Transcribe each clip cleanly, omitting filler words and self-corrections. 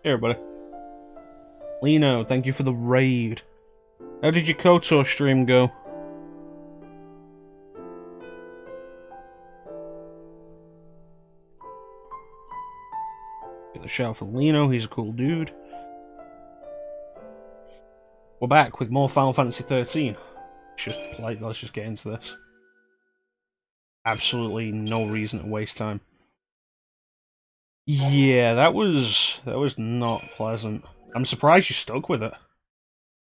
Here, buddy. Lino, thank you for the raid. How did your KOTOR stream go? Get a shout for Lino, he's a cool dude. We're back with more Final Fantasy 13. Let's just get into this. Absolutely no reason to waste time. Yeah, that was not pleasant. I'm surprised you stuck with it.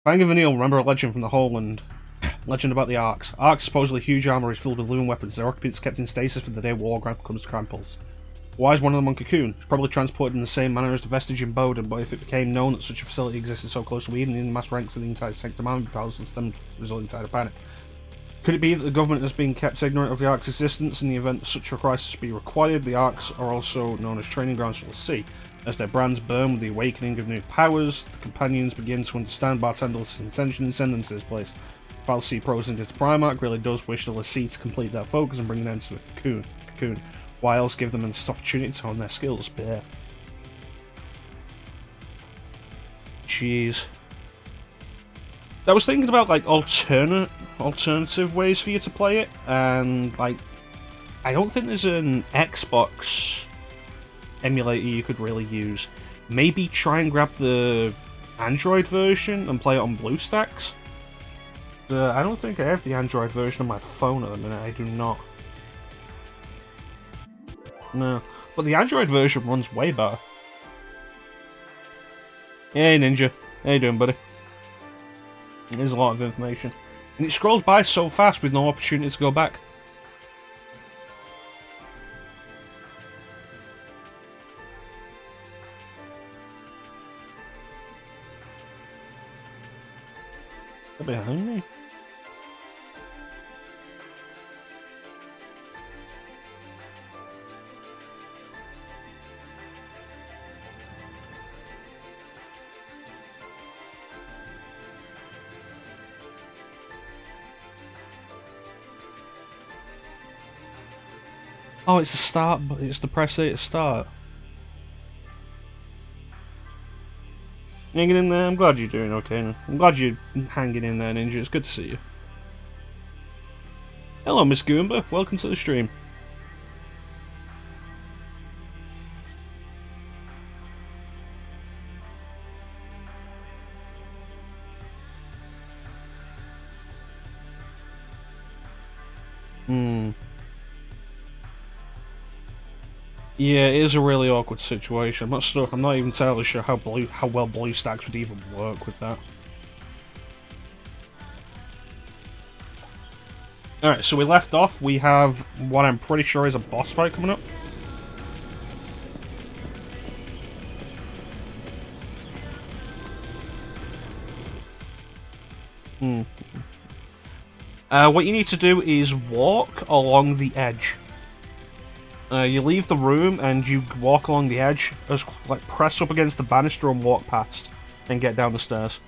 Fang of Vanille, remember a legend from the Homeland. Legend about the Arcs. Arcs supposedly huge armor is filled with living weapons. Their occupants kept in stasis for the day war comes to Gran Pulse. Why is one of them on Cocoon? It's probably transported in the same manner as the vestige in Bowden, but if it became known that such a facility existed so close to Eden in the mass ranks of the entire Sanctum Army powers system, resulting in a panic. Could it be that the government has been kept ignorant of the Ark's existence in the event such a crisis be required? The Arks are also known as training grounds for the sea. As their brands burn with the awakening of new powers, the companions begin to understand Bartendel's intention in sending them to this place. While C pros into Primarch really does wish the Lassie to complete their focus and bring an end to the Cocoon. Why else give them an opportunity to hone their skills? But jeez. I was thinking about like alternative ways for you to play it, and like I don't think there's an Xbox emulator you could really use. Maybe try and grab the Android version and play it on BlueStacks. I don't think I have the Android version on my phone at the minute. I do not. No, but the Android version runs way better. Hey Ninja, how you doing, buddy? There's a lot of information, and it scrolls by so fast with no opportunity to go back. They're behind me. Oh, it's the start, but it's the press A to start. Hanging in there, I'm glad you're doing okay. I'm glad you're hanging in there, Ninja. It's good to see you. Hello, Miss Goomba. Welcome to the stream. Yeah, it is a really awkward situation. I'm not even entirely sure how well BlueStacks would even work with that. Alright, so we left off. We have what I'm pretty sure is a boss fight coming up. What you need to do is walk along the edge. You leave the room and you walk along the edge, press up against the banister and walk past, and get down the stairs.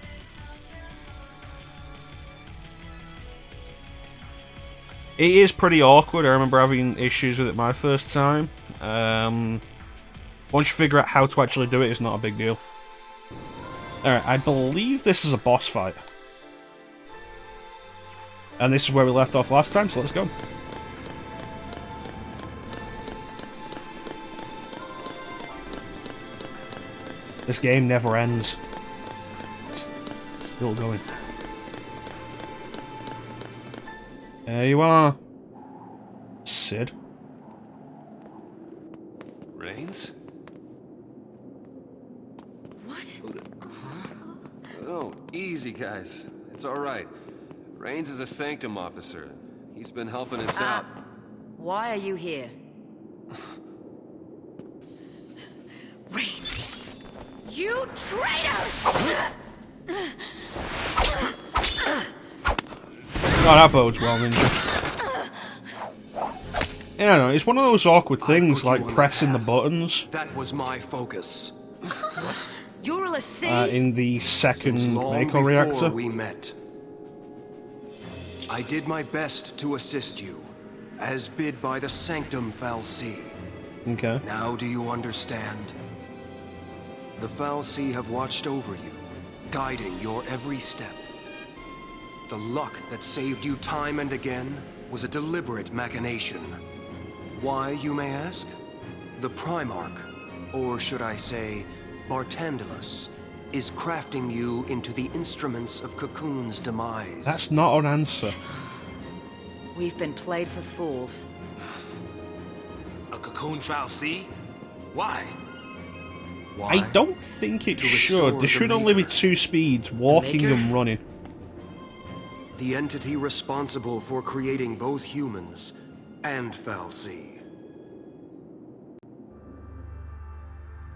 It is pretty awkward. I remember having issues with it my first time. Once you figure out how to actually do it, it's not a big deal. Alright, I believe this is a boss fight. And this is where we left off last time, so let's go. This game never ends. It's still going. There you are. Sid. Rains? What? Oh, easy, guys. It's alright. Rains is a Sanctum officer. He's been helping us out. Why are you here? Rains! You traitor! Oh, that bodes well, Ninja. Yeah, no, it's one of those awkward things, like pressing the buttons. That was my focus. You're a Lassie? In the second Mako reactor. We met. I did my best to assist you, as bid by the Sanctum Fal'Cie. Okay. Now do you understand? The fal'Cie have watched over you, guiding your every step. The luck that saved you time and again was a deliberate machination. Why, you may ask? The Primarch, or should I say, Bartandalus, is crafting you into the instruments of Cocoon's demise. That's not an answer. We've been played for fools. A Cocoon fal'Cie? Why? Why? I don't think it To should. restore There the should only be Maker. 2 speeds, walking Maker? and running. The entity responsible for creating both humans and fal'Cie.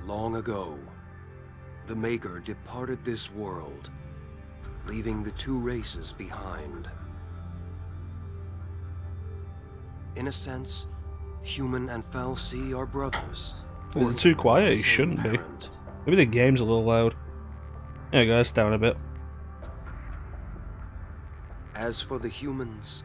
Long ago, the Maker departed this world, leaving the 2 races behind. In a sense, human and fal'Cie are brothers. Well, or it's too quiet, the it same shouldn't be. parent. Maybe the game's a little loud. There you go, it's down a bit. As for the humans,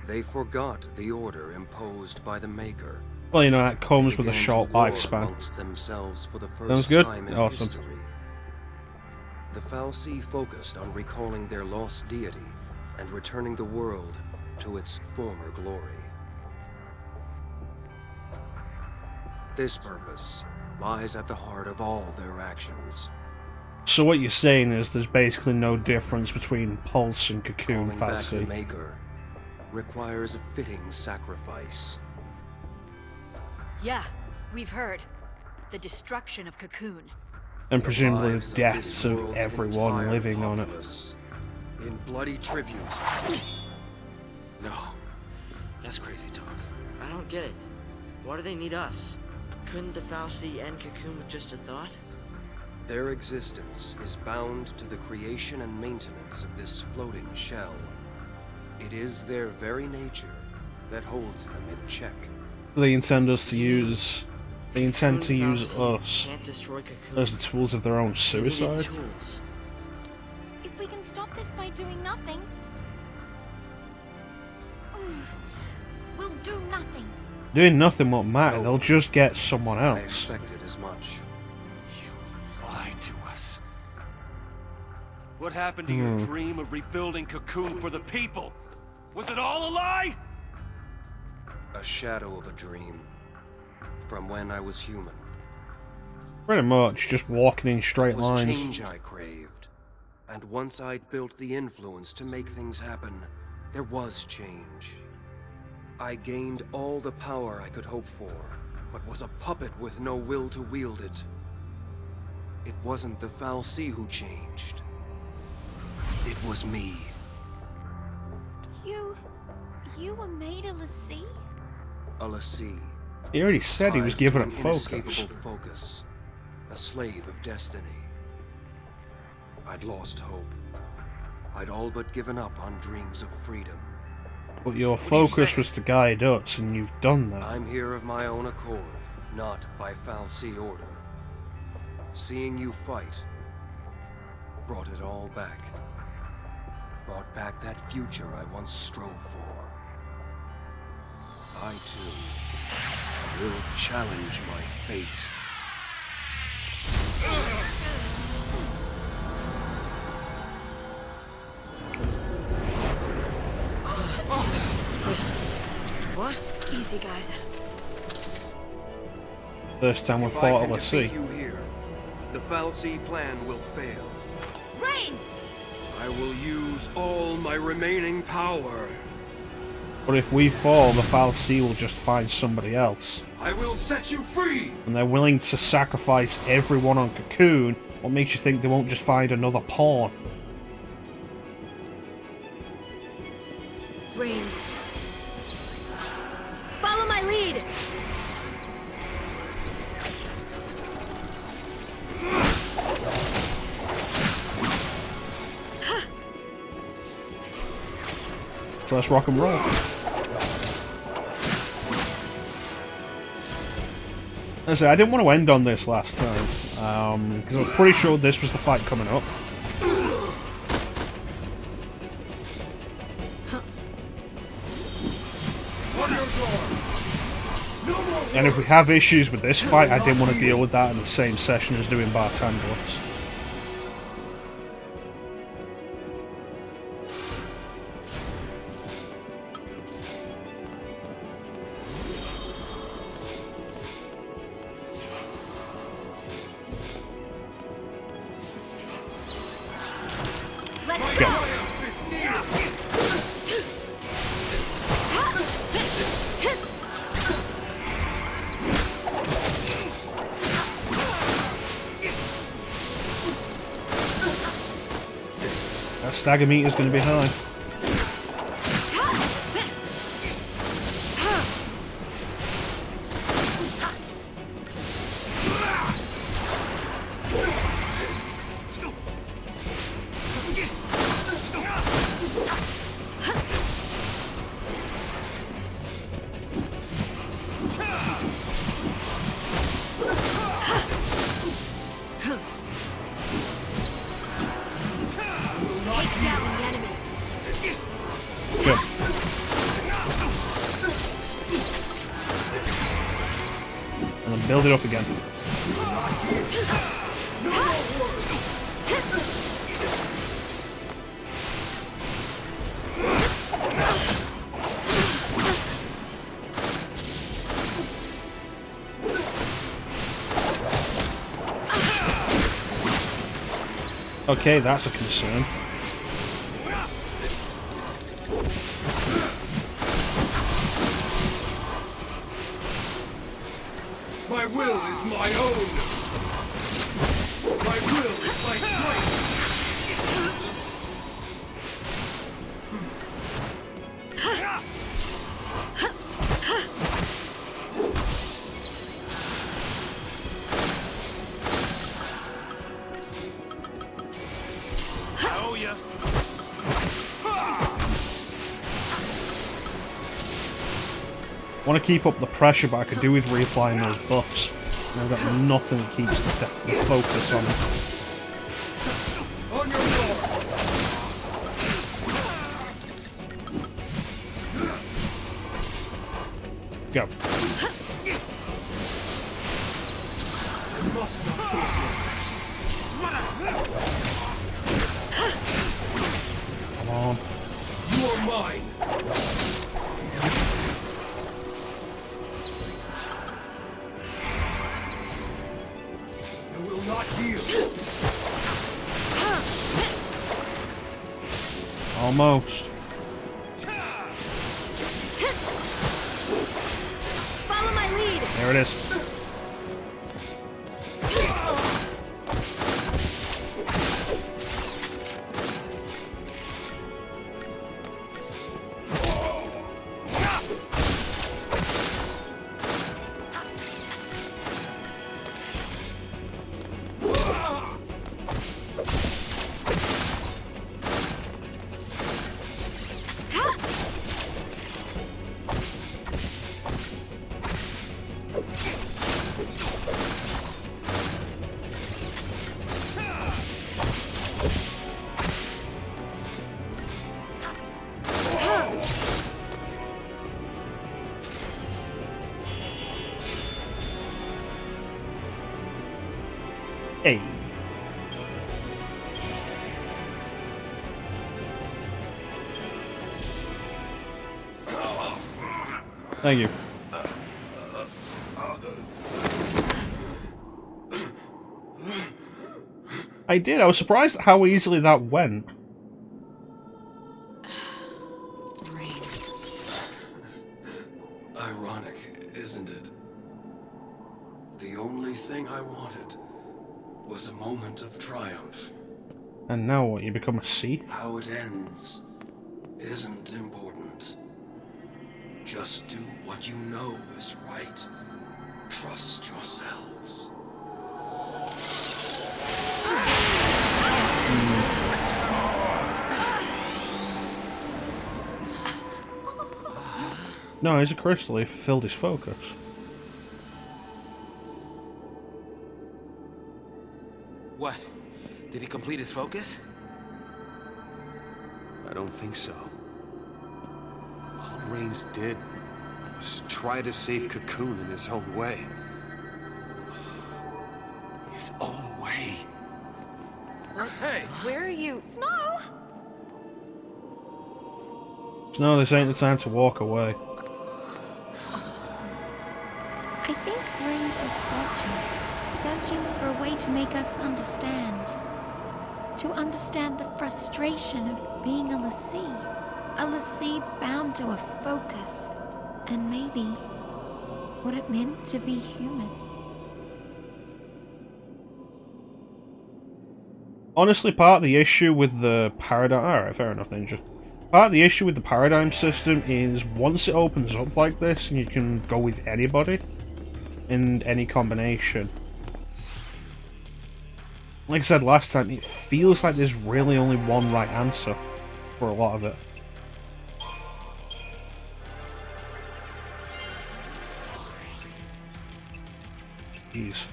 they forgot the order imposed by the Maker. Well, you know, that comes They with a began short to war lifespan. amongst themselves for the first Sounds good? time in Awesome. history. The fal'Cie focused on recalling their lost deity and returning the world to its former glory. This purpose lies at the heart of all their actions. So what you're saying is there's basically no difference between Pulse and Cocoon Calling back the fal'Cie. Maker requires a fitting sacrifice. Yeah, we've heard. The destruction of Cocoon. And presumably Lives the of deaths this of world's everyone entire living on it. populace in bloody tribute. No. That's crazy talk. I don't get it. Why do they need us? Couldn't the fal'Cie end Cocoon with just a thought? Their existence is bound to the creation and maintenance of this floating shell. It is their very nature that holds them in check. They intend us to use... They intend to Cocoon use fal'Cie us can't destroy Cocoon. as the tools of their own They needed suicide. tools. If we can stop this by doing nothing... we'll do nothing. Doing nothing won't matter, No. they'll just get someone I else. expected as much. You lied to us. What happened to your dream of rebuilding Cocoon for the people? Was it all a lie? A shadow of a dream. From when I was human. Pretty much, just walking in straight It was lines. change I craved. And once I'd built the influence to make things happen, there was change. I gained all the power I could hope for, but was a puppet with no will to wield it. It wasn't the fal'Cie who changed. It was me. You were made a l'Cie? A l'Cie. He already said he was Tied giving to it an focus. inescapable focus. A slave of destiny. I'd lost hope. I'd all but given up on dreams of freedom. But your do you focus say? was to guide us, and you've done that. I'm here of my own accord, not by fal'Cie order. Seeing you fight brought it all back. Brought back that future I once strove for. I, too, will challenge my fate. What? Easy, guys. First time we If I fought a can defeat l'Cie. you here, the fal'Cie plan will fail. Reigns! I will use all my remaining power. But if we fall, the fal'Cie will just find somebody else. I will set you free! And they're willing to sacrifice everyone on Cocoon. What makes you think they won't just find another pawn? Reigns. Follow my lead! So let's rock and roll. As I said, I didn't want to end on this last time, because I was pretty sure this was the fight coming up. And if we have issues with this fight, I didn't want to deal with that in the same session as doing Bartangos. Stagger meter is going to be high. Build it up again. Okay, that's a concern. My will is my own. My will is my strength. Oh yeah. I want to keep up the pressure, but I could do with reapplying those buffs. And I've got nothing that keeps the focus on it. On your guard. Go. I must not go. Come on. You are mine. Not yield. Almost. Follow my lead. There it is. Hey. Thank you. I did. I was surprised at how easily that went. Ironic, isn't it? The only thing I wanted was a moment of triumph. And now what? You become a Sith? How it ends isn't important. Just do what you know is right. Trust yourselves. No, he's a crystal. He fulfilled his focus. What? Did he complete his focus? I don't think so. All Reigns did Just try to save Cocoon in his own way. His own way. Hey! Where are you? Snow! No, this ain't the time to walk away. I think Rains was searching for a way to make us understand. To understand the frustration of being a l'Cie bound to a focus, and maybe what it meant to be human. Honestly, part of the issue with the paradigm... Alright, fair enough, Ninja. Part of the issue with the paradigm system is once it opens up like this, and you can go with anybody in any combination. Like I said last time, it feels like there's really only one right answer for a lot of it. Jeez.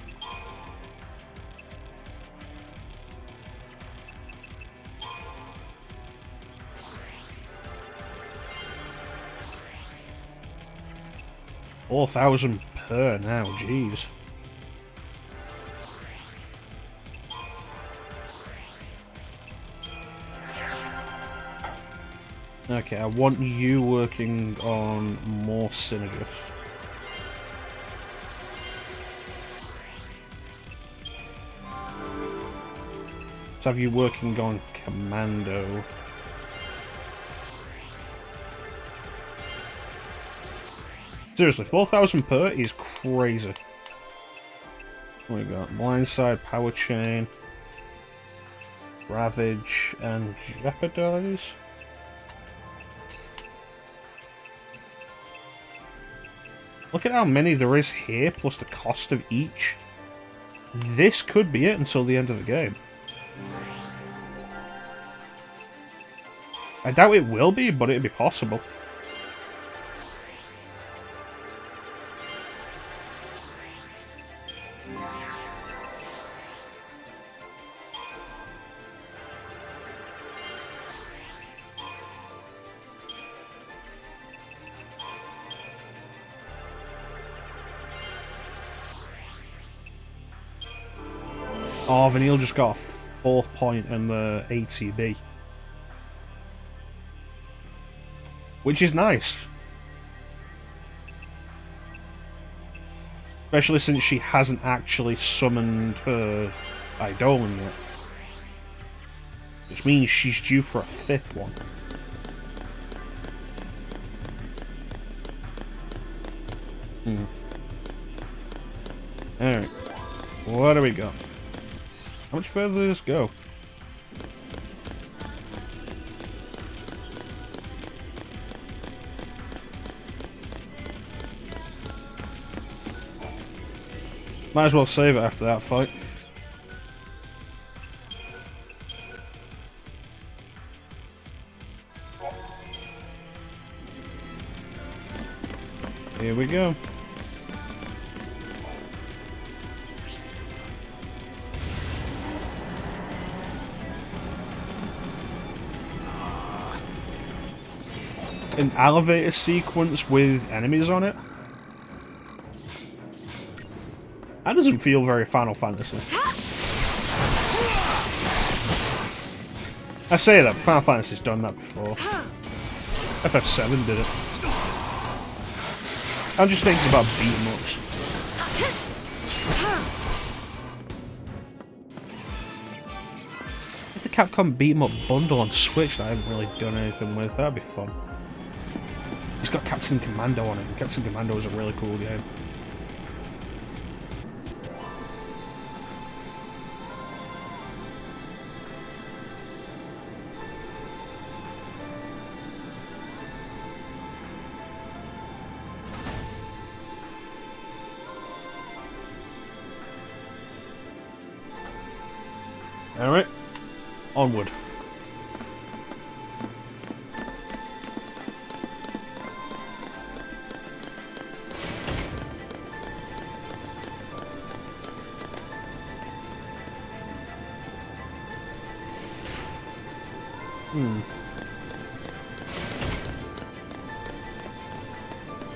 $4,000 per now, jeez. Okay, I want you working on more synergists. Let's have you working on commando. Seriously, 4,000 per is crazy. What we got? Blindside, Power Chain, Ravage, and Jeopardize. Look at how many there is here, plus the cost of each. This could be it until the end of the game. I doubt it will be, but it'd be possible. Oh, Vanille just got a 4th point in the ATB. Which is nice. Especially since she hasn't actually summoned her Eidolon yet. Which means she's due for a 5th one. Alright. What do we got? How much further does this go? Might as well save it after that fight. Here we go. An elevator sequence with enemies on it? That doesn't feel very Final Fantasy. I say that, Final Fantasy's done that before. FF7 did it. I'm just thinking about beat-em-ups. If the Capcom beat-em-up bundle on Switch that I haven't really done anything with, that'd be fun. It's got Captain Commando on it, and Captain Commando is a really cool game. Alright, onward.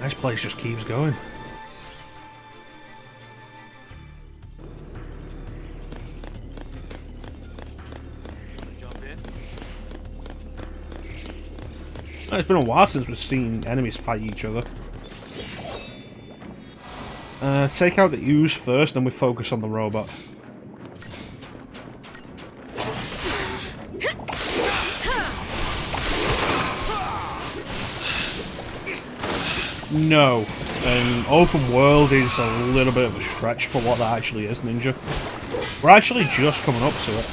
This place just keeps going. It's been a while since we've seen enemies fight each other. Take out the ooze first, then we focus on the robot. No. An open world is a little bit of a stretch for what that actually is, Ninja. We're actually just coming up to it.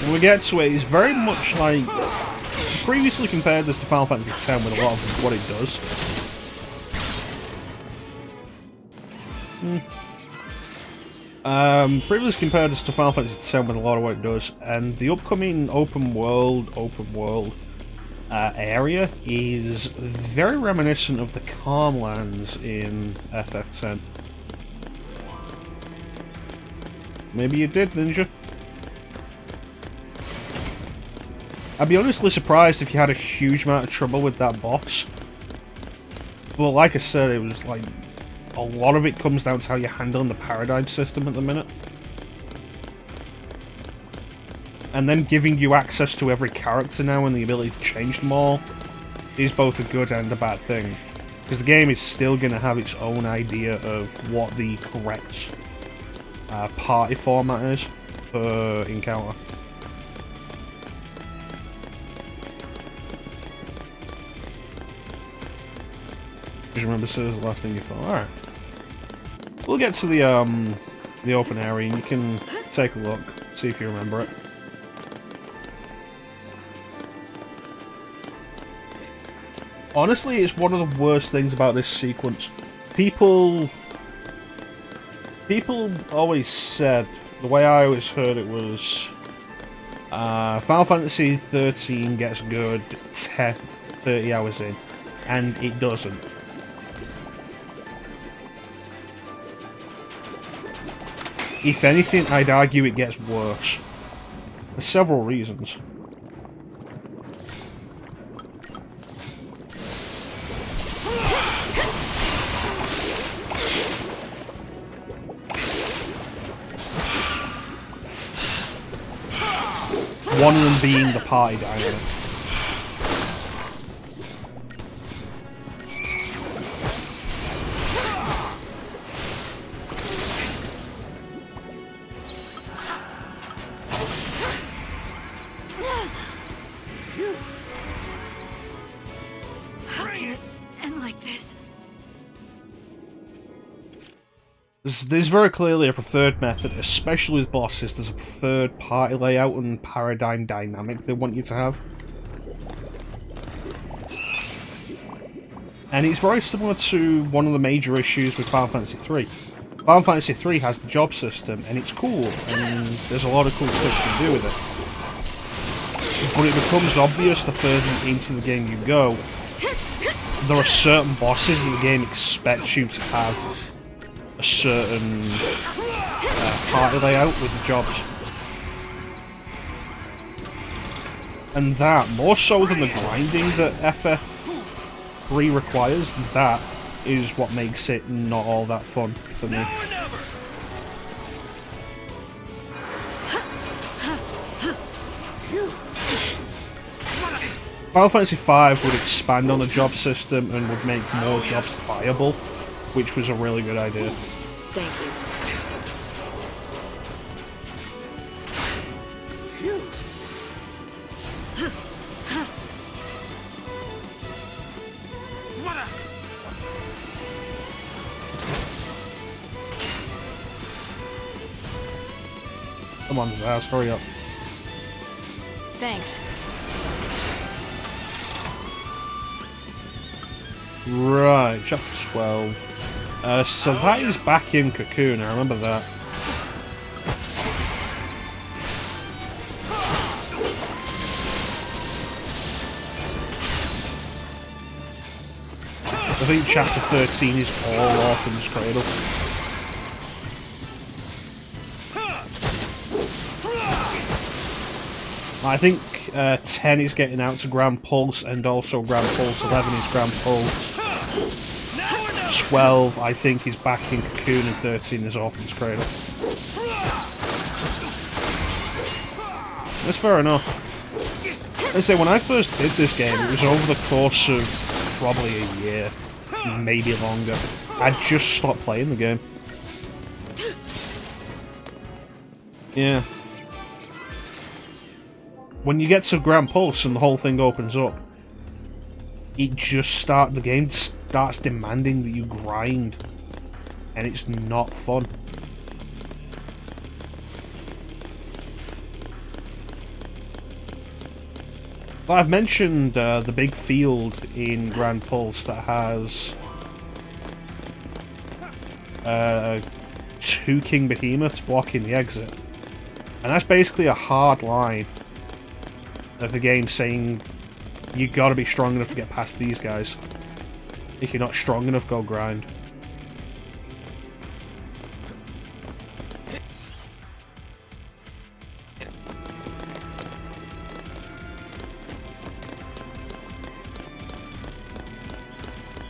When we get to it, it's very much like previously compared this to Final Fantasy X with a lot of what it does. Previously compared this to Final Fantasy X with a lot of what it does, and the upcoming open world area is very reminiscent of the Calm Lands in FF10. Maybe you did, Ninja. I'd be honestly surprised if you had a huge amount of trouble with that boss. But like I said, it was like a lot of it comes down to how you're handling the paradigm system at the minute. And then giving you access to every character now and the ability to change them all is both a good and a bad thing. Because the game is still going to have its own idea of what the correct party format is per encounter. Just remember, so is the last thing you thought. Alright. We'll get to the open area and you can take a look, see if you remember it. Honestly, it's one of the worst things about this sequence. People always said, the way I always heard it was, Final Fantasy XIII gets good 30 hours in, and it doesn't. If anything, I'd argue it gets worse. For several reasons. One of them being the party dynamic. How can it end like this? There's very clearly a preferred method, especially with bosses. There's a preferred party layout and paradigm dynamic they want you to have. And it's very similar to one of the major issues with Final Fantasy III. Final Fantasy III has the job system, and it's cool, and there's a lot of cool stuff you can do with it. But it becomes obvious the further into the game you go, there are certain bosses in the game expects you to have a certain party layout with the jobs. And that, more so than the grinding that FF3 requires, that is what makes it not all that fun for me. Final Fantasy V would expand on the job system and would make more jobs viable, which was a really good idea. Thank you. Come on, Zaz, hurry up. Thanks. Right, chapter 12. So that is back in Cocoon, I remember that. I think Chapter 13 is all Orphan's Cradle. I think 10 is getting out to Gran Pulse, and also Gran Pulse 11 is Gran Pulse. 12, I think, is back in Cocoon, and 13 is Orphan's Cradle. That's fair enough. I say, when I first did this game, it was over the course of probably a year, maybe longer. I just stopped playing the game. Yeah. When you get to Gran Pulse and the whole thing opens up, the game starts demanding that you grind, and it's not fun. But I've mentioned the big field in Gran Pulse that has 2 King Behemoths blocking the exit, and that's basically a hard line of the game saying you gotta be strong enough to get past these guys. If you're not strong enough, go grind.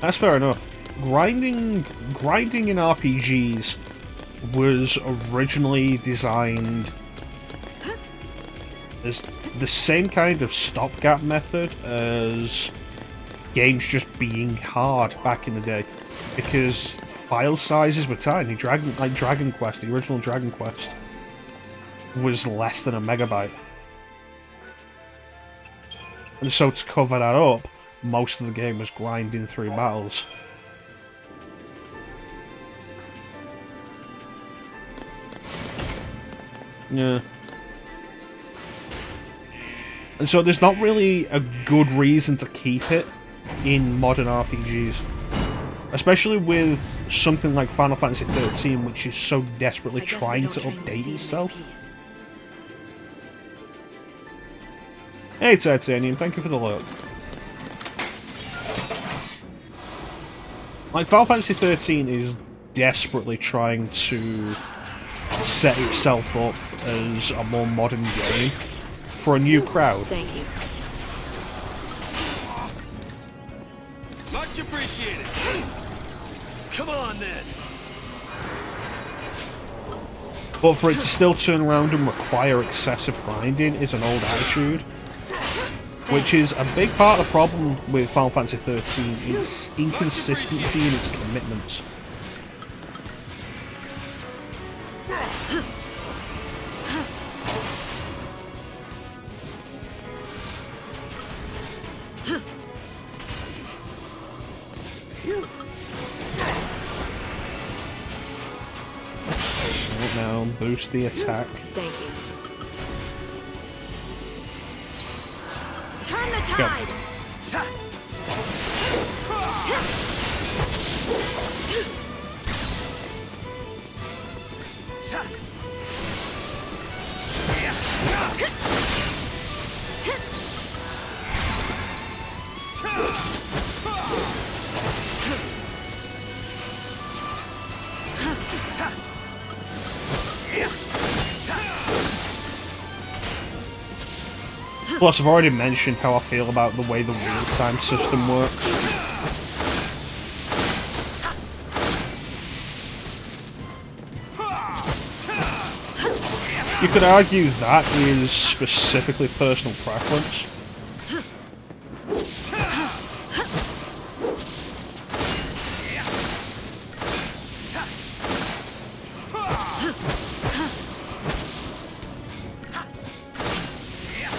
That's fair enough. Grinding in RPGs was originally designed as the same kind of stopgap method as games just being hard back in the day, because file sizes were tiny. Dragon Quest, the original Dragon Quest, was less than a megabyte, and so to cover that up, most of the game was grinding through battles. Yeah. And so there's not really a good reason to keep it in modern RPGs. Especially with something like Final Fantasy XIII, which is so desperately trying to update itself. Hey Titanium, thank you for the look. Like, Final Fantasy XIII is desperately trying to set itself up as a more modern game for a new crowd. Thank you. Much appreciated. Come on then. But for it to still turn around and require excessive grinding is an old attitude. Which is a big part of the problem with Final Fantasy XIII, its inconsistency in its commitments. Right now, boost the attack. Thank you. Turn the tide! Plus, I've already mentioned how I feel about the way the real-time system works. You could argue that is specifically personal preference.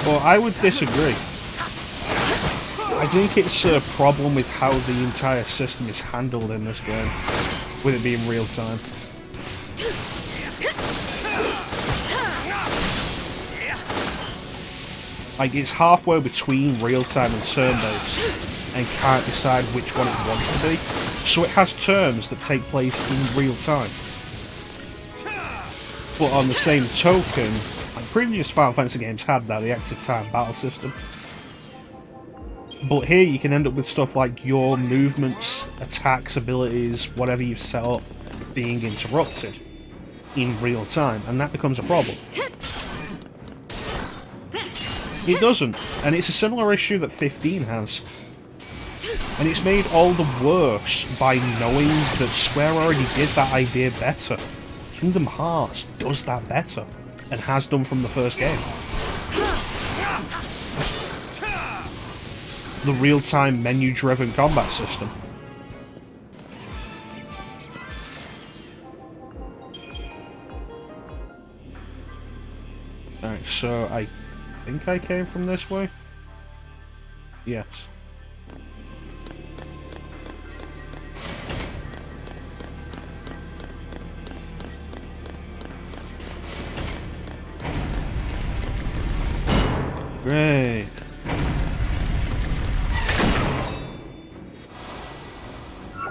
Well, I would disagree. I think it's a problem with how the entire system is handled in this game, with it being real time. Like, it's halfway between real time and turn-based, and can't decide which one it wants to be, so it has turns that take place in real time. But on the same token, like previous Final Fantasy games had that, the active time battle system. But here you can end up with stuff like your movements attacks, abilities, whatever you've set up being interrupted in real time, and that becomes a problem. It doesn't, and it's a similar issue that 15 has. And it's made all the worse by knowing that Square already did that idea better. Kingdom Hearts does that better, and has done from the first game. The real-time menu-driven combat system. Alright, so I think I came from this way? Yes. Great.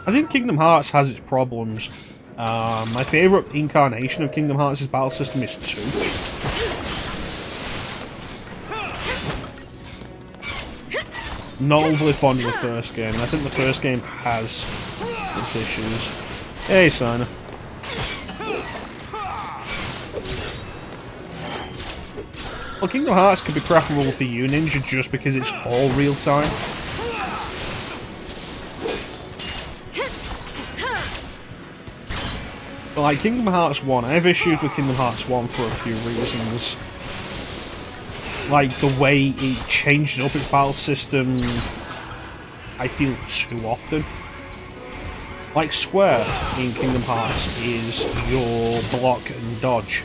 I think Kingdom Hearts has its problems. My favourite incarnation of Kingdom Hearts' battle system is 2. Not overly fond of the first game. I think the first game has its issues. Hey, Sana. Well, Kingdom Hearts could be preferable for you, Ninja, just because it's all real time. But like Kingdom Hearts 1, I have issues with Kingdom Hearts 1 for a few reasons. Like, the way it changes up its battle system, I feel too often. Like, Square in Kingdom Hearts is your block and dodge.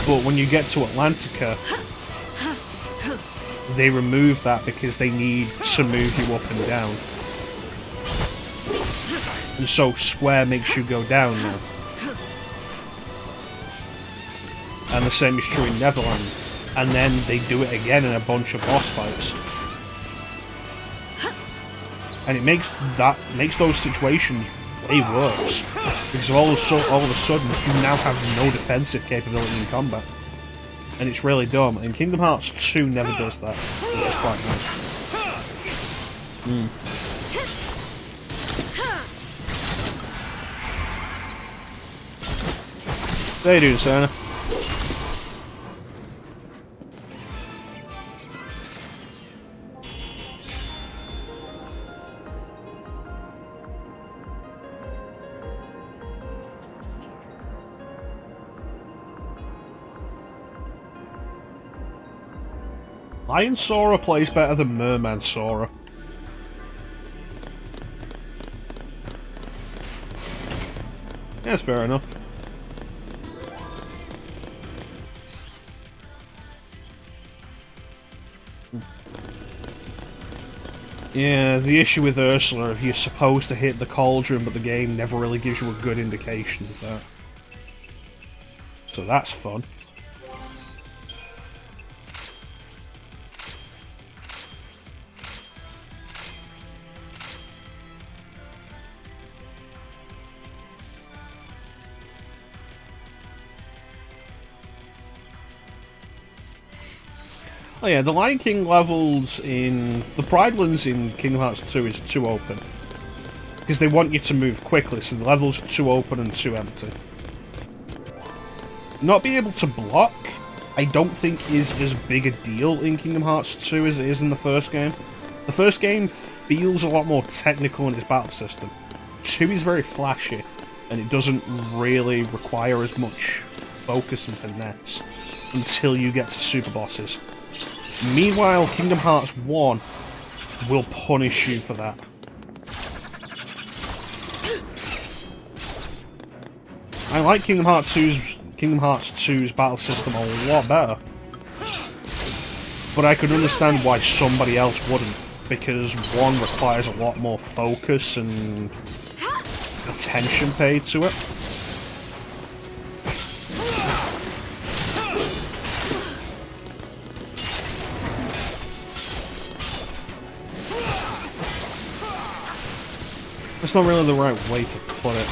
But when you get to Atlantica, they remove that because they need to move you up and down. And so Square makes you go down now. And the same is true in Neverland. And then they do it again in a bunch of boss fights. And it makes those situations way worse. Because all of a sudden you now have no defensive capability in combat. And it's really dumb. And Kingdom Hearts 2 never does that. Which is quite nice. How you doing, Sana? Lion Sora plays better than Merman Sora. Yeah, that's fair enough. Yeah, the issue with Ursula, if you're supposed to hit the cauldron, but the game never really gives you a good indication of that. So that's fun. Oh yeah, the Lion King levels in... The Pride Lands in Kingdom Hearts 2 is too open. Because they want you to move quickly, so the levels are too open and too empty. Not being able to block, I don't think is as big a deal in Kingdom Hearts 2 as it is in the first game. The first game feels a lot more technical in its battle system. 2 is very flashy, and it doesn't really require as much focus and finesse until you get to super bosses. Meanwhile, Kingdom Hearts 1 will punish you for that. I like Kingdom Hearts 2's battle system a lot better. But I could understand why somebody else wouldn't, because 1 requires a lot more focus and attention paid to it. That's not really the right way to put it.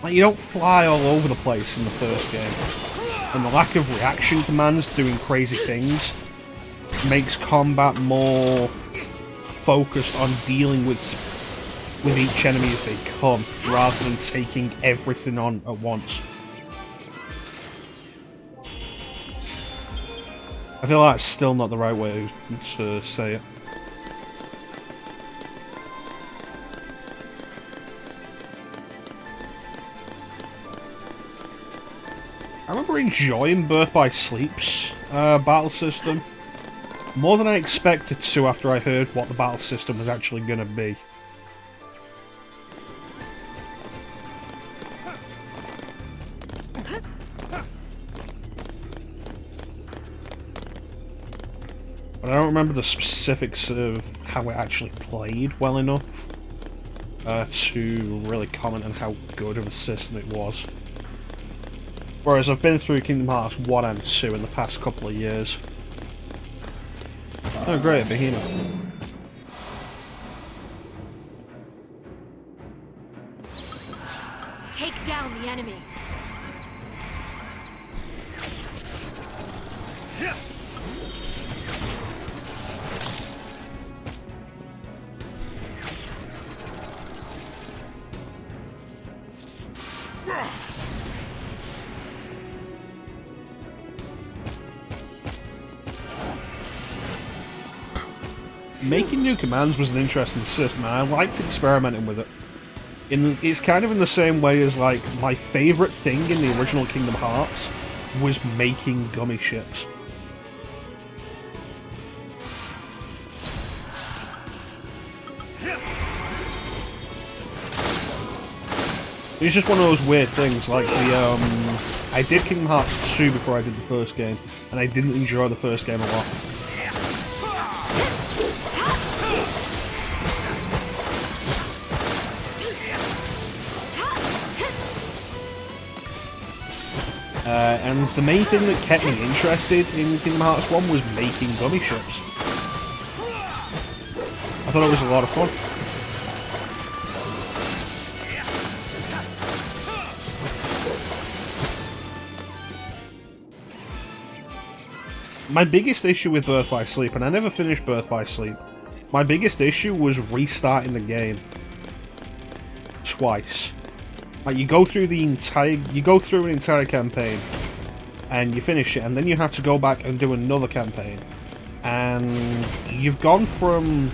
Like, you don't fly all over the place in the first game. and the lack of reaction commands doing crazy things makes combat more focused on dealing with each enemy as they come, rather than taking everything on at once. I feel like that's still not the right way to say it. I remember enjoying Birth by Sleep's battle system more than I expected to after I heard what the battle system was actually going to be. But I don't remember the specifics of how it actually played well enough to really comment on how good of a system it was. Whereas I've been through Kingdom Hearts 1 and 2 in the past couple of years. Oh great, Behemoth. Take down the enemy. Making new commands was an interesting system, and I liked experimenting with it. It's kind of in the same way as, like, my favourite thing in the original Kingdom Hearts was making gummy ships. It's just one of those weird things, like I did Kingdom Hearts 2 before I did the first game, and I didn't enjoy the first game a lot. And the main thing that kept me interested in Kingdom Hearts 1 was making gummy ships. I thought it was a lot of fun. My biggest issue with Birth by Sleep, and I never finished Birth by Sleep, my biggest issue was restarting the game twice. Like, you go through an entire campaign, and you finish it, and then you have to go back and do another campaign. And you've gone from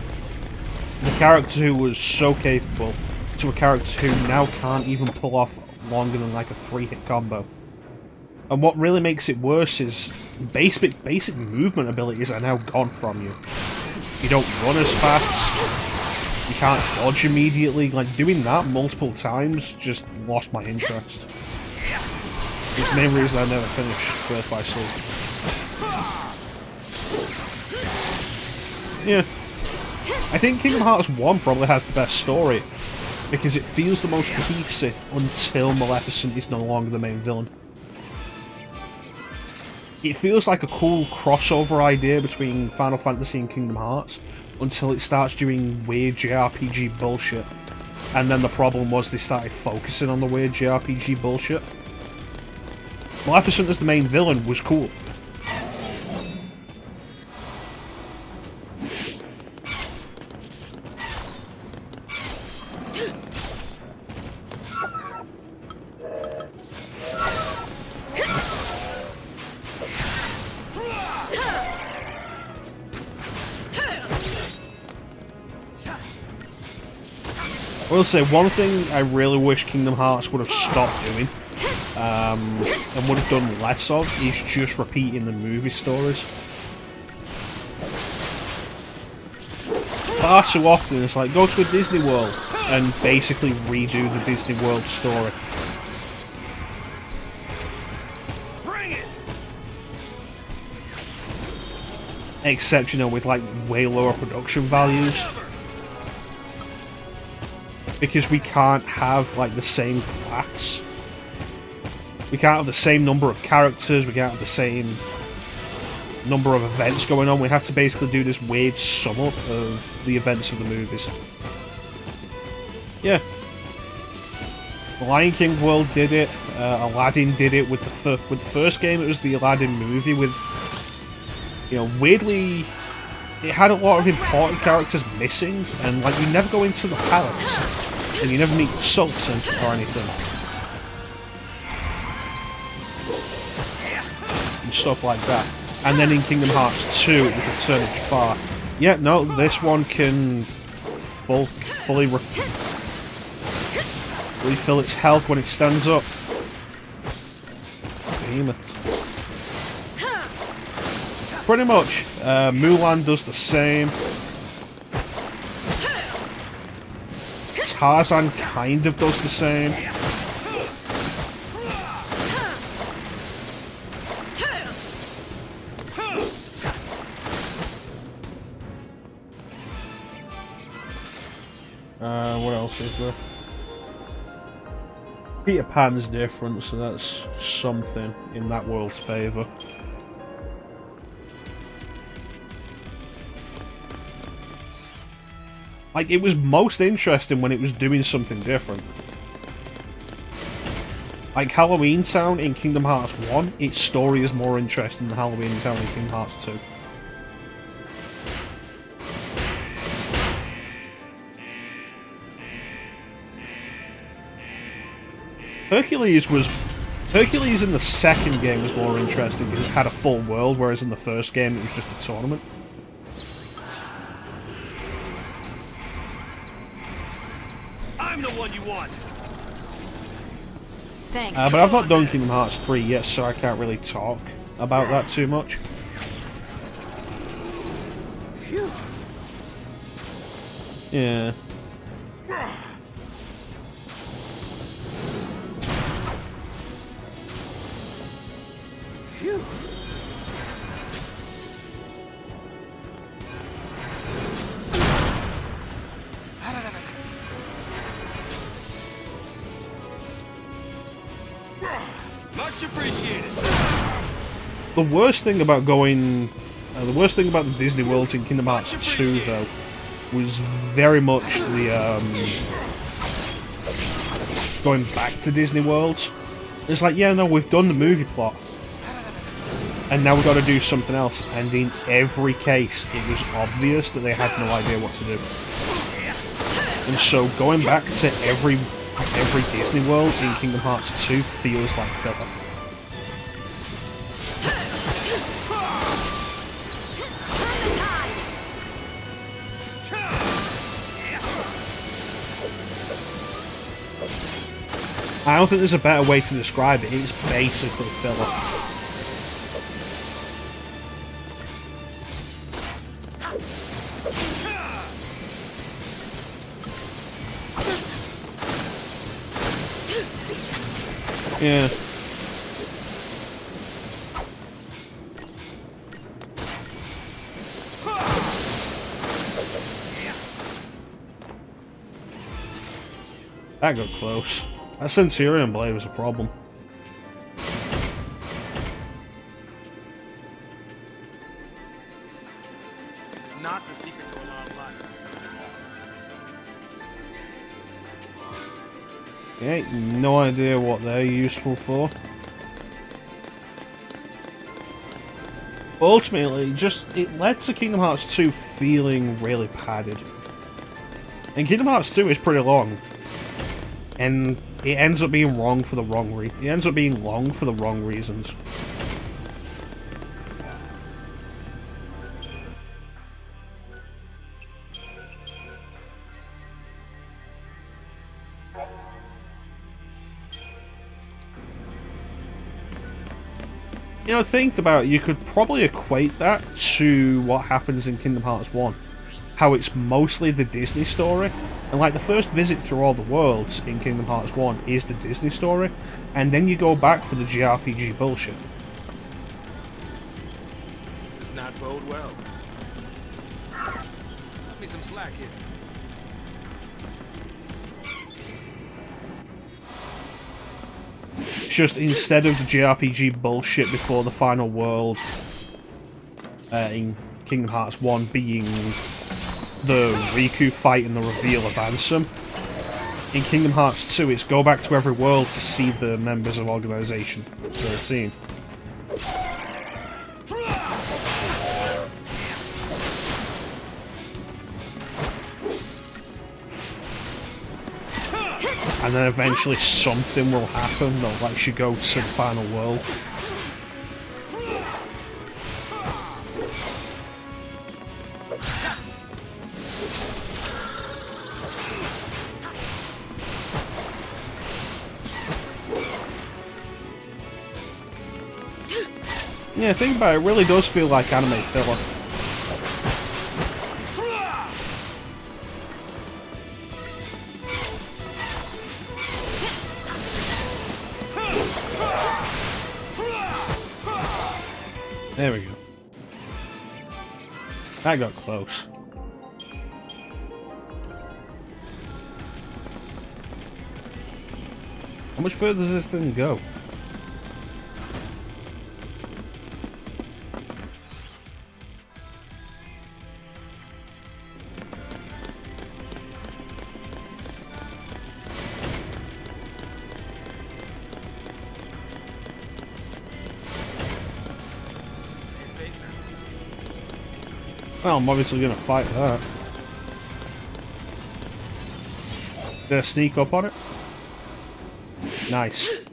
the character who was so capable to a character who now can't even pull off longer than like a 3-hit combo. And what really makes it worse is basic movement abilities are now gone from you. You don't run as fast. You can't dodge immediately. Like, doing that multiple times just lost my interest. It's the main reason I never finished Birth by Sleep. Yeah. I think Kingdom Hearts 1 probably has the best story, because it feels the most cohesive until Maleficent is no longer the main villain. It feels like a cool crossover idea between Final Fantasy and Kingdom Hearts until it starts doing weird JRPG bullshit. And then the problem was they started focusing on the weird JRPG bullshit. Maleficent as the main villain was cool. I will say, one thing I really wish Kingdom Hearts would have stopped doing, and would have done less of, is just repeating the movie stories. Far too often it's like, go to a Disney World, and basically redo the Disney World story. Bring it! Except, you know, with like way lower production values. Because we can't have, like, the same class. We can't have the same number of characters, we can't have the same number of events going on. We have to basically do this weird sum up of the events of the movies. Yeah. Lion King World did it. Aladdin did it with the first game. It was the Aladdin movie with, you know, weirdly, it had a lot of important characters missing, and like you never go into the palace, and you never meet Sultan or anything, and stuff like that. And then in Kingdom Hearts 2, it was Return of Jafar. Yeah, no, this one can fully refill its health when it stands up. Behemoth. Pretty much. Mulan does the same. Tarzan kind of does the same. What else is there? Peter Pan's different, so that's something in that world's favour. Like, it was most interesting when it was doing something different. Like, Halloween Town in Kingdom Hearts 1, its story is more interesting than Halloween Town in Kingdom Hearts 2. Hercules in the second game was more interesting because it had a full world, whereas in the first game it was just a tournament. I'm the one you want. Thanks. But I've not done Kingdom Hearts 3 yet, so I can't really talk about that too much. Yeah. Much appreciated. The worst thing about the Disney worlds in Kingdom Hearts 2, though, was very much the going back to Disney worlds. It's like, yeah, no, we've done the movie plot, and now we've got to do something else. And in every case, it was obvious that they had no idea what to do. And so going back to every Disney world in Kingdom Hearts 2 feels like filler. I don't think there's a better way to describe it. It's basically filler. Yeah. That got close. That Centurion blade was a problem. This is not the secret to a long life. Okay, no idea what they're useful for. Ultimately, it led to Kingdom Hearts 2 feeling really padded. And Kingdom Hearts 2 is pretty long. And it ends up being long for the wrong reason. It ends up being long for the wrong reasons. You know, think about it, you could probably equate that to what happens in Kingdom Hearts 1. How it's mostly the Disney story. And like the first visit through all the worlds in Kingdom Hearts 1 is the Disney story. And then you go back for the JRPG bullshit. This does not bode well. Cut me some slack here. Just instead of the JRPG bullshit before the final world in Kingdom Hearts 1 being the Riku fight and the reveal of Ansem, in Kingdom Hearts 2, it's go back to every world to see the members of Organization 13. And then eventually something will happen that lets you go to the final world. Yeah, think about it, it really does feel like anime filler. There we go. That got close. How much further does this thing go? Well, I'm obviously gonna fight that. Did I sneak up on it? Nice.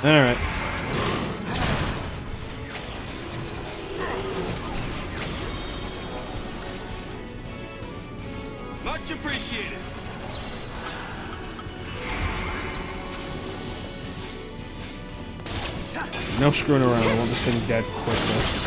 Alright. Much appreciated. No screwing around, I want this thing dead quickly.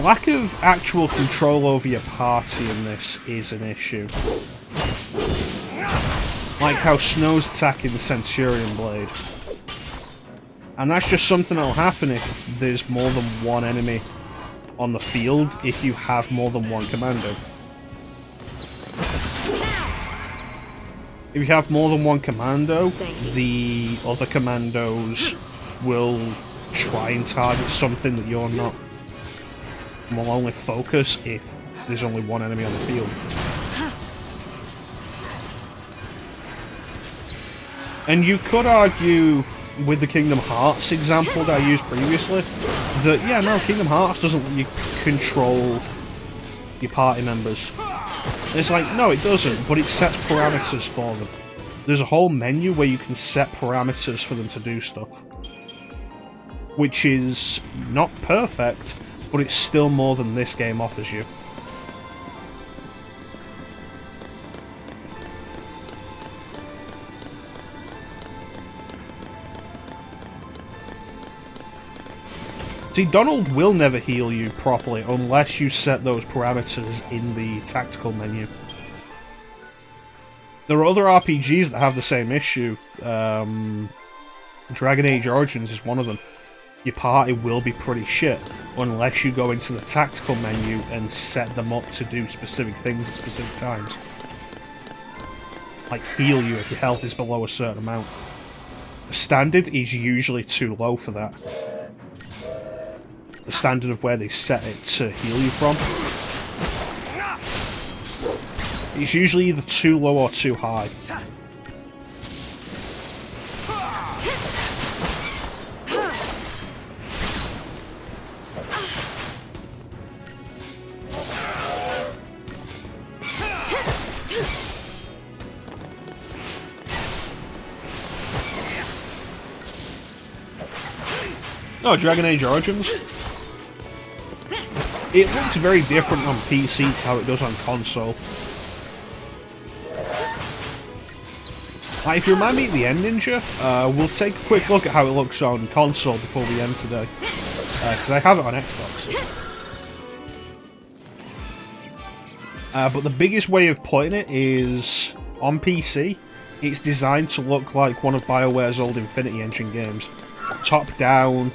Lack of actual control over your party in this is an issue. Like how Snow's attacking the Centurion Blade. And that's just something that'll happen if there's more than one enemy on the field, if you have more than one commando. If you have more than one commando, the other commandos will try and target something that you're not. And will only focus if there's only one enemy on the field. And you could argue, with the Kingdom Hearts example that I used previously, that, yeah, no, Kingdom Hearts doesn't let you control your party members. And it's like, no, it doesn't, but it sets parameters for them. There's a whole menu where you can set parameters for them to do stuff. Which is not perfect, but it's still more than this game offers you. See, Donald will never heal you properly unless you set those parameters in the tactical menu. There are other RPGs that have the same issue. Dragon Age Origins is one of them. Your party will be pretty shit unless you go into the tactical menu and set them up to do specific things at specific times. Like heal you if your health is below a certain amount. The standard is usually too low for that. The standard of where they set it to heal you from. It's usually either too low or too high. Oh, Dragon Age Origins. It looks very different on PC to how it does on console. If you remind me of the end, Ninja, we'll take a quick look at how it looks on console before we end today. Because I have it on Xbox. But the biggest way of putting it is, on PC, it's designed to look like one of BioWare's old Infinity Engine games. Top-down,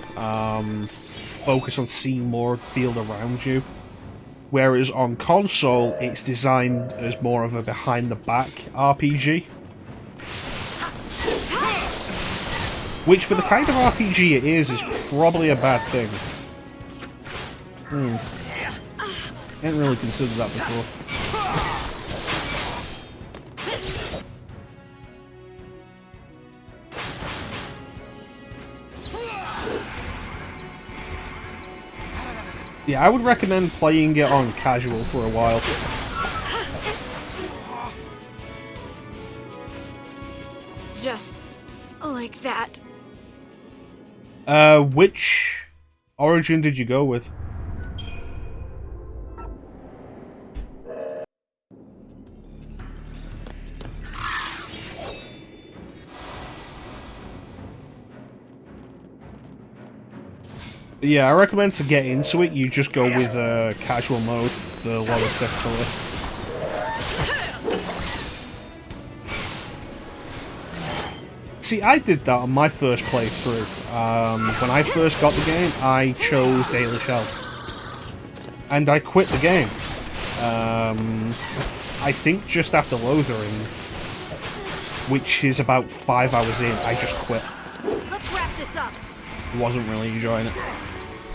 focus on seeing more of the field around you. Whereas on console, it's designed as more of a behind-the-back RPG. Which, for the kind of RPG it is probably a bad thing. I hadn't really considered that before. Yeah, I would recommend playing it on casual for a while. Just like that. Which origin did you go with? Yeah, I recommend to get into it, you just go with casual mode, the lowest difficulty. See, I did that on my first playthrough. When I first got the game, I chose Daily Shell. And I quit the game. I think just after Lothering, which is about 5 hours in, I just quit. Let's wrap this up. Wasn't really enjoying it.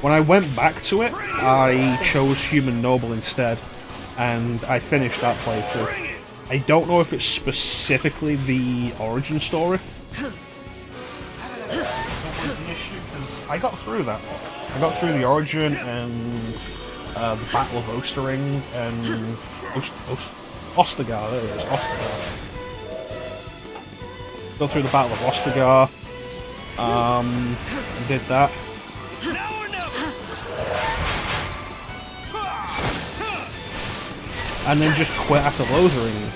When I went back to it, I chose Human Noble instead, and I finished that playthrough. I don't know if it's specifically the origin story. I got through that. I got through the origin and the Battle of Ostering and Ostagar. There it is, Ostagar. Got through the Battle of Ostagar. Did that. And then just quit after Lothering.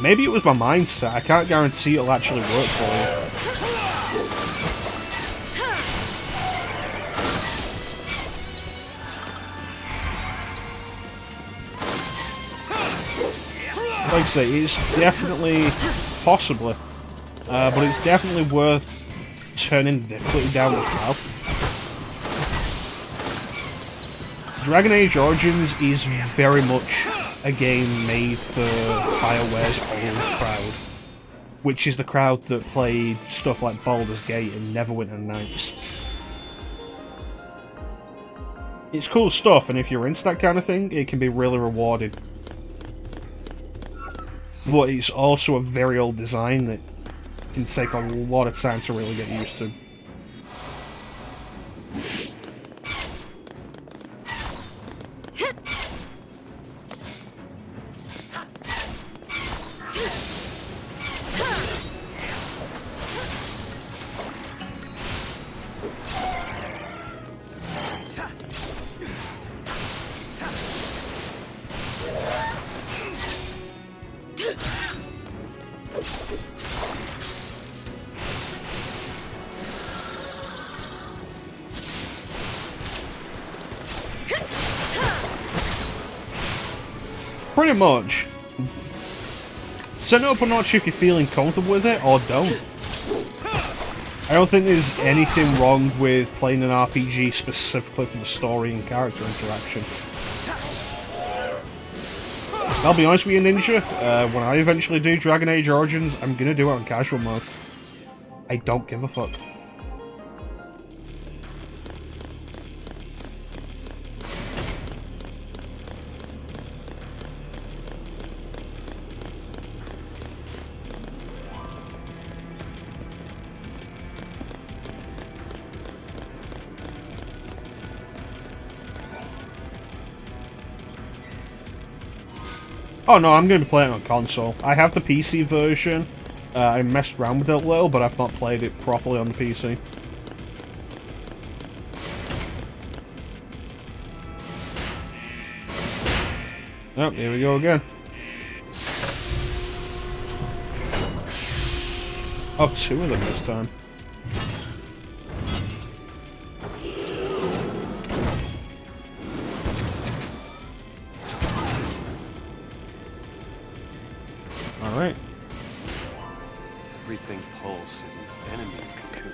Maybe it was my mindset. I can't guarantee it'll actually work for you. Like I say, it's definitely possibly, but it's definitely worth turning the difficulty down as well. Dragon Age Origins is very much a game made for BioWare's old crowd, which is the crowd that played stuff like Baldur's Gate and Neverwinter Nights. It's cool stuff, and if you're into that kind of thing, it can be really rewarding. But it's also a very old design that can take a lot of time to really get used to. Pretty much. Set it up a notch if you're feeling comfortable with it, or don't. I don't think there's anything wrong with playing an RPG specifically for the story and character interaction. I'll be honest with you, Ninja, when I eventually do Dragon Age Origins, I'm gonna do it on casual mode. I don't give a fuck. Oh no, I'm going to be playing it on console. I have the PC version. I messed around with it a little, but I've not played it properly on the PC. Oh, here we go again. Oh, 2 of them this time. Alright. Everything Pulse is an enemy of Cocoon.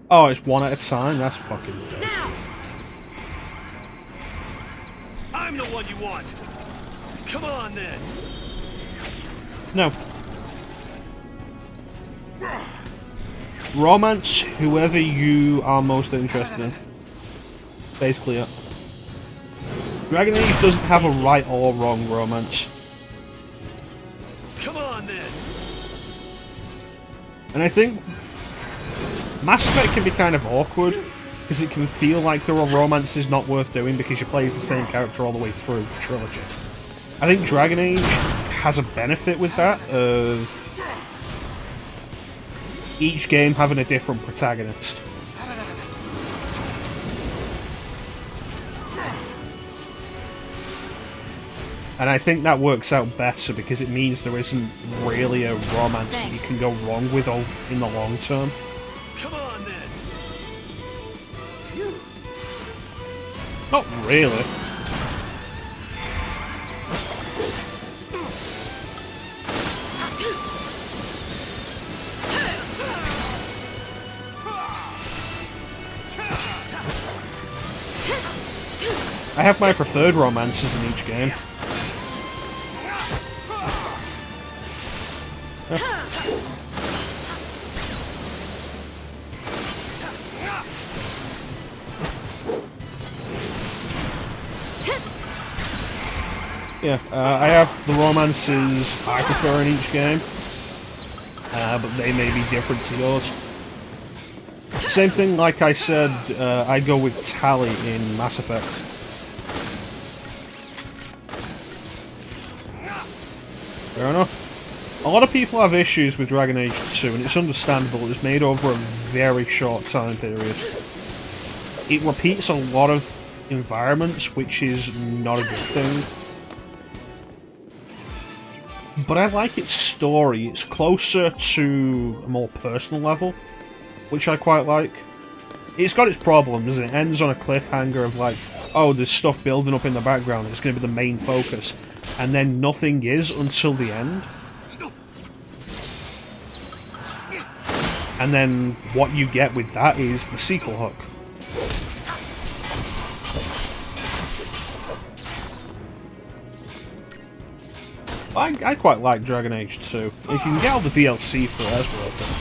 Oh, it's 1 at a time? That's fucking dope. Now! I'm the one you want. Come on, then. No. Romance whoever you are most interested in. Basically it. Dragon Age doesn't have a right or wrong romance. Come on, then. And I think Mass Effect can be kind of awkward, because it can feel like the romance is not worth doing because you play as the same character all the way through the trilogy. I think Dragon Age has a benefit with that, of each game having a different protagonist. And I think that works out better because it means there isn't really a romance that you can go wrong with in the long term. Come on, then. Not really. I have my preferred romances in each game. Yeah, I have the romances I prefer in each game, but they may be different to yours. Same thing, like I said, I go with Tally in Mass Effect. Fair enough. A lot of people have issues with Dragon Age 2, and it's understandable. It was made over a very short time period. It repeats a lot of environments, which is not a good thing. But I like its story. It's closer to a more personal level, which I quite like. It's got its problems, and it ends on a cliffhanger of like, oh, there's stuff building up in the background, it's going to be the main focus. And then nothing is until the end. And then what you get with that is the sequel hook. I quite like Dragon Age 2. If you can get all the DLC for it, that's worth it.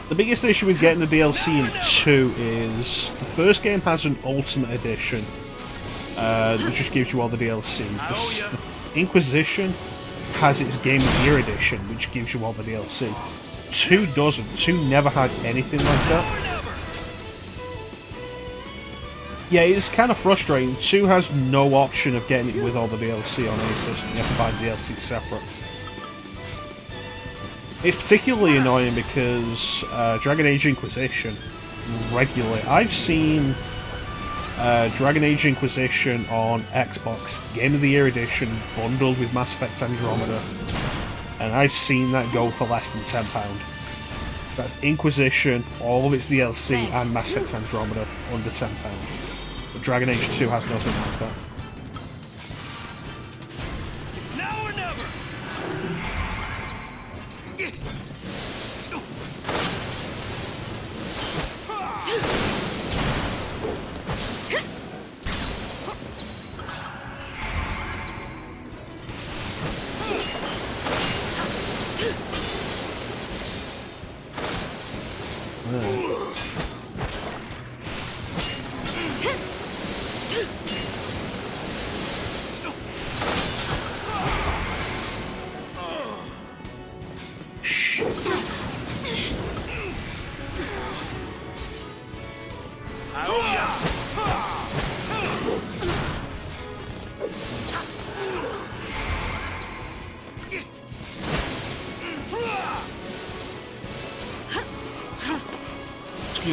The biggest issue with getting the DLC in 2 is the first game has an Ultimate Edition, which just gives you all the DLC. The Inquisition has its Game of the Year Edition, which gives you all the DLC. 2 doesn't. 2 never had anything like that. Yeah, it's kind of frustrating. 2 has no option of getting it with all the DLC on any system. You have to buy the DLC separate. It's particularly annoying because Dragon Age Inquisition, regularly, I've seen Dragon Age Inquisition on Xbox, Game of the Year Edition, bundled with Mass Effect Andromeda, and I've seen that go for less than £10. That's Inquisition, all of its DLC, and Mass Effect Andromeda under £10. But Dragon Age 2 has nothing like that. It's now or never. Excuse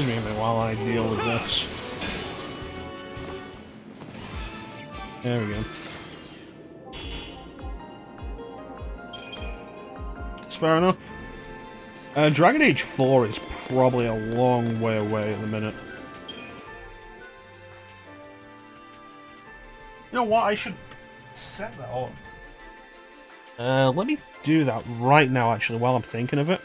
me a minute while I deal with this. There we go. That's fair enough. Dragon Age 4 is probably a long way away at the minute. You know what? I should set that up. Let me do that right now, actually, while I'm thinking of it.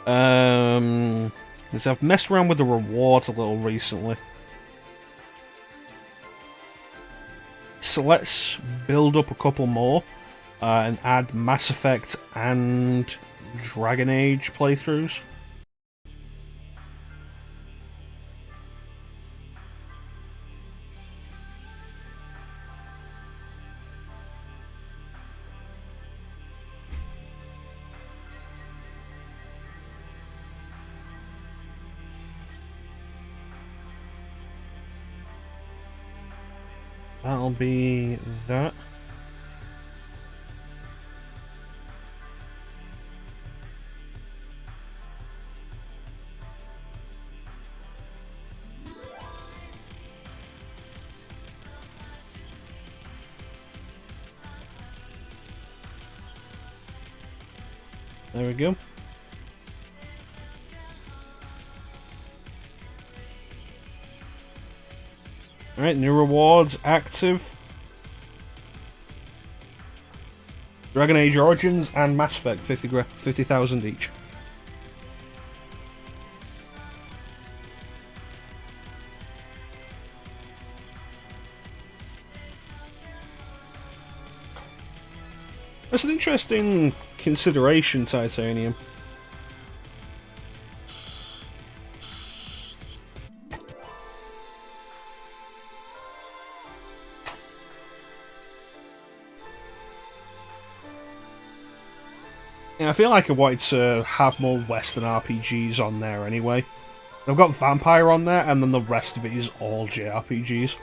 Because I've messed around with the rewards a little recently. So let's build up a couple more and add Mass Effect and Dragon Age playthroughs. That'll be that. There we go. Alright, new rewards active. Dragon Age Origins and Mass Effect, 50,000 each. That's an interesting consideration, Titanium. Yeah, I feel like I wanted to have more Western RPGs on there anyway. I've got Vampire on there, and then the rest of it is all JRPGs.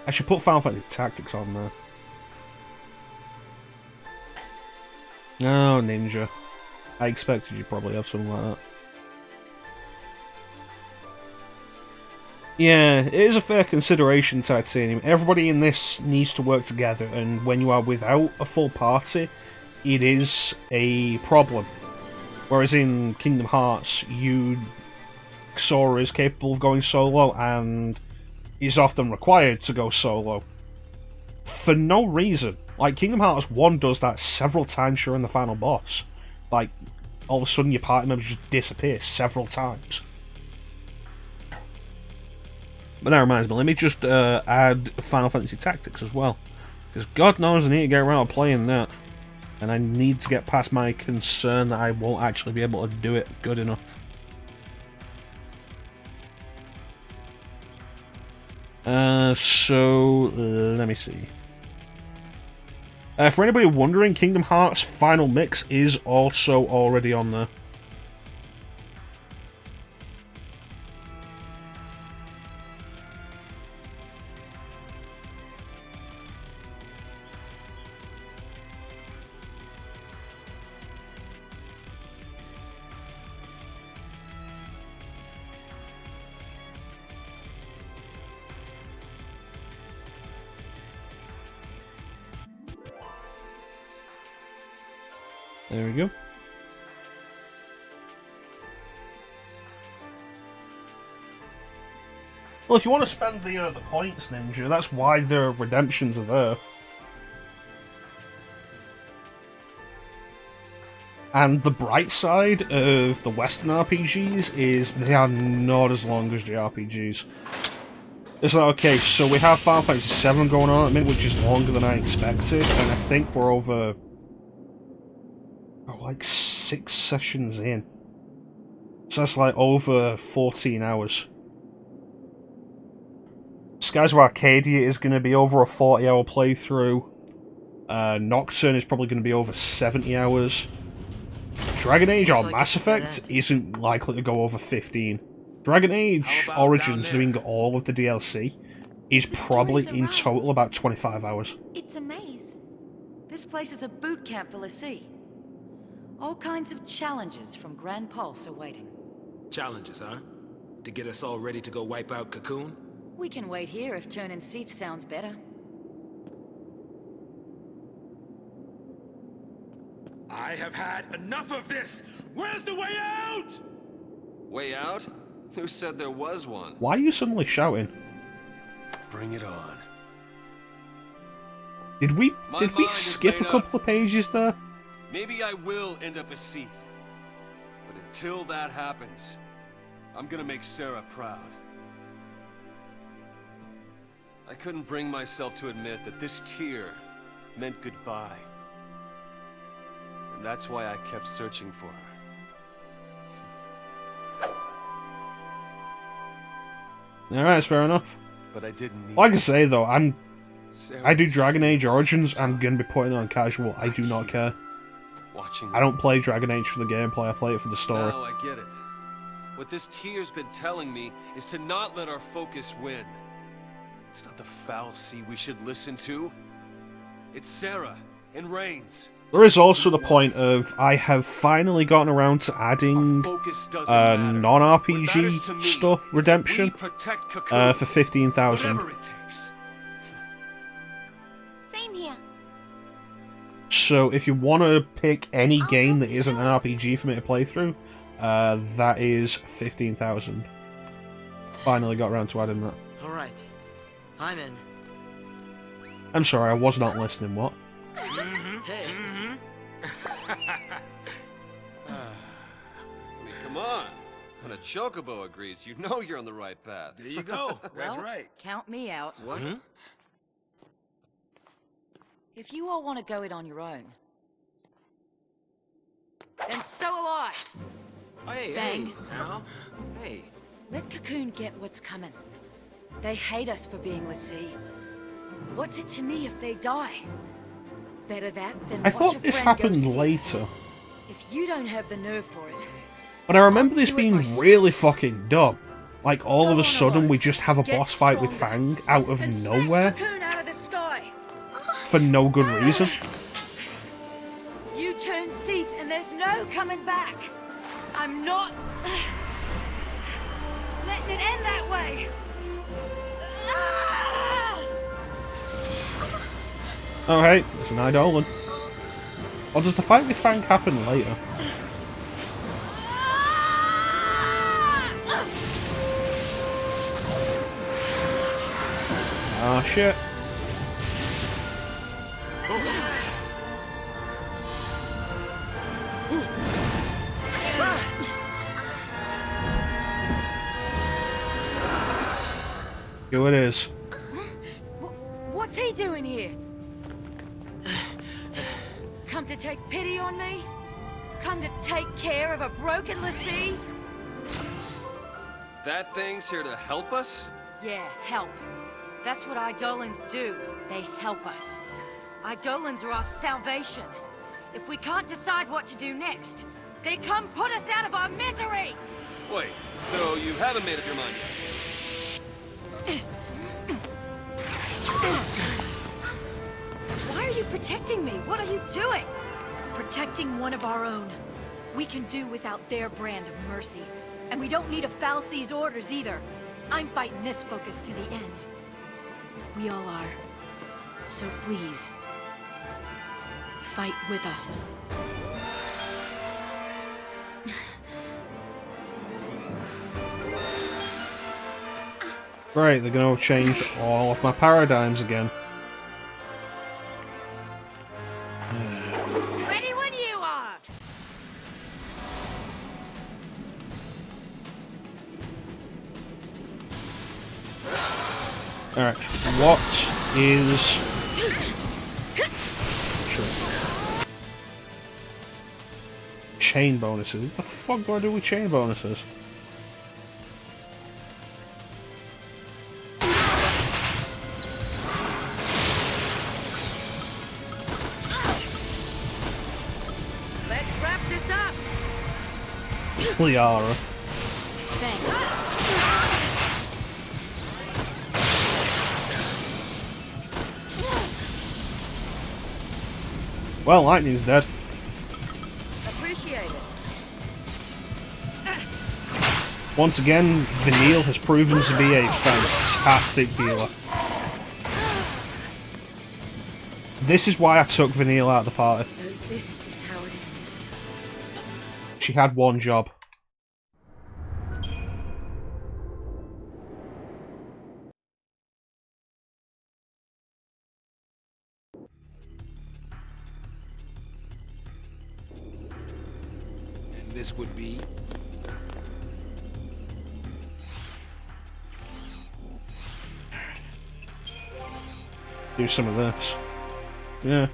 I should put Final Fantasy Tactics on there. Oh, Ninja. I expected you'd probably have something like that. Yeah, it is a fair consideration, Titanium. Everybody in this needs to work together, and when you are without a full party, it is a problem. Whereas in Kingdom Hearts, Sora is capable of going solo, and is often required to go solo. For no reason. Like, Kingdom Hearts 1 does that several times during the final boss. Like, all of a sudden your party members just disappear several times. But that reminds me, let me just add Final Fantasy Tactics as well. Because God knows I need to get around to playing that. And I need to get past my concern that I won't actually be able to do it good enough. So, let me see. For anybody wondering, Kingdom Hearts Final Mix is also already on there. There we go. Well, if you want to spend the points, Ninja, that's why the redemptions are there. And the bright side of the Western RPGs is they are not as long as JRPGs. It's like, okay, so we have Final Fantasy VII going on at the minute, which is longer than I expected, and I think we're over... like 6 sessions in. So that's like over 14 hours. Skies of Arcadia is going to be over a 40-hour playthrough. Nocturne is probably going to be over 70 hours. Dragon Age or Looks like Mass it's a dead Effect end. isn't likely to go over 15. Dragon Age How about Origins down there? doing all of the DLC is The probably story's in around. total about 25 hours. It's a maze. This place is a boot camp for l'Cie. All kinds of challenges from Gran Pulse are waiting. Challenges, huh? To get us all ready to go wipe out Cocoon? We can wait here if turning XIII sounds better. I have had enough of this! Where's the way out? Way out? Who said there was one? Why are you suddenly shouting? Bring it on. Did we My did we mind is skip a made couple of pages there? Maybe I will end up a XIII. But until that happens, I'm gonna make Sarah proud. I couldn't bring myself to admit that this tear meant goodbye. And that's why I kept searching for her. Alright, that's fair enough. But I didn't need Like I say though, Sarah I do was Dragon Age Origins, time. I'm gonna be putting it on casual, I do not care. Watching I don't play Dragon Age for the gameplay, I play it for the story. Now I get it. What this tear's been telling me is to not let our focus win. It's not the fal'Cie we should listen to. It's Sarah and Reigns. There is also the point of, I have finally gotten around to adding Focus doesn't matter. What matters to non-RPG me stuff, is that redemption, we protect Cocoon, for 15,000. whatever it takes. Same here. So if you want to pick any game that isn't an RPG for me to play through, that is 15,000. Finally got around to adding that. Alright. I'm in. I'm sorry, I was not listening, what? Hey. I mean, come on. When a chocobo agrees, you know you're on the right path. There you go. That's Well, right. Count me out. What? If you all want to go it on your own, then so will I. Hey, Bang. hey, now. Hey. Let Cocoon get what's coming. They hate us for being l'Cie. What's it to me if they die? Better that than I watch thought a this friend go happened sick. later, If you don't have the nerve for it, but I remember this do it being myself. really fucking dumb. Like, all Go of a on sudden alone. we just have a Get boss fight with stronger. Fang out of and smash nowhere, Cocoon out of the sky. for no good reason. You turn XIII and there's no coming back. I'm not letting it end that way. Ah! Oh hey, it's an Eidolon. Or does the fight with Fang happen later? Ah shit. Here it is. What's he doing here? Come to take pity on me? Come to take care of a broken l'Cie? That thing's here to help us? Yeah, help. That's what Eidolons do. They help us. Eidolons are our salvation. If we can't decide what to do next, they come put us out of our misery! Wait, so you haven't made up your mind yet? Why are you protecting me? What are you doing? Protecting one of our own. We can do without their brand of mercy. And we don't need a fal'Cie's orders either. I'm fighting this focus to the end. We all are. So please, fight with us. Right, they're gonna change all of my paradigms again. Ready when you are! Alright, what is... Sure. Chain bonuses? What the fuck do I do with chain bonuses? Let's wrap this up! Liara. Thanks. Well, Lightning's dead. Appreciate it. Once again, Vanille has proven to be a fantastic healer. This is why I took Vanille out of the party. So this is how it ends. She had one job. And this would be... Do some of this. Yeah.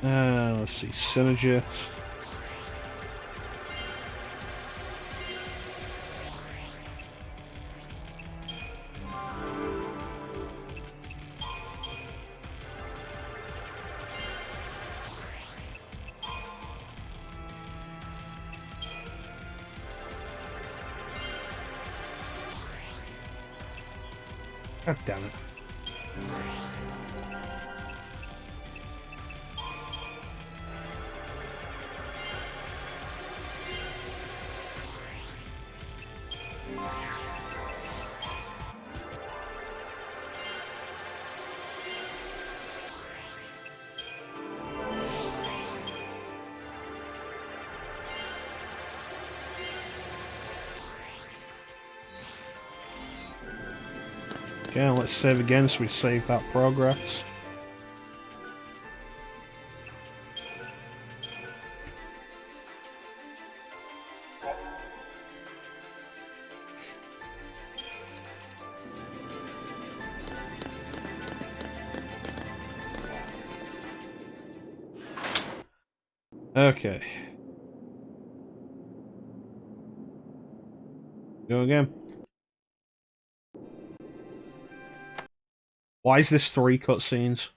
Let's see, Synergist. God damn it. Okay, let's save again so we save that progress. Okay. Go again. Why is this 3 cutscenes?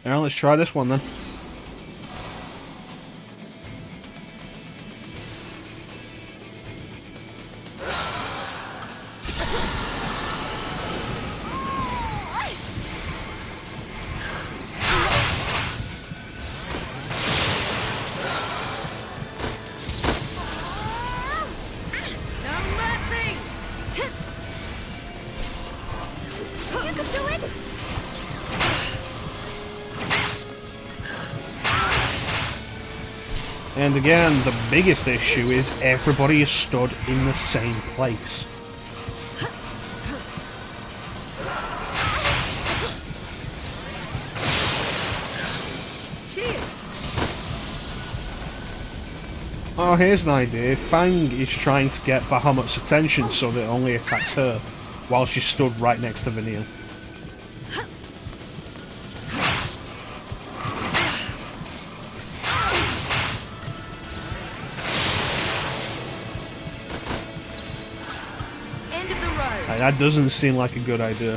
Now let's try this one then. And again, the biggest issue is everybody is stood in the same place. Oh, here's an idea. Fang is trying to get Bahamut's attention so that it only attacks her, while she stood right next to Vanille. That doesn't seem like a good idea.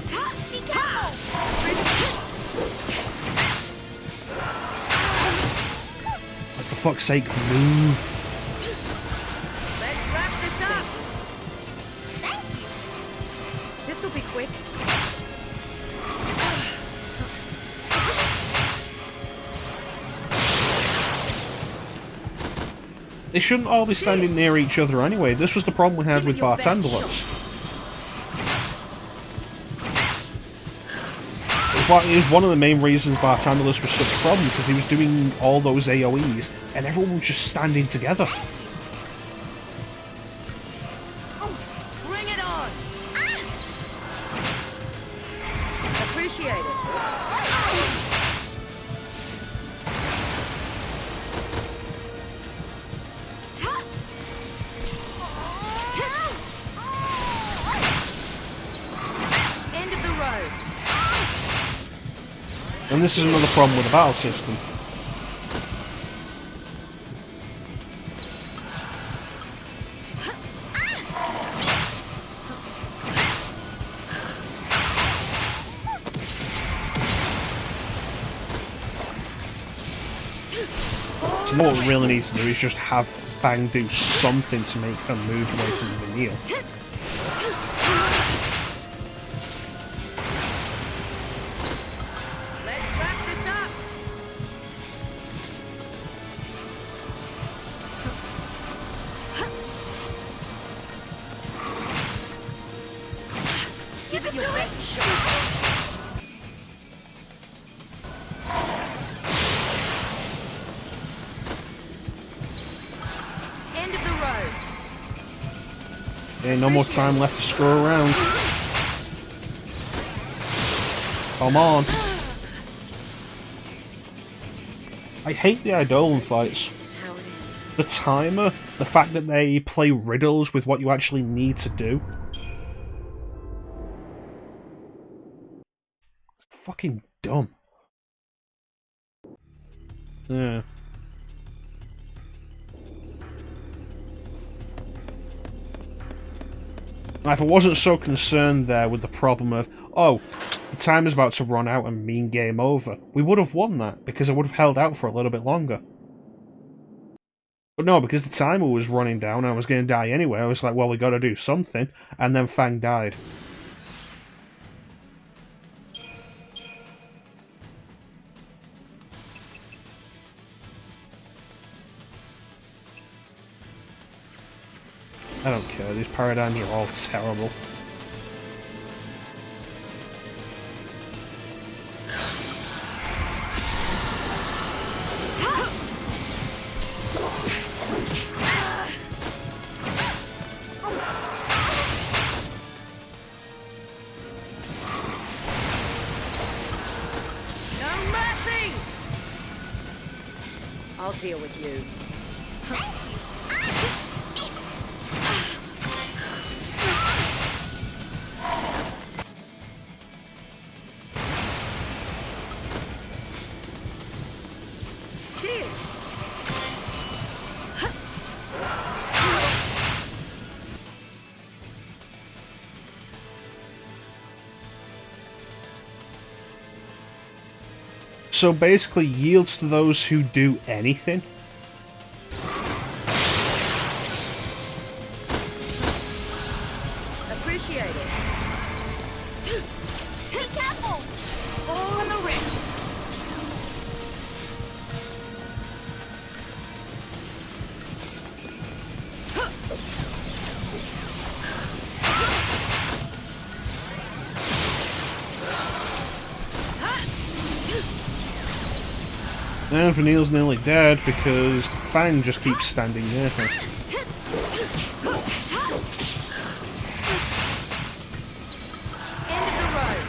For fuck's sake, move. Let's wrap this up. Thank you. This'll be quick. They shouldn't all be standing near each other anyway. This was the problem we had with Bartenders. it was one of the main reasons Bartandalus was such a problem, because he was doing all those AoEs and everyone was just standing together. Bring it on! Appreciate it. End of the road. And this is another problem with the battle system. So what we really need to do is just have Fang do something to make her move away from the Neil. Let's wrap this up. Give it your best shot. End of the road. Ain't no more time left to screw around. Come on. I hate the Eidolon fights. This is how it ends. The timer, the fact that they play riddles with what you actually need to do. Fucking dumb. Yeah. Now, if I wasn't so concerned there with the problem of, oh, the time is about to run out and mean game over, we would have won that, because I would have held out for a little bit longer. But no, because the timer was running down and I was going to die anyway, I was like, well, we got to do something, and then Fang died. I don't care, these paradigms are all terrible. No mercy! I'll deal with you. Cheers! So basically yields to those who do anything. Appreciate it. Be careful! All in the ring. And Vanille's nearly dead because Fang just keeps standing near her. End of the road.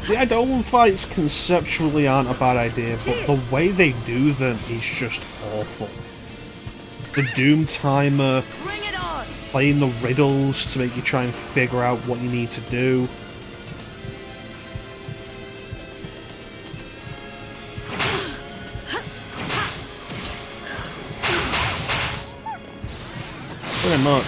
The Eidolon fights conceptually aren't a bad idea, but the way they do them is just awful. The Doom timer, Bring it on! playing the riddles to make you try and figure out what you need to do. Pretty much.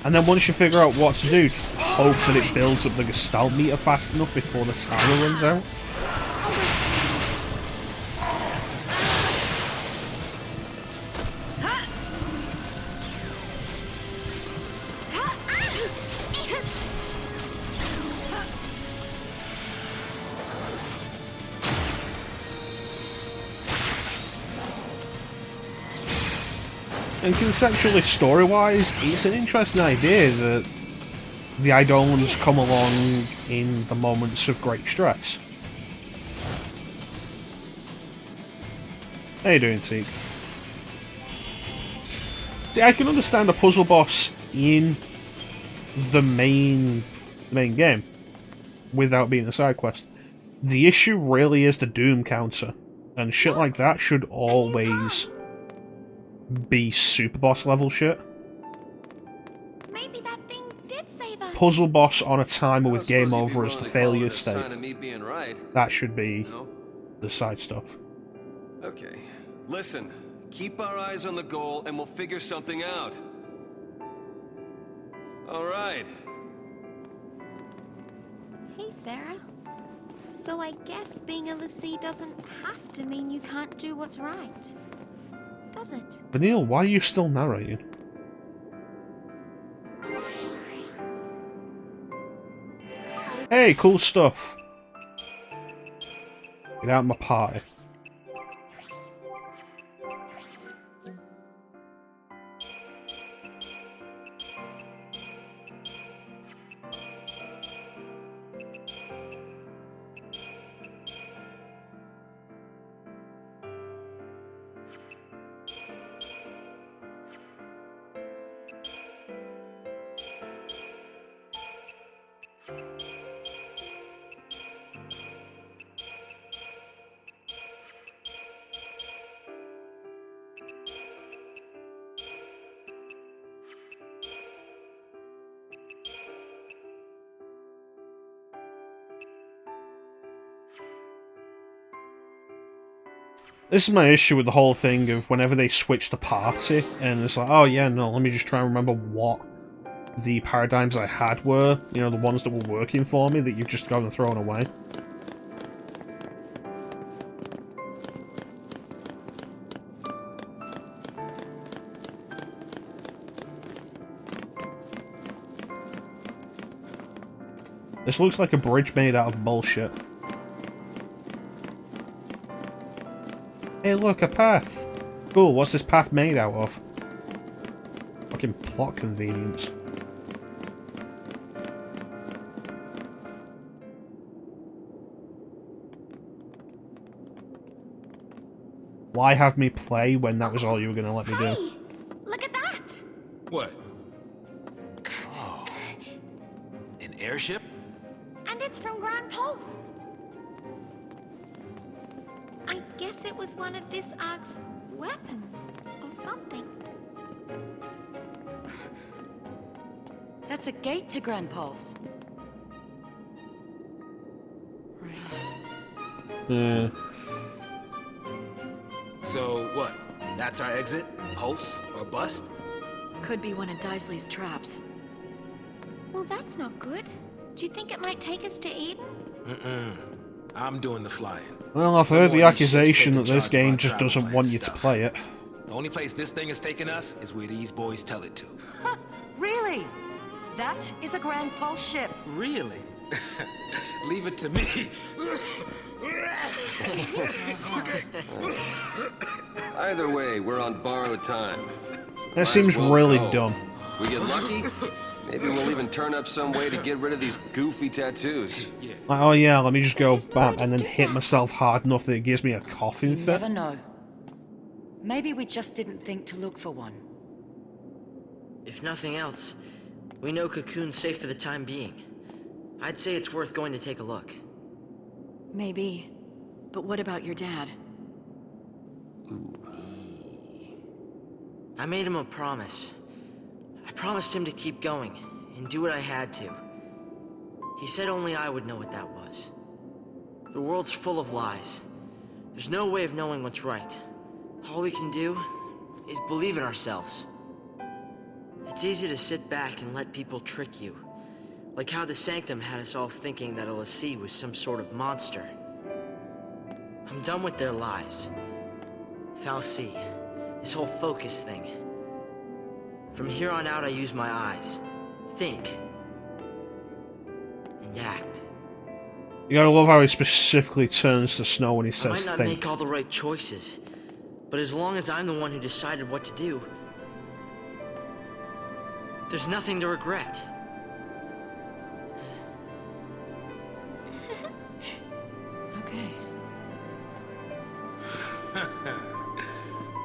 And then once you figure out what to do, hope that it builds up the Gestalt meter fast enough before the timer runs out. And conceptually, story-wise, it's an interesting idea that the Eidolons come along in the moments of great stress. How you doing, Teak? See, I can understand a puzzle boss in the main game without being a side quest. The issue really is the Doom counter, and shit like that should always be super boss level shit. Maybe that thing did save us. Puzzle boss on a timer with game over as the failure state. Sign of me being right. That should be No? the side stuff. Okay. Listen, keep our eyes on the goal and we'll figure something out. All right. Hey, Sarah. So I guess being a l'Cie doesn't have to mean you can't do what's right, does it? Vanille, why are you still narrating? Hey, cool stuff. Get out of my party. This is my issue with the whole thing of whenever they switch the party, and it's like, oh yeah, no, let me just try and remember what the paradigms I had were, you know, the ones that were working for me that you've just gone and thrown away. This looks like a bridge made out of bullshit. Hey look, a path! Cool, what's this path made out of? Fucking plot convenience. Why have me play when that was all you were gonna let me do? Hey, look at that! What? Oh. An airship? And it's from Gran Pulse. I guess it was one of this arc's weapons, or something. That's a gate to Gran Pulse. Right. So what? That's our exit? Pulse or bust? Could be one of Daisley's traps. Well, that's not good. Do you think it might take us to Eden? I'm doing the flying. Well, I've heard the accusation that this game just doesn't want you to play it. The only place this thing is taking us is where these boys tell it to. Huh, really? That is a Gran Pulse ship. Really? Leave it to me. Either way, we're on borrowed time. So That might as seems well really go. dumb. We get lucky, maybe we'll even turn up some way to get rid of these goofy tattoos. Like, oh yeah, let me just go There's no way bam to and then do hit that. myself hard enough that it gives me a coughing You fit. never know. Maybe we just didn't think to look for one. If nothing else, we know Cocoon's safe for the time being. I'd say it's worth going to take a look. Maybe. But what about your dad? I made him a promise. I promised him to keep going and do what I had to. He said only I would know what that was. The world's full of lies. There's no way of knowing what's right. All we can do is believe in ourselves. It's easy to sit back and let people trick you. Like how the Sanctum had us all thinking that a l'Cie was some sort of monster. I'm done with their lies. fal'Cie, this whole focus thing. From here on out, I use my eyes. Think. And act. You gotta love how he specifically turns to Snow when he I says might not think. make all the right choices, but as long as I'm the one who decided what to do, There's nothing to regret. Okay.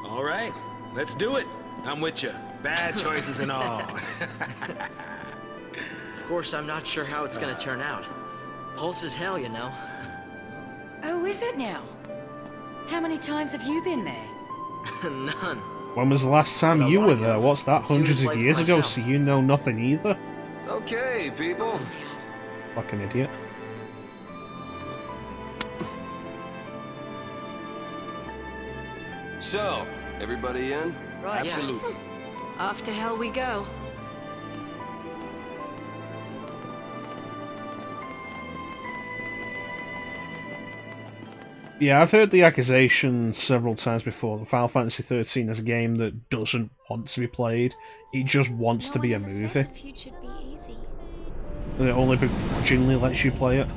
All right, let's do it. I'm with you. Bad choices and all. Of course, I'm not sure how it's gonna turn out. Pulse is hell, you know. Oh, is it now? How many times have you been there? None. When was the last time you were there? What's that, See hundreds the of place years ago, myself. so you know nothing either? Okay, people. Fucking idiot. So, everybody in? Right. Absolutely. Off to hell we go. Yeah, I've heard the accusation several times before that Final Fantasy XIII is a game that doesn't want to be played. It just wants to be a movie. The future'd be easy. And it only begrudgingly lets you play it.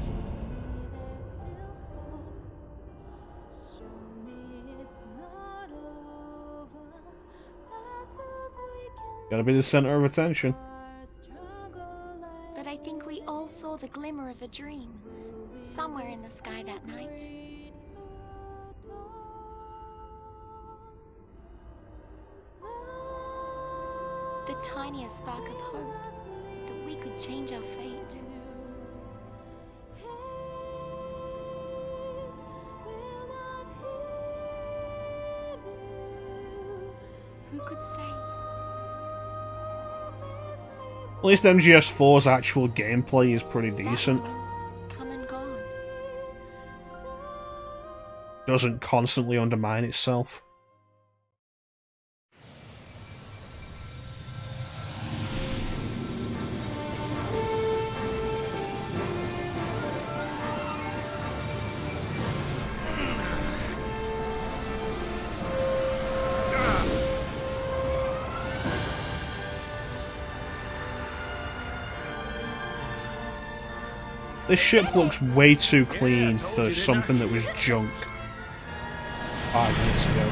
Gotta be the center of attention. But I think we all saw the glimmer of a dream somewhere in the sky that night. The tiniest spark of hope that we could change our fate. Who could say? At least MGS4's actual gameplay is pretty decent. That moment's come and gone. Doesn't constantly undermine itself. This ship looks way too clean for something that was junk 5 minutes ago.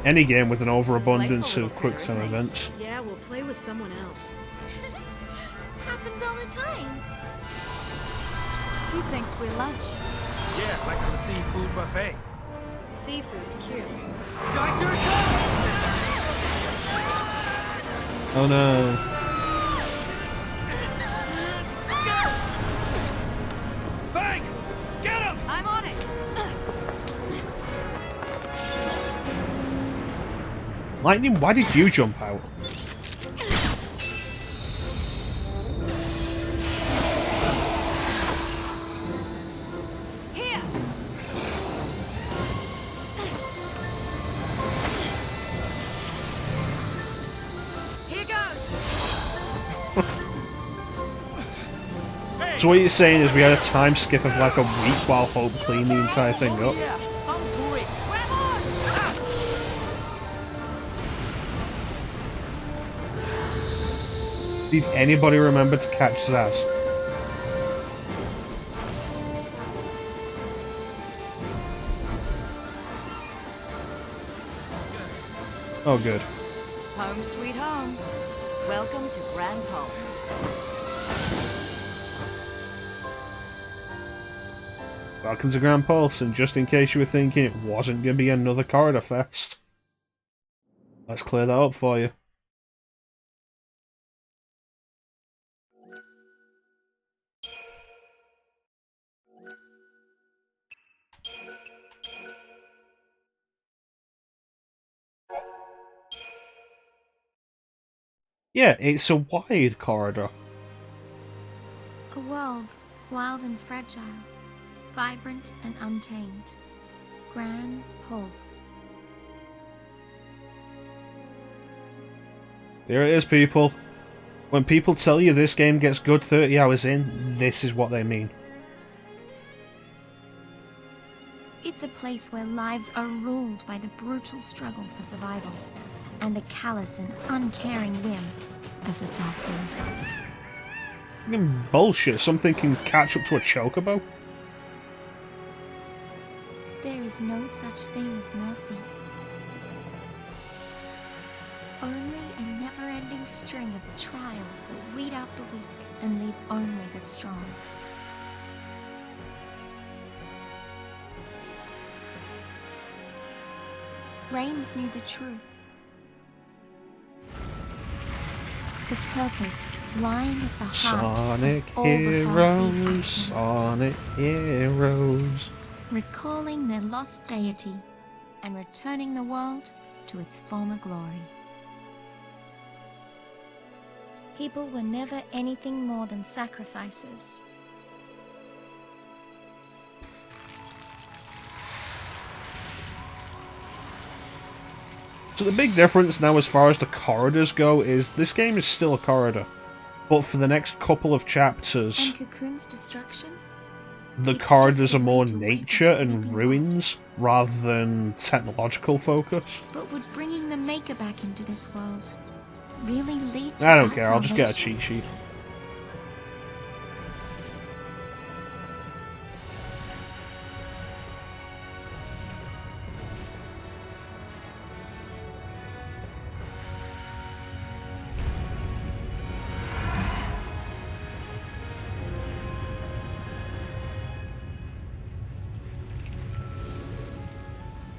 Any game with an overabundance of quick-time events. Yeah, we'll play with someone else. Happens all the time. He thinks we're lunch. Yeah, like on the seafood buffet. Seafood, cute. Guys, here it comes! Oh no. Fang! Get him! I'm on it. Lightning, why did you jump out? Here. Here goes. So what you're saying is we had a time skip of like a week while Hope cleaned the entire thing up? Yeah, I'm great. Grab on. Did anybody remember to catch Zaz? Oh good. Home sweet home. Welcome to Gran Pulse. Welcome to Gran Pulse, and just in case you were thinking it wasn't going to be another corridor fest, let's clear that up for you. Yeah, it's a wide corridor. A world wild and fragile, vibrant and untamed. Gran Pulse. There it is, people. When people tell you this game gets good 30 hours in, this is what they mean. It's a place where lives are ruled by the brutal struggle for survival and the callous and uncaring whim of the Fal'Cie. Fucking bullshit, something can catch up to a chocobo? There is no such thing as mercy. only a never-ending string of trials that weed out the weak and leave only the strong. Reigns knew the truth. The purpose lying at the heart Sonic of all the Fal'Cie's heroes, actions. Sonic heroes. Recalling their lost deity and returning the world to its former glory. People were never anything more than sacrifices. So the big difference now as far as the corridors go is this game is still a corridor, but for the next couple of chapters, And Cocoon's destruction? the It's corridors just a are way more to wake nature the and sleeping ruins rather than technological focus. But would bringing the Maker back into this world really lead to I don't our care, I'll just get a salvation? cheat sheet.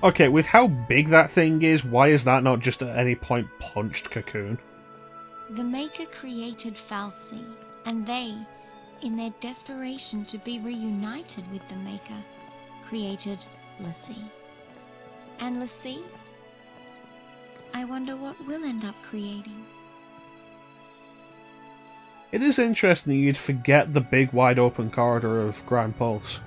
Okay, with how big that thing is, why is that not just at any point punched Cocoon? The Maker created Fal'Cie, and they, in their desperation to be reunited with the Maker, created l'Cie. And l'Cie? I wonder what we'll end up creating. It is interesting that you'd forget the big wide open corridor of Gran Pulse.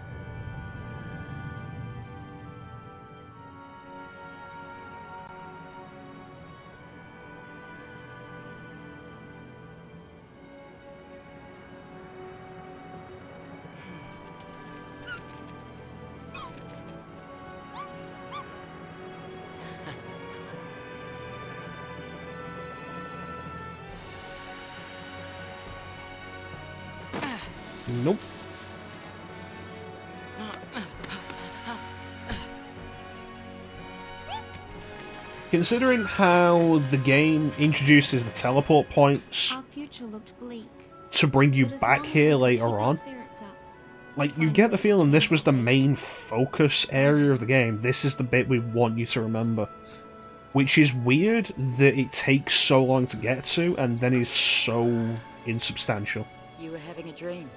Nope. Considering how the game introduces the teleport points Our future looked bleak. to bring you But as back long as here we later keep our on, spirits up, like, we'll you get the find a way feeling to this was the change main focus area of the game. This is the bit we want you to remember. Which is weird that it takes so long to get to and then is so insubstantial. You were having a dream.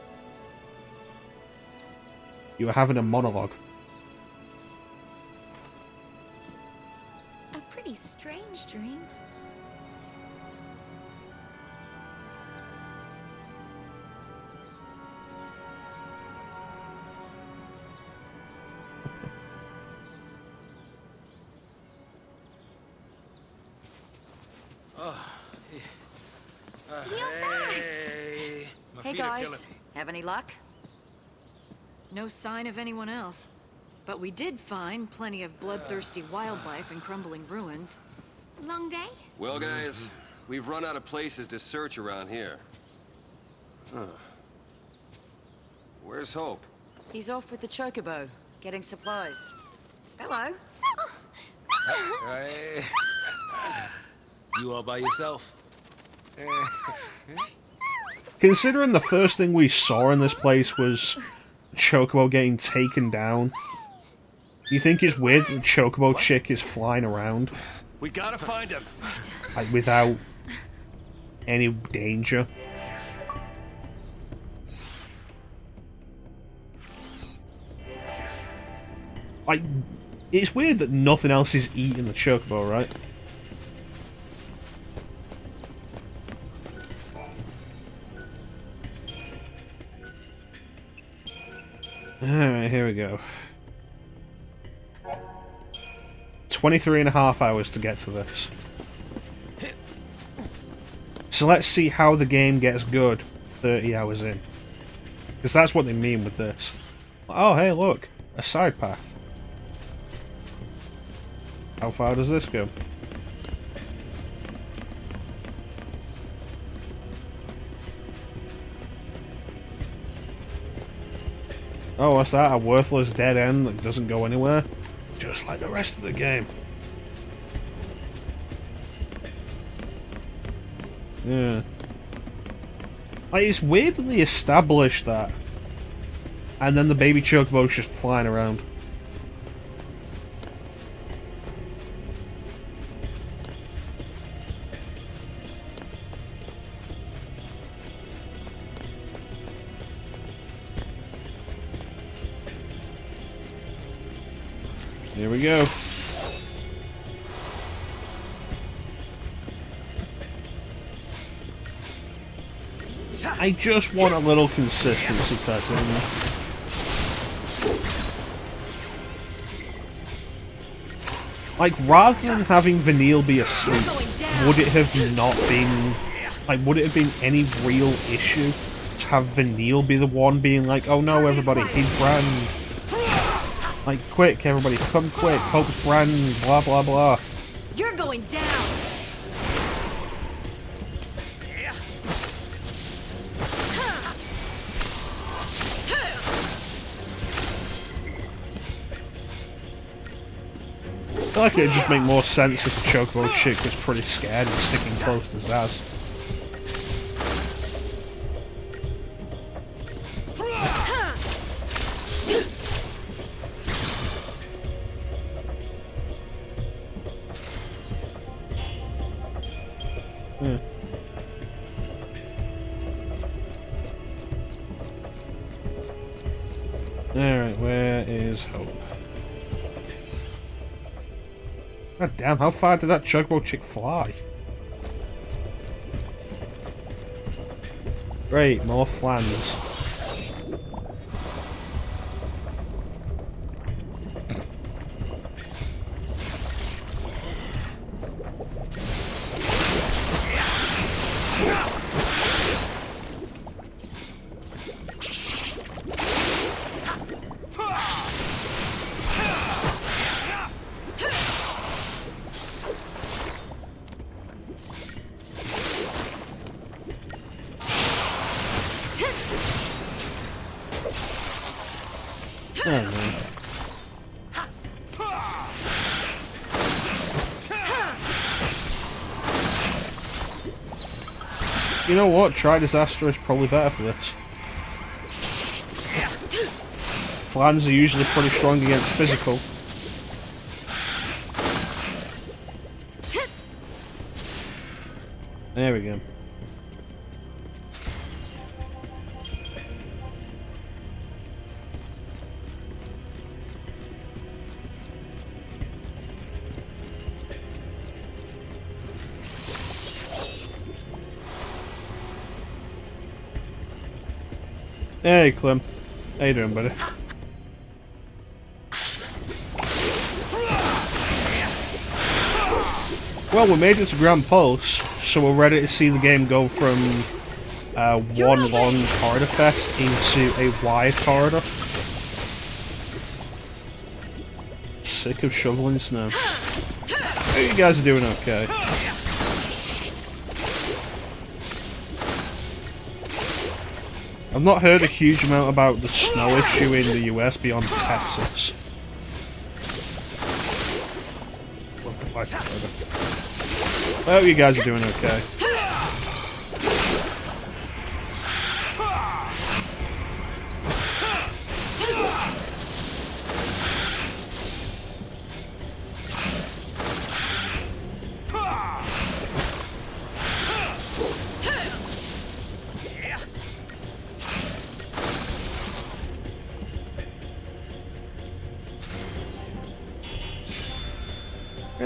You were having a monologue. A pretty strange dream. Hey, my Hey feet are guys, killing me. have any luck? No sign of anyone else. But we did find plenty of bloodthirsty wildlife in crumbling ruins. Long day? Well, guys, we've run out of places to search around here. Huh. Where's Hope? He's off with the chocobo, getting supplies. Hello. Hey. You all by yourself? Considering the first thing we saw in this place was Chocobo getting taken down, you think it's weird that the Chocobo chick is flying around, We gotta find him. like, without any danger? Like, it's weird that nothing else is eating the Chocobo, right? Alright, here we go. 23.5 hours to get to this. So let's see how the game gets good 30 hours in. Because that's what they mean with this. Oh, hey, look. A side path. How far does this go? Oh, what's that? A worthless dead end that doesn't go anywhere? Just like the rest of the game. Yeah. Like, it's weird that they established that. And then the baby chocobo's just flying around. Here we go. I just want a little consistency touch in there. Like, rather than having Vanille be asleep, would it have not been... Like, would it have been any real issue to have Vanille be the one being like, oh no, everybody, he's Brand. Like, quick, everybody, come quick, Hope's Brand, blah blah blah. You're going down! I feel like it'd just make more sense if the Chocobo chick was pretty scared and sticking close to Zaz. Alright, where is Hope? God damn, how far did that Chocobo chick fly? Great, more flans. You know what? Tri-Disaster is probably better for this. Flans are usually pretty strong against physical. There we go. Hey, Clem. How you doing, buddy? Well, we made it to Gran Pulse, so we're ready to see the game go from one long corridor fest into a wide corridor. Sick of shoveling snow. Hope you guys are doing okay. I've not heard a huge amount about the snow issue in the US beyond Texas. I hope you guys are doing okay.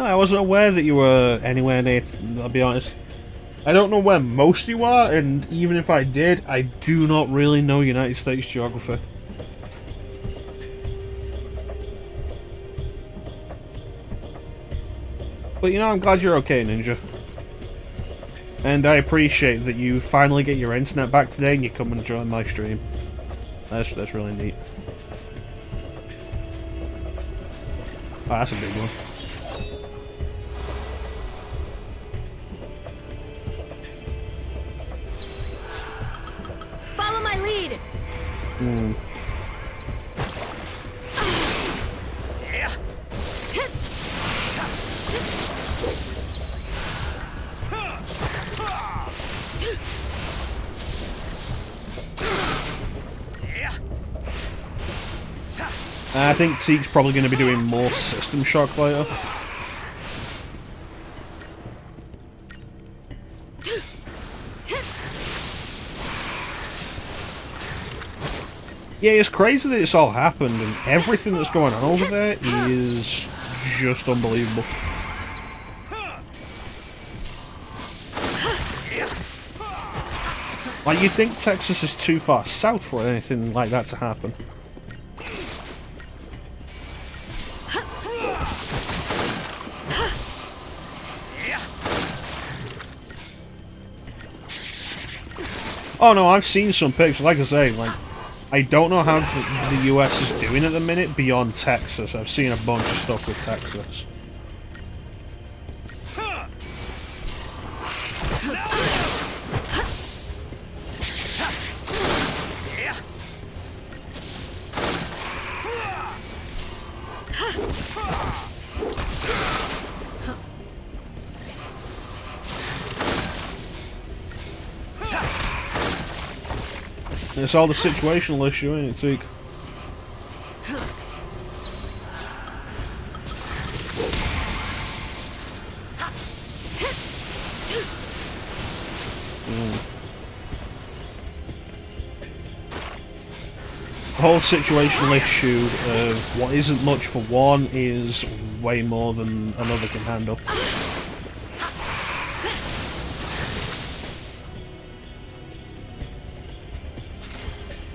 I wasn't aware that you were anywhere near, I'll be honest. I don't know where most you are, and even if I did, I do not really know United States geography. But you know, I'm glad you're okay, Ninja. And I appreciate that you finally get your internet back today and you come and join my stream. That's really neat. Oh, that's a big one. I think Teek's probably going to be doing more System Shock later. Yeah, it's crazy that it's all happened, and everything that's going on over there is just unbelievable. Like, you'd think Texas is too far south for anything like that to happen. Oh no, I've seen some pictures, like I say, like, I don't know how the US is doing at the minute beyond Texas. I've seen a bunch of stuff with Texas. It's all the situational issue, ain't it, Teek? The whole situational issue of what isn't much for one is way more than another can handle.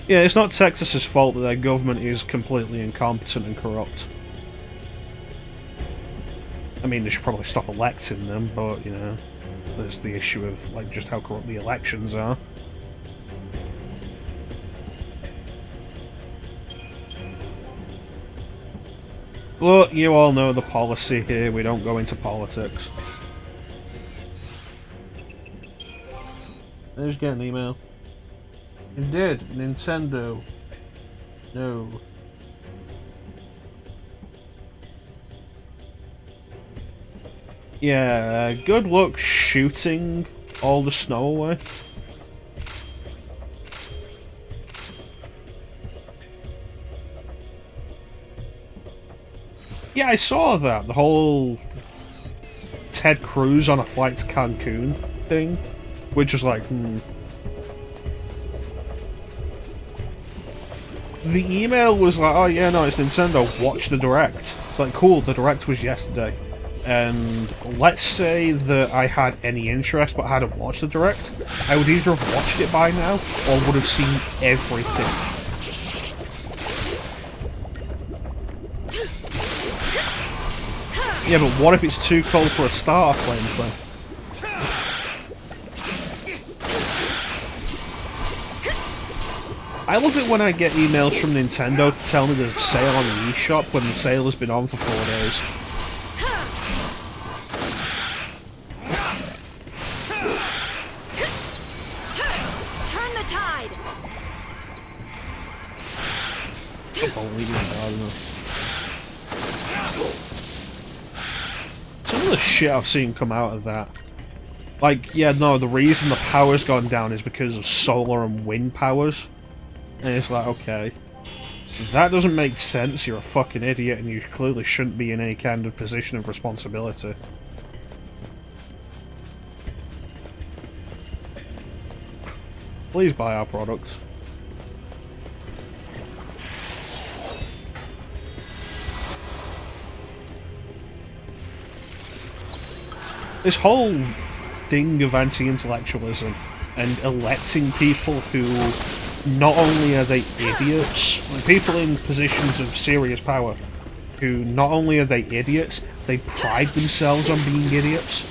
Yeah, it's not Texas's fault that their government is completely incompetent and corrupt. I mean, they should probably stop electing them, but, you know, there's the issue of, like, just how corrupt the elections are. But you all know the policy here, we don't go into politics. I just get an email. Indeed, Nintendo. No. Yeah, good luck shooting all the snow away. Yeah, I saw that. The whole Ted Cruz on a flight to Cancun thing. Which was like, The email was like, oh yeah, no, it's Nintendo, watch the Direct. It's like, cool, the Direct was yesterday. And let's say that I had any interest but hadn't watched the Direct, I would either have watched it by now, or would have seen everything. Yeah, but what if it's too cold for a starter flame thing? I love it when I get emails from Nintendo to tell me there's a sale on the eShop when the sale has been on for 4 days. Turn the tide. Some of the shit I've seen come out of that. Like, yeah, no, the reason the power's gone down is because of solar and wind powers. And it's like, okay, if that doesn't make sense, you're a fucking idiot and you clearly shouldn't be in any kind of position of responsibility. Please buy our products. This whole thing of anti-intellectualism and electing people who not only are they idiots, people in positions of serious power, who not only are they idiots, they pride themselves on being idiots.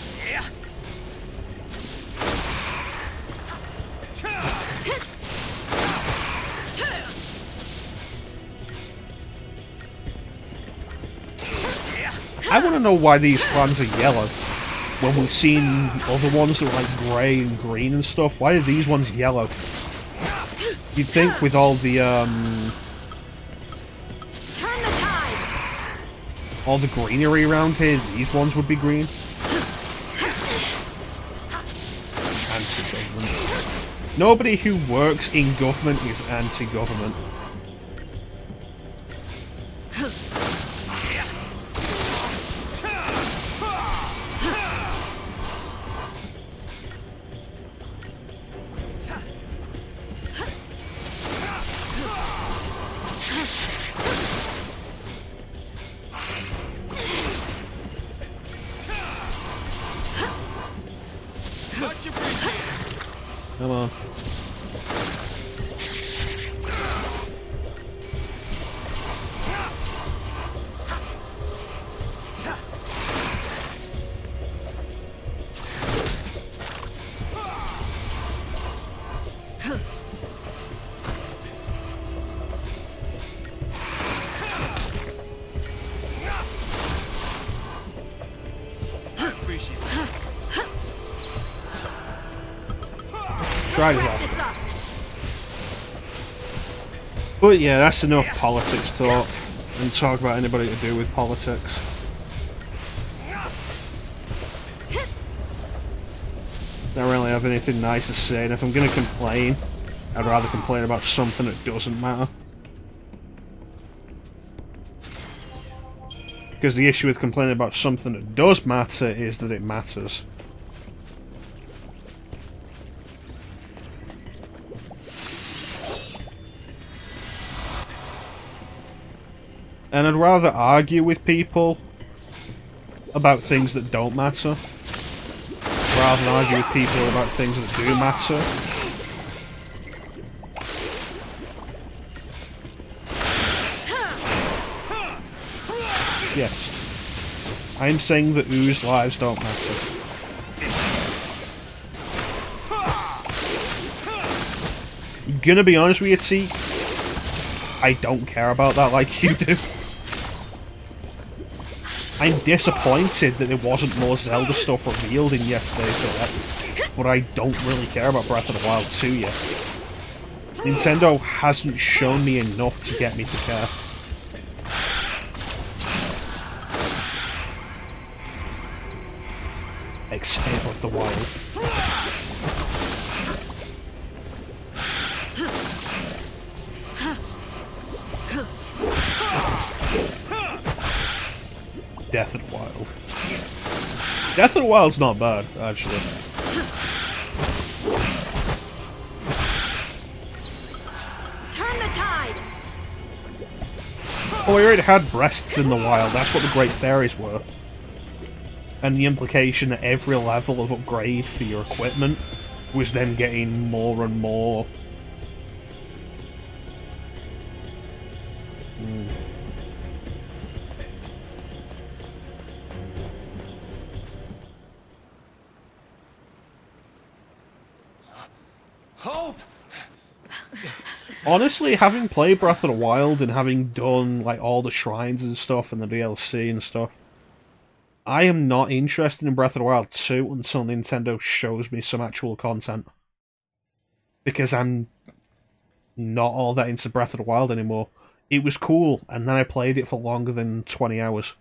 I want to know why these fans are yellow, when we've seen other ones that are like grey and green and stuff. Why are these ones yellow? You'd think with all the, all the greenery around here, these ones would be green. Anti-government. Nobody who works in government is anti-government. Tried his Wrap this off. up. But yeah, that's enough politics talk. And talk about anybody to do with politics. Don't really have anything nice to say, and if I'm gonna complain, I'd rather complain about something that doesn't matter. Because the issue with complaining about something that does matter is that it matters. And I'd rather argue with people about things that don't matter, rather than argue with people about things that do matter. Yes. I'm saying that Oo's lives don't matter. Gonna be honest with you, T, I don't care about that like you do. I'm disappointed that there wasn't more Zelda stuff revealed in yesterday's Direct, but I don't really care about Breath of the Wild 2 yet. Nintendo hasn't shown me enough to get me to care. Exhale of the Wild. Death of the Wild. Death of the Wild's not bad, actually. Turn the tide. Oh, we already had breasts in the wild, that's what the Great Fairies were. And the implication that every level of upgrade for your equipment was then getting more and more. Hope! Honestly, having played Breath of the Wild and having done like all the shrines and stuff and the DLC and stuff, I am not interested in Breath of the Wild 2 until Nintendo shows me some actual content. Because I'm not all that into Breath of the Wild anymore. It was cool, and then I played it for longer than 20 hours.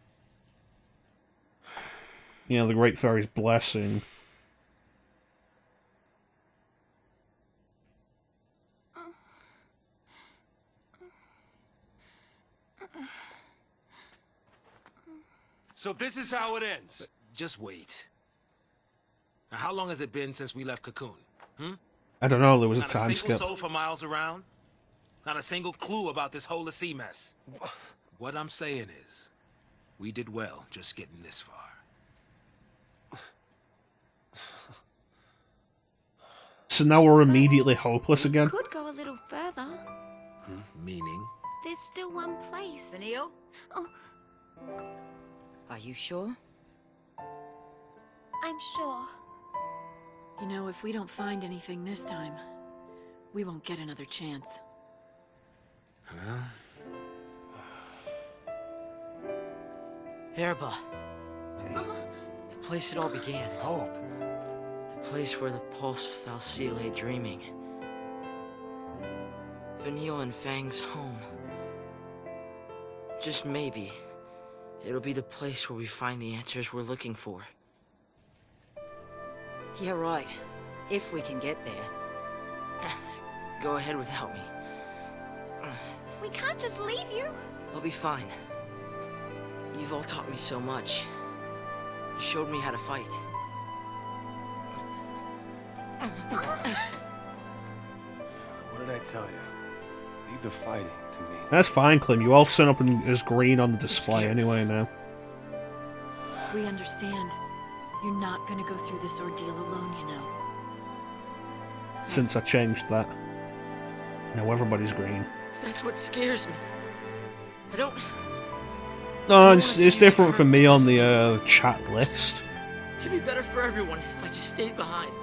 You know, the Great Fairy's Blessing. So this is how it ends. Just wait. Now, how long has it been since we left Cocoon? I don't know, there was a Not time a single skip. soul for miles around? Not a single clue about this whole sea mess? What I'm saying is, we did well just getting this far. So now we're immediately hopeless again? Could go a little further. Meaning? There's still one place. Vanille? Oh, Are you sure? I'm sure. You know, if we don't find anything this time, we won't get another chance. Huh? Erba. The place it all began. Hope. The place where the Pulse Fal'Cie lay dreaming. Vanille and Fang's home. Just maybe, it'll be the place where we find the answers we're looking for. You're right. If we can get there. Go ahead without me. We can't just leave you. I'll be fine. You've all taught me so much. You showed me how to fight. What did I tell you? Leave the fighting to me. That's fine, Clem. You all turn up as green on the display anyway now. We understand. You're not gonna go through this ordeal alone, you know. Since I changed that. Now everybody's green. That's what scares me. I don't... No, it's different for me on the chat list. It'd be better for everyone if I just stayed behind.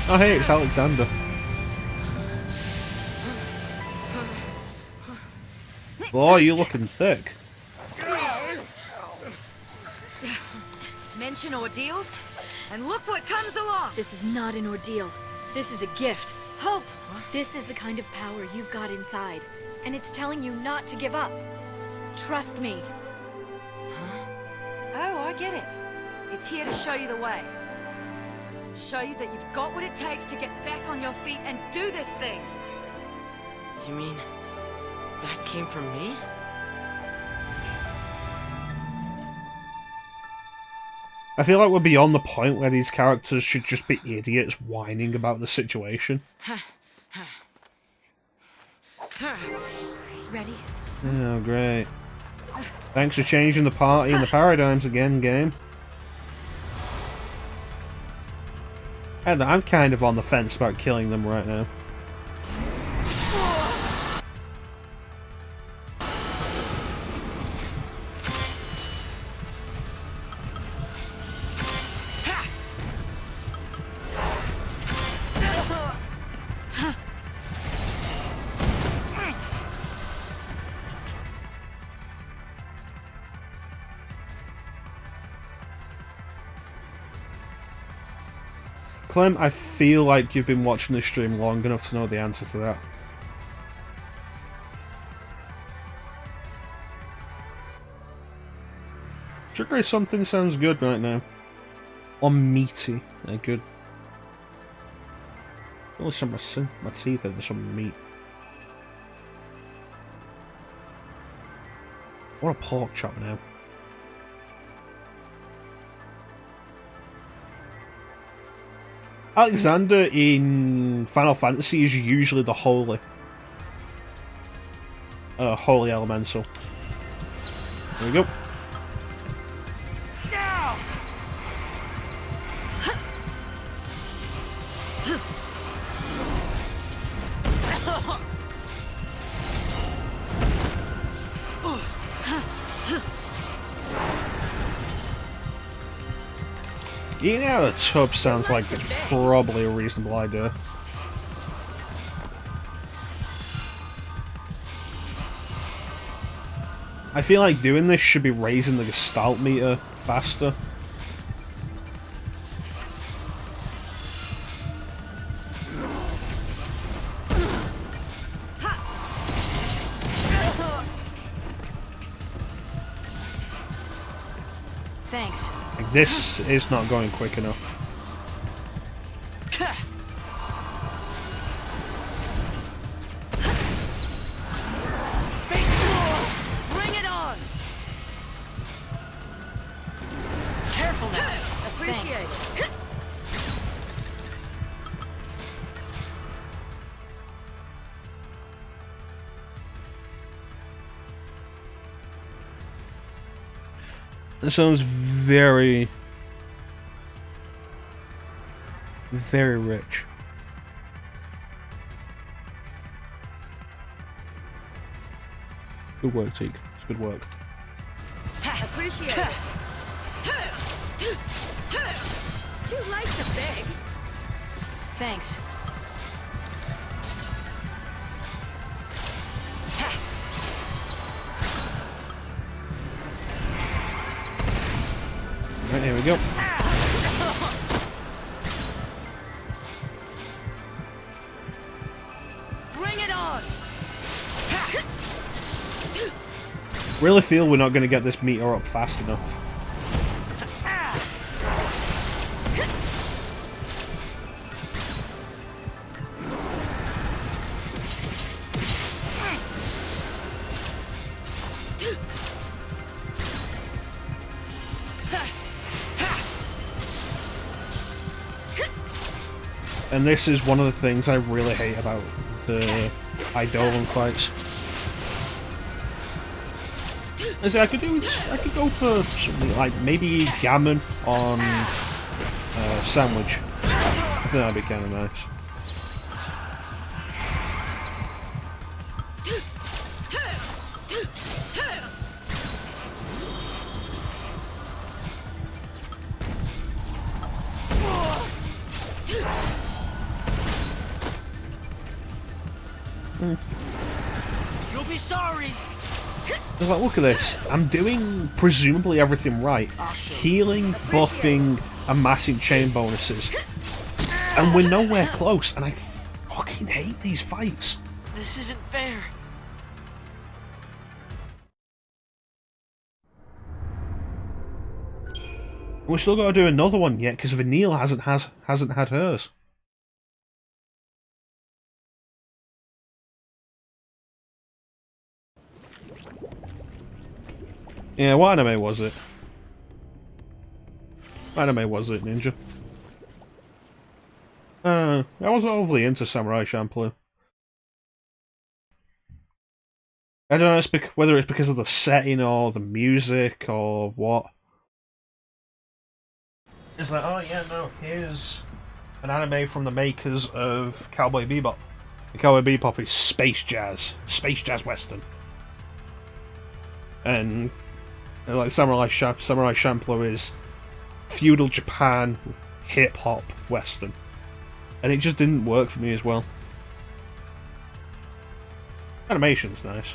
Oh hey, it's Alexander. Boy, you're looking thick. Mention ordeals, and look what comes along! This is not an ordeal. This is a gift. Hope! This is the kind of power you've got inside, and it's telling you not to give up. Trust me. Oh, I get it. It's here to show you the way. Show you that you've got what it takes to get back on your feet and do this thing! You mean that came from me? I feel like we're beyond the point where these characters should just be idiots whining about the situation. Ready? Oh, great. Thanks for changing the party and the paradigms again, game. And I'm kind of on the fence about killing them right now. Clem, I feel like you've been watching this stream long enough to know the answer to that. Sugar something sounds good right now. Or meaty. They're good. Only some of my teeth and some meat. I want a pork chop now. Alexander in Final Fantasy is usually the holy elemental. There we go. Eating out of the tub sounds like it's probably a reasonable idea. I feel like doing this should be raising the Gestalt meter faster. Thanks. Like, this is not going quick enough. Bring it on! Careful now. Appreciate it. That sounds very, very rich. Good work, Teak. It's good work. Appreciate it. Too late to beg. Thanks. Right, here we go. Bring it on! Really feel we're not going to get this meter up fast enough. And this is one of the things I really hate about the Eidolon fights. I could go for something like maybe gammon on sandwich. I think that'd be kind of nice. You'll be sorry. I was like, look at this. I'm doing presumably everything right. Healing, buffing, and massive chain bonuses. And we're nowhere close, and I fucking hate these fights. This isn't fair. We've still got to do another one yet, because Vanille hasn't had hers. Yeah, what anime was it? What anime was it, Ninja? I wasn't overly into Samurai Champloo. I don't know whether it's because of the setting or the music or what. It's like, oh yeah, no, here's an anime from the makers of Cowboy Bebop. And Cowboy Bebop is space jazz western. And like Samurai Champloo is feudal Japan hip hop western. And it just didn't work for me as well. Animation's nice.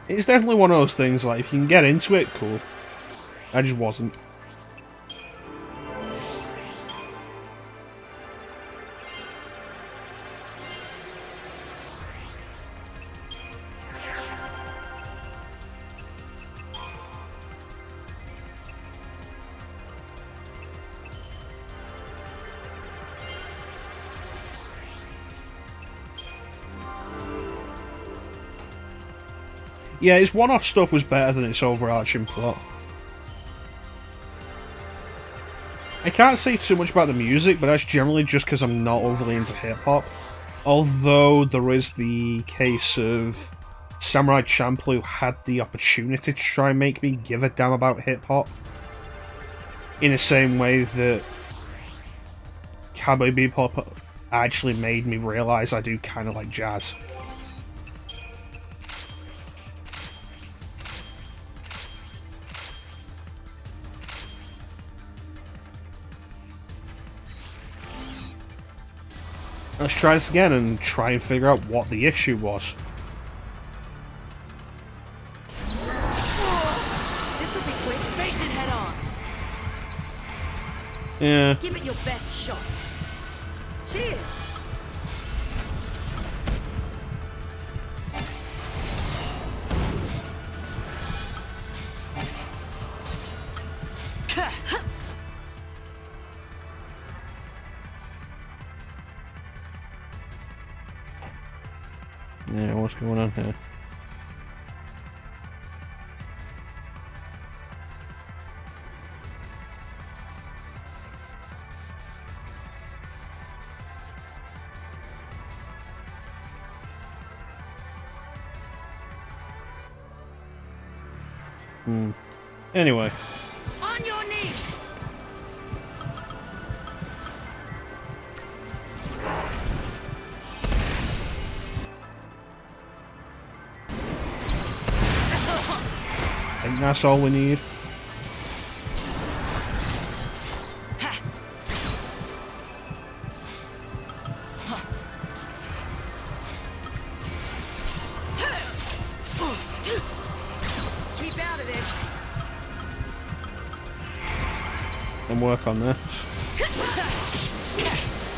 It's definitely one of those things, like, if you can get into it, cool. I just wasn't. Yeah, its one-off stuff was better than its overarching plot. I can't say too much about the music, but that's generally just because I'm not overly into hip-hop. Although there is the case of Samurai Champloo had the opportunity to try and make me give a damn about hip-hop. In the same way that Cowboy Bebop actually made me realise I do kind of like jazz. Let's try this again and try and figure out what the issue was. This'll be quick. Face it head on. Yeah. Give it your best shot. Cheers. Yeah, what's going on here? Anyway. On your knees. I think that's all we need. Keep out of this. And work on this.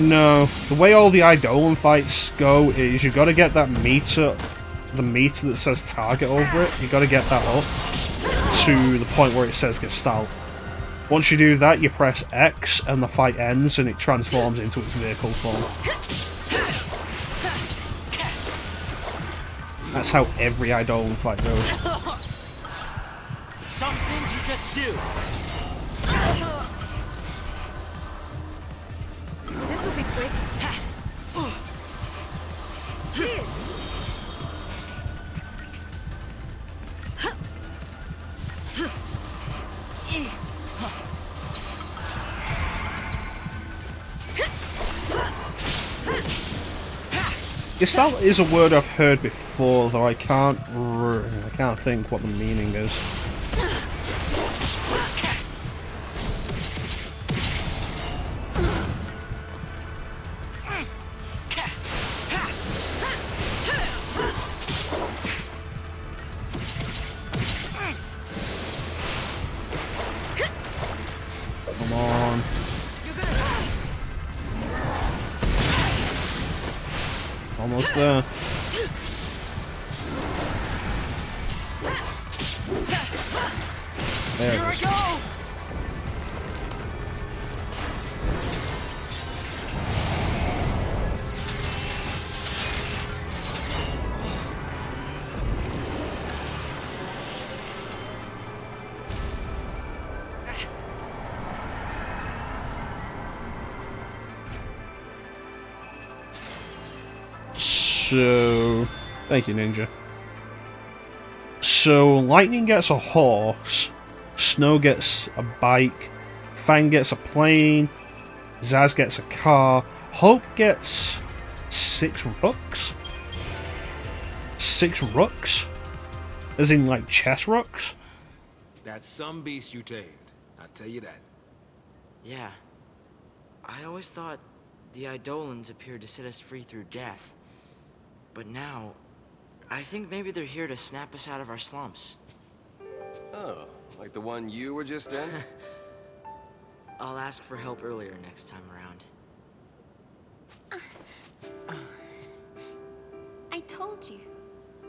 No, the way all the Eidolon fights go is you've got to get that meter, the meter that says target over it, you've got to get that up to the point where it says Gestalt. Once you do that, you press X and the fight ends and it transforms into its vehicle form. That's how every Eidolon fight goes. Some things you just do. Gestalt is a word I've heard before, though I can't think what the meaning is. Come on. Almost there. There it is. So, thank you, Ninja. So, Lightning gets a horse, Snow gets a bike, Fang gets a plane, Zaz gets a car, Hope gets 6 rooks? 6 rooks? As in, like, chess rooks? That's some beast you tamed. I'll tell you that. Yeah. I always thought the Eidolons appeared to set us free through death. But now, I think maybe they're here to snap us out of our slumps. Oh, like the one you were just in? I'll ask for help earlier next time around. I told you.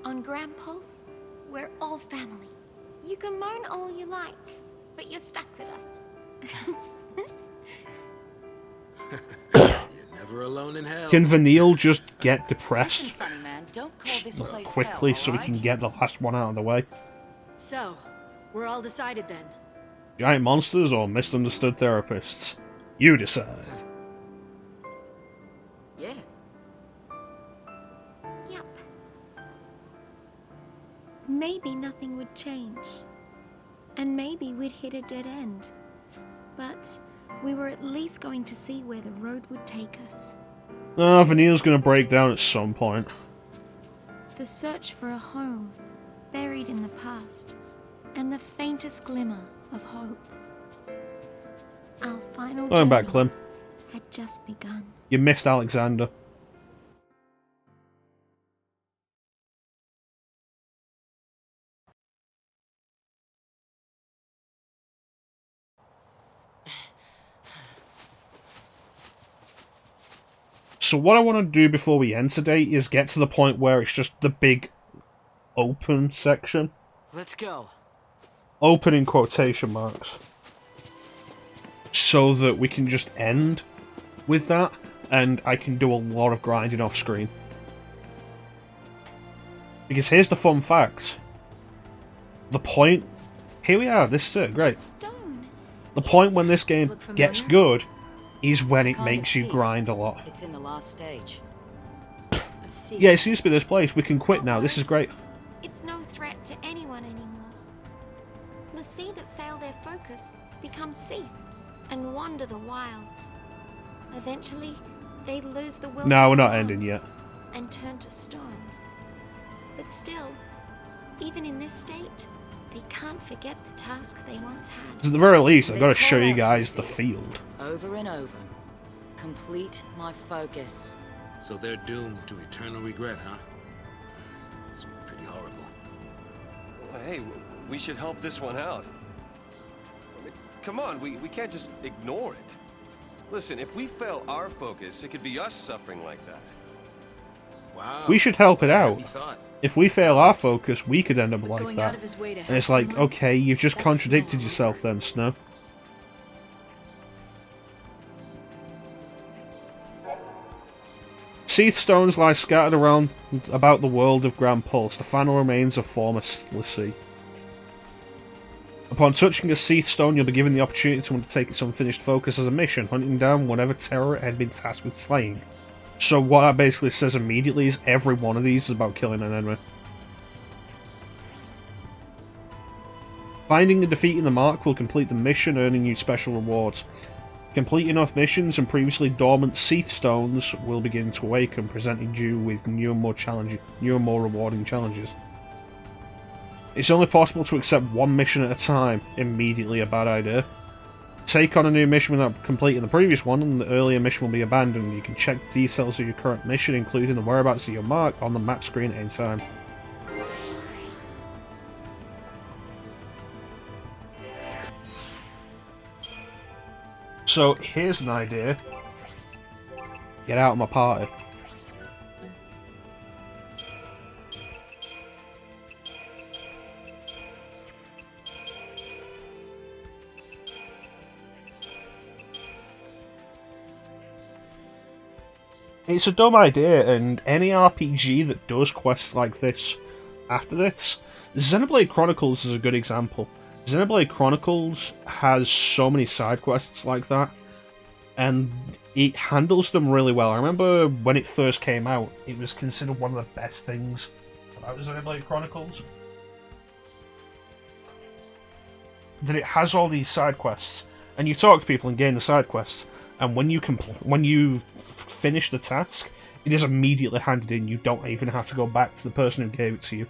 On Gran Pulse, we're all family. You can moan all you like, but you're stuck with us. Never alone in hell. Can Vanille just get depressed Listen, funny man, don't call this place quickly hell, so we all can right? get the last one out of the way? So, we're all decided then. Giant monsters or misunderstood therapists? You decide. Yeah. Yep. Maybe nothing would change. And maybe we'd hit a dead end. But we were at least going to see where the road would take us. Vanille's gonna break down at some point. The search for a home, buried in the past, and the faintest glimmer of hope. Our final Going back, journey Clem. had just begun. You missed Alexander. So what I want to do before we end today is get to the point where it's just the big open section. Let's go. Open in quotation marks. So that we can just end with that, and I can do a lot of grinding off screen. Because here's the fun fact. The point... Here we are, this is it, great. Stone. The point when this game Look gets familiar? good is when it Kind makes of you sea. grind a lot. It's in the last stage. I see. Yeah, it seems to be this place. We can quit now, this is great. It's no threat to anyone anymore. The sea that fail their focus becomes sea and wander the wilds. Eventually, they lose the will No, to we're not go on ending yet. and turn to stone. But still, even in this state, they can't forget the task they once had. At the very least, I've They got to call show you out to guys the the sea. field. Over and over. Complete my focus. So they're doomed to eternal regret, huh? It's pretty horrible. Well, hey, we should help this one out. I mean, come on, we can't just ignore it. Listen, if we fail our focus, it could be us suffering like that. Wow. We should help it out. Happy thought. If we fail our focus, we could end up like Going out that. of his way to And help it's like, someone? okay, you've just That's contradicted small. yourself then, Snow. Seath stones lie scattered around about the world of Gran Pulse, the final remains of former Sea. Upon touching a Seath stone, you'll be given the opportunity to undertake its unfinished focus as a mission, hunting down whatever terror it had been tasked with slaying. So what that basically says immediately is every one of these is about killing an enemy. Finding and defeating the mark will complete the mission, earning you special rewards. Complete enough missions and previously dormant Seath stones will begin to awaken, presenting you with new and more rewarding challenges. It's only possible to accept one mission at a time. Immediately a bad idea. Take on a new mission without completing the previous one, and the earlier mission will be abandoned. You can check details of your current mission, including the whereabouts of your mark, on the map screen anytime. So, here's an idea. Get out of my party. It's a dumb idea, and any RPG that does quests like this after this, Xenoblade Chronicles is a good example. Xenoblade Chronicles has so many side quests like that, and it handles them really well. I remember when it first came out, it was considered one of the best things about Xenoblade Chronicles. That it has all these side quests, and you talk to people and gain the side quests, and when you finish the task, it is immediately handed in. You don't even have to go back to the person who gave it to you.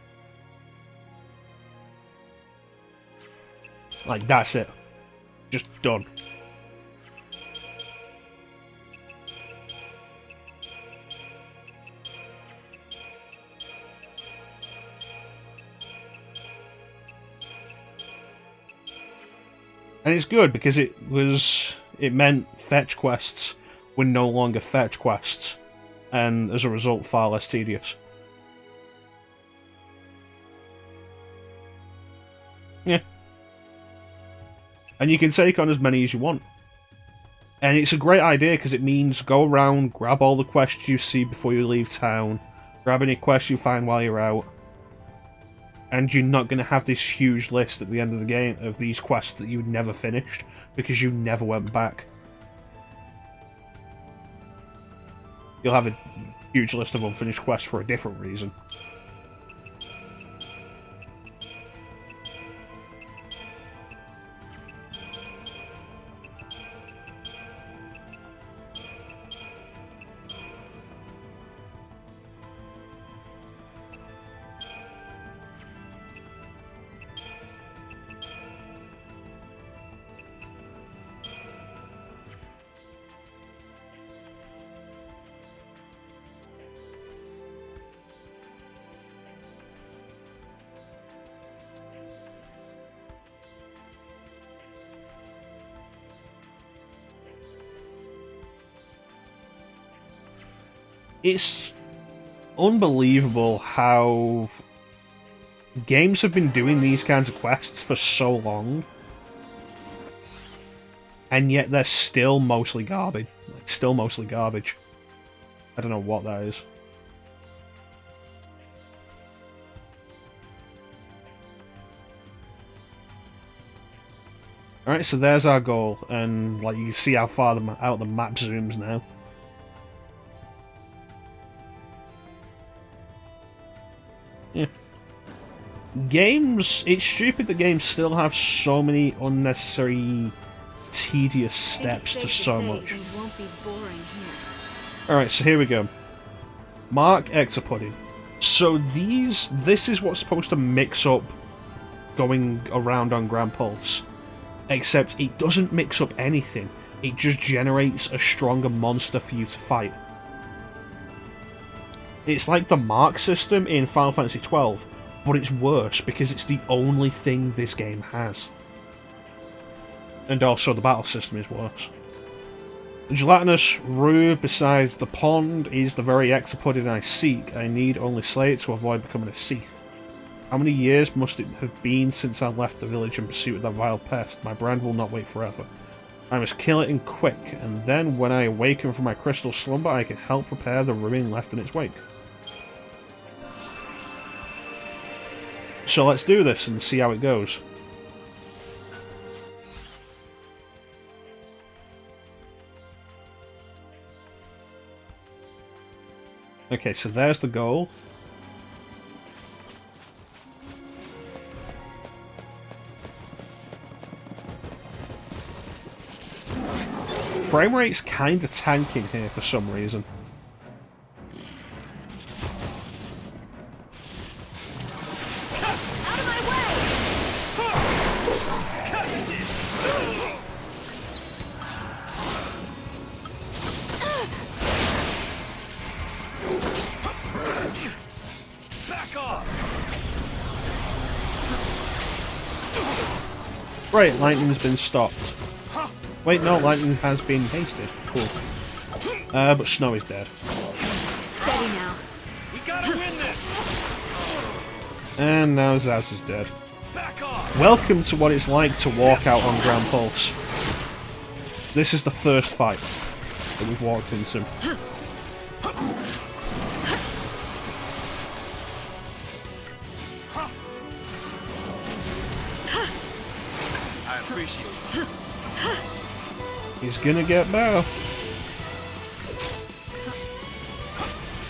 Like, that's it. Just done. And it's good because it meant fetch quests were no longer fetch quests, and as a result far less tedious. Yeah. And you can take on as many as you want. And it's a great idea because it means go around, grab all the quests you see before you leave town, grab any quests you find while you're out, and you're not going to have this huge list at the end of the game of these quests that you never finished because you never went back. You'll have a huge list of unfinished quests for a different reason. It's unbelievable how games have been doing these kinds of quests for so long, and yet they're still mostly garbage. Still mostly garbage. I don't know what that is. Alright, so there's our goal, and like you can see how far out the map zooms now. Yeah. Games, it's stupid that games still have so many unnecessary, tedious steps to so much. Alright, so here we go. Mark XIII. So this is what's supposed to mix up going around on Gran Pulse. Except it doesn't mix up anything. It just generates a stronger monster for you to fight. It's like the mark system in Final Fantasy XII, but it's worse because it's the only thing this game has. And also the battle system is worse. The gelatinous roux besides the pond is the very exopodid I seek. I need only slay it to avoid becoming a Seath. How many years must it have been since I left the village in pursuit of that vile pest? My brand will not wait forever. I must kill it in quick, and then when I awaken from my crystal slumber I can help repair the ruin left in its wake. So let's do this and see how it goes. Okay, so there's the goal. frame rate's kind of tanking here for some reason. Out of my way! Back off! Right, lightning's been stopped. Wait, no, lightning has been hasted. Cool. But Snow is dead. Steady now. We gotta win this! And now Zaz is dead. Back off! Welcome to what it's like to walk out on Gran Pulse. This is the first fight that we've walked into. I appreciate it. He's gonna get better.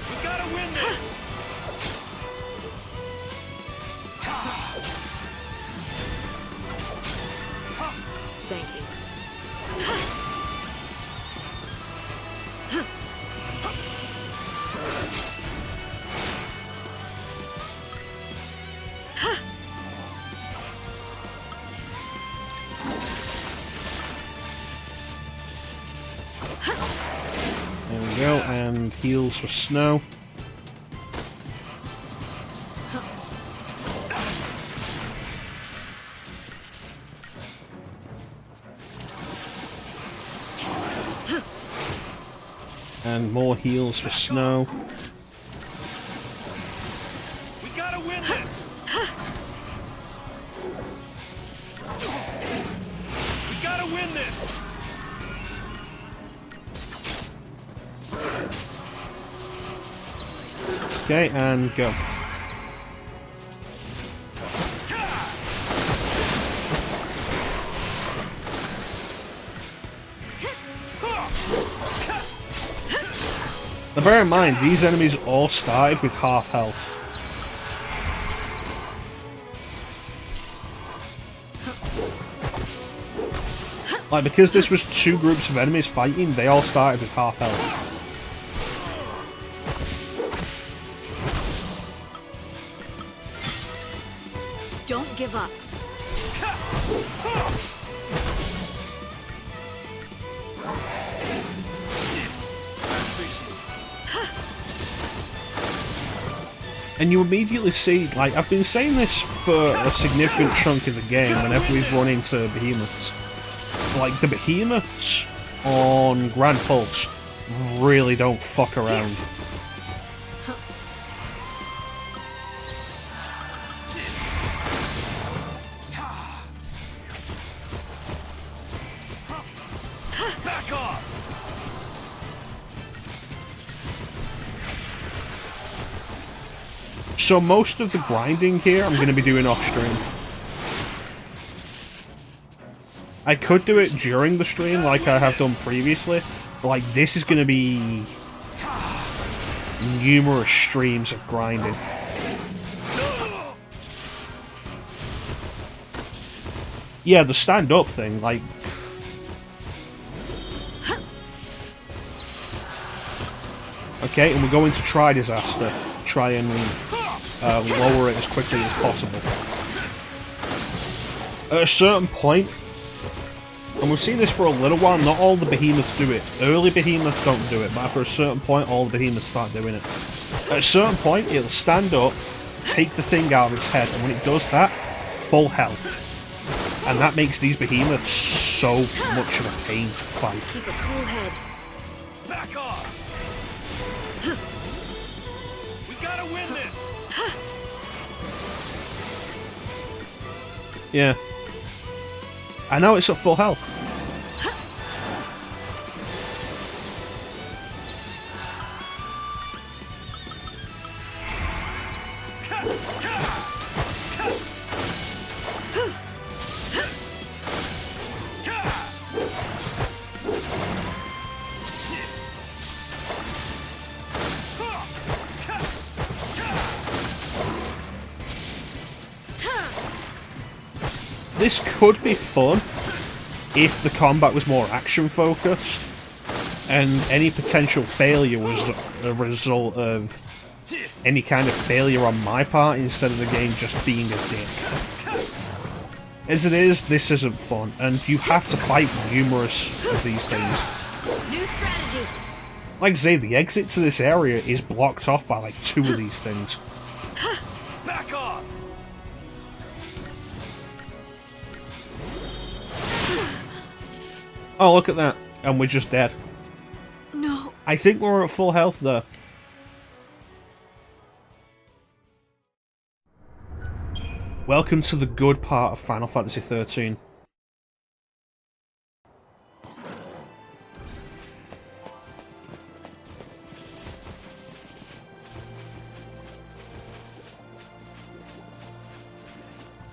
We gotta win this! Thank you. There we go, and heals for Snow. And more heals for Snow. We gotta win this! We gotta win this! Okay, and go. Now bear in mind, these enemies all started with half health. Like, because this was two groups of enemies fighting, they all started with half health. Don't give up. And you immediately see, like, I've been saying this for a significant chunk of the game whenever we've run into behemoths. Like, the behemoths on Gran Pulse really don't fuck around. Back off! So most of the grinding here I'm going to be doing off stream. I could do it during the stream like I have done previously, but like this is going to be numerous streams of grinding. Yeah, the stand-up thing, like... Okay, and we're going to try Disaster. Try and lower it as quickly as possible. At a certain point, and we've seen this for a little while, not all the behemoths do it. Early behemoths don't do it, but after a certain point, all the behemoths start doing it. At a certain point, it'll stand up, take the thing out of its head, and when it does that, full health. And that makes these behemoths so much of a pain to fight. Keep a cool head. Back off! We gotta win this! Yeah. I know it's at full health. This could be fun if the combat was more action focused. and any potential failure was a result of any kind of failure on my part instead of the game just being a dick. As it is, this isn't fun, and you have to fight numerous of these things. New strategy. Like I say, the exit to this area is blocked off by like 2 of these things. Back off! Oh, look at that. And we're just dead. No. I think we're at full health there. Welcome to the good part of Final Fantasy XIII.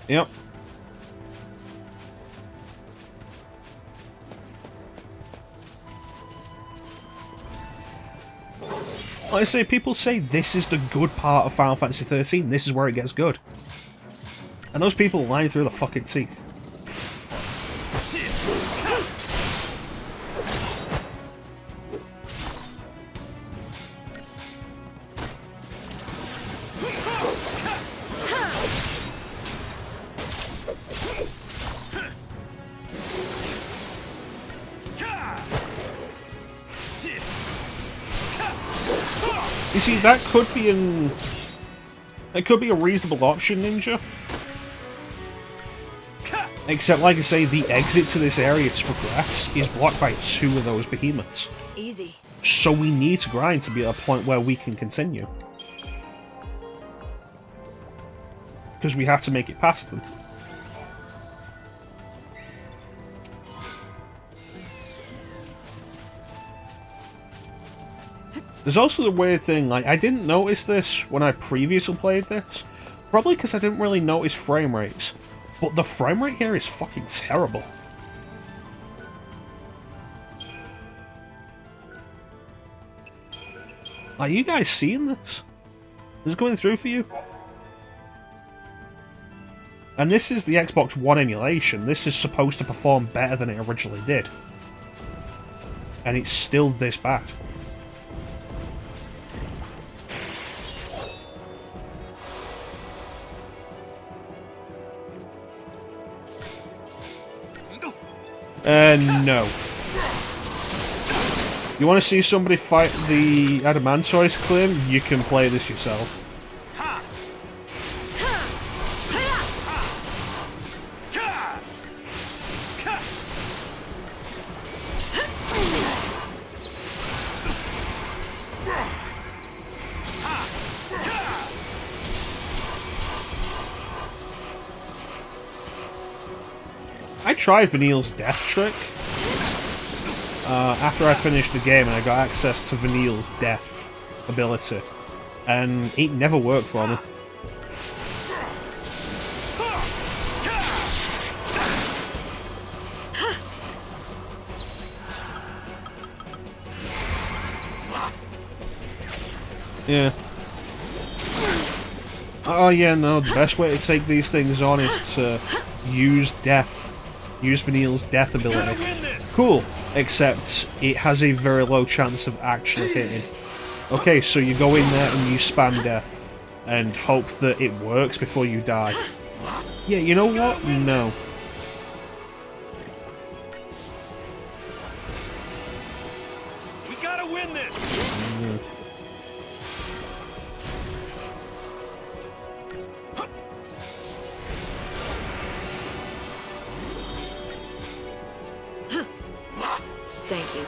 Yep. Like I say, people say this is the good part of Final Fantasy XIII, this is where it gets good. And those people are lying through the fucking teeth. You see, that could be a reasonable option, Ninja. Except, like I say, the exit to this area to progress is blocked by 2 of those behemoths. Easy. So we need to grind to be at a point where we can continue. Because we have to make it past them. There's also the weird thing, like, I didn't notice this when I previously played this. Probably because I didn't really notice frame rates. But the frame rate here is fucking terrible. Are you guys seeing this? Is it going through for you? And this is the Xbox One emulation. This is supposed to perform better than it originally did. And it's still this bad. No. You want to see somebody fight the Adamantoise claim? You can play this yourself. I tried Vanille's death trick after I finished the game and I got access to Vanille's death ability, and it never worked for me. Yeah. Oh yeah, no, the best way to take these things on is to use death. Use Vanille's death ability. Cool, except it has a very low chance of actually hitting. Okay, so you go in there and you spam death, and hope that it works before you die. Yeah, you know what? No. We gotta win this! Thank you.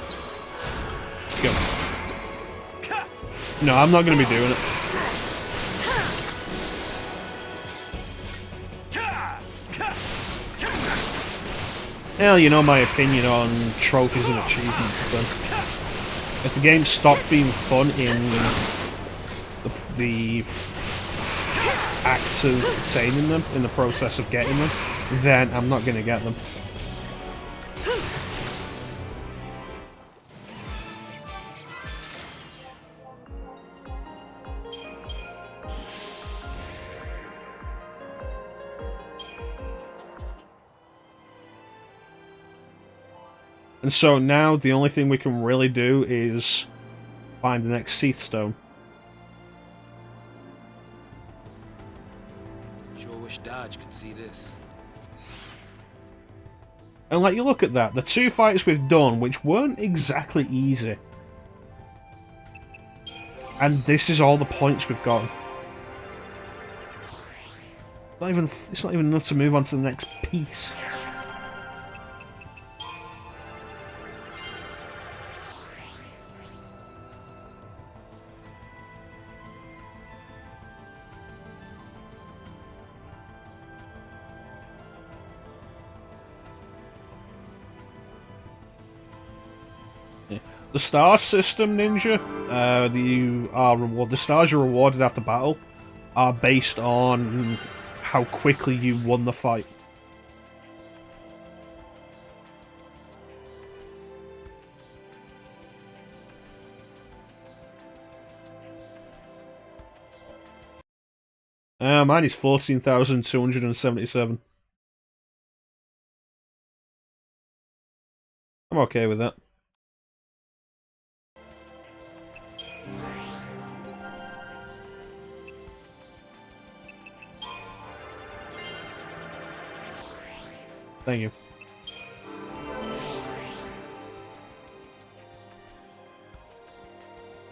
Go. No, I'm not going to be doing it. Hell, you know my opinion on trophies and achievements, then. If the game stopped being fun in the act of obtaining them, in the process of getting them, then I'm not going to get them. And so now the only thing we can really do is find the next XIII stone. Sure wish Dodge could see this. And like, you look at that, the 2 fights we've done, which weren't exactly easy. And this is all the points we've gotten. It's not even enough to move on to the next piece. The star system, Ninja, the stars you're rewarded after battle are based on how quickly you won the fight. Mine is 14,277. I'm okay with that. Thank you.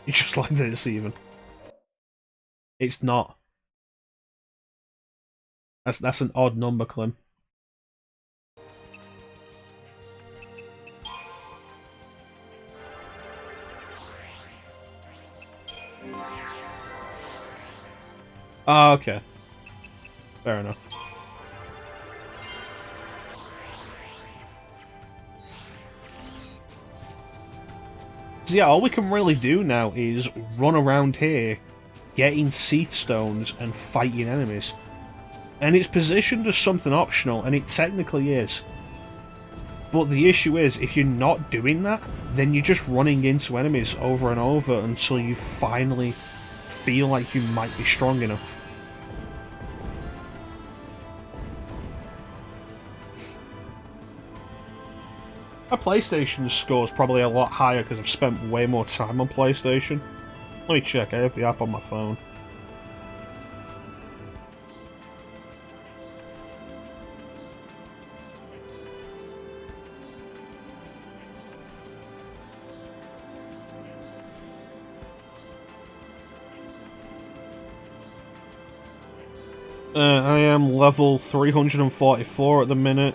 You just like that it's even. It's not. That's an odd number, Clem. Ah, okay. Fair enough. So yeah, all we can really do now is run around here, getting XIII stones and fighting enemies. And it's positioned as something optional, and it technically is. But the issue is, if you're not doing that, then you're just running into enemies over and over until you finally feel like you might be strong enough. My PlayStation score is probably a lot higher because I've spent way more time on PlayStation. Let me check, I have the app on my phone. I am level 344 at the minute.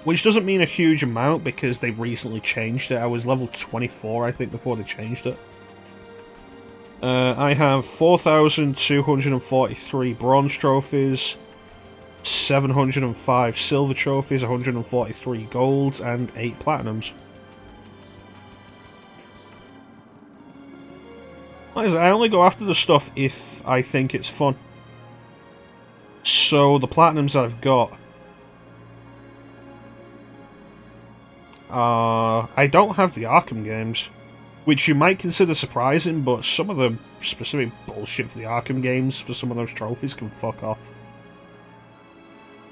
Which doesn't mean a huge amount because they recently changed it. I was level 24, I think, before they changed it. I have 4,243 bronze trophies, 705 silver trophies, 143 golds, and 8 platinums. I only go after the stuff if I think it's fun. So the platinums that I've got... I don't have the Arkham games, which you might consider surprising, but some of the specific bullshit for the Arkham games for some of those trophies can fuck off.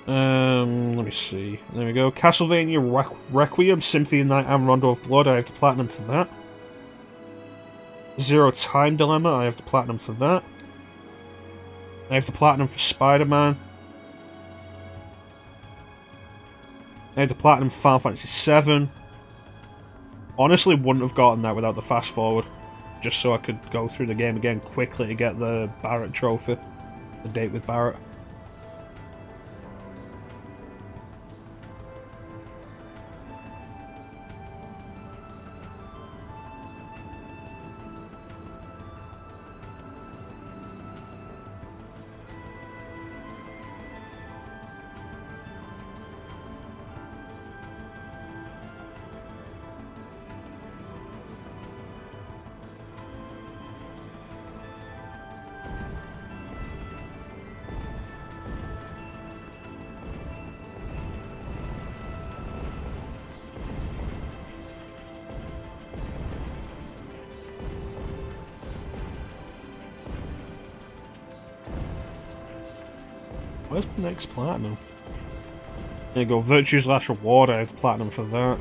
Let me see. There we go. Castlevania Requiem, Symphony of Night, and Rondo of Blood, I have the platinum for that. Zero Time Dilemma, I have the platinum for that. I have the platinum for Spider-Man. I have the platinum for Final Fantasy VII. Honestly, wouldn't have gotten that without the fast forward. Just so I could go through the game again quickly to get the Barrett trophy. The date with Barrett. Where's the next platinum? There you go, Virtue's Last Reward, I have the platinum for that.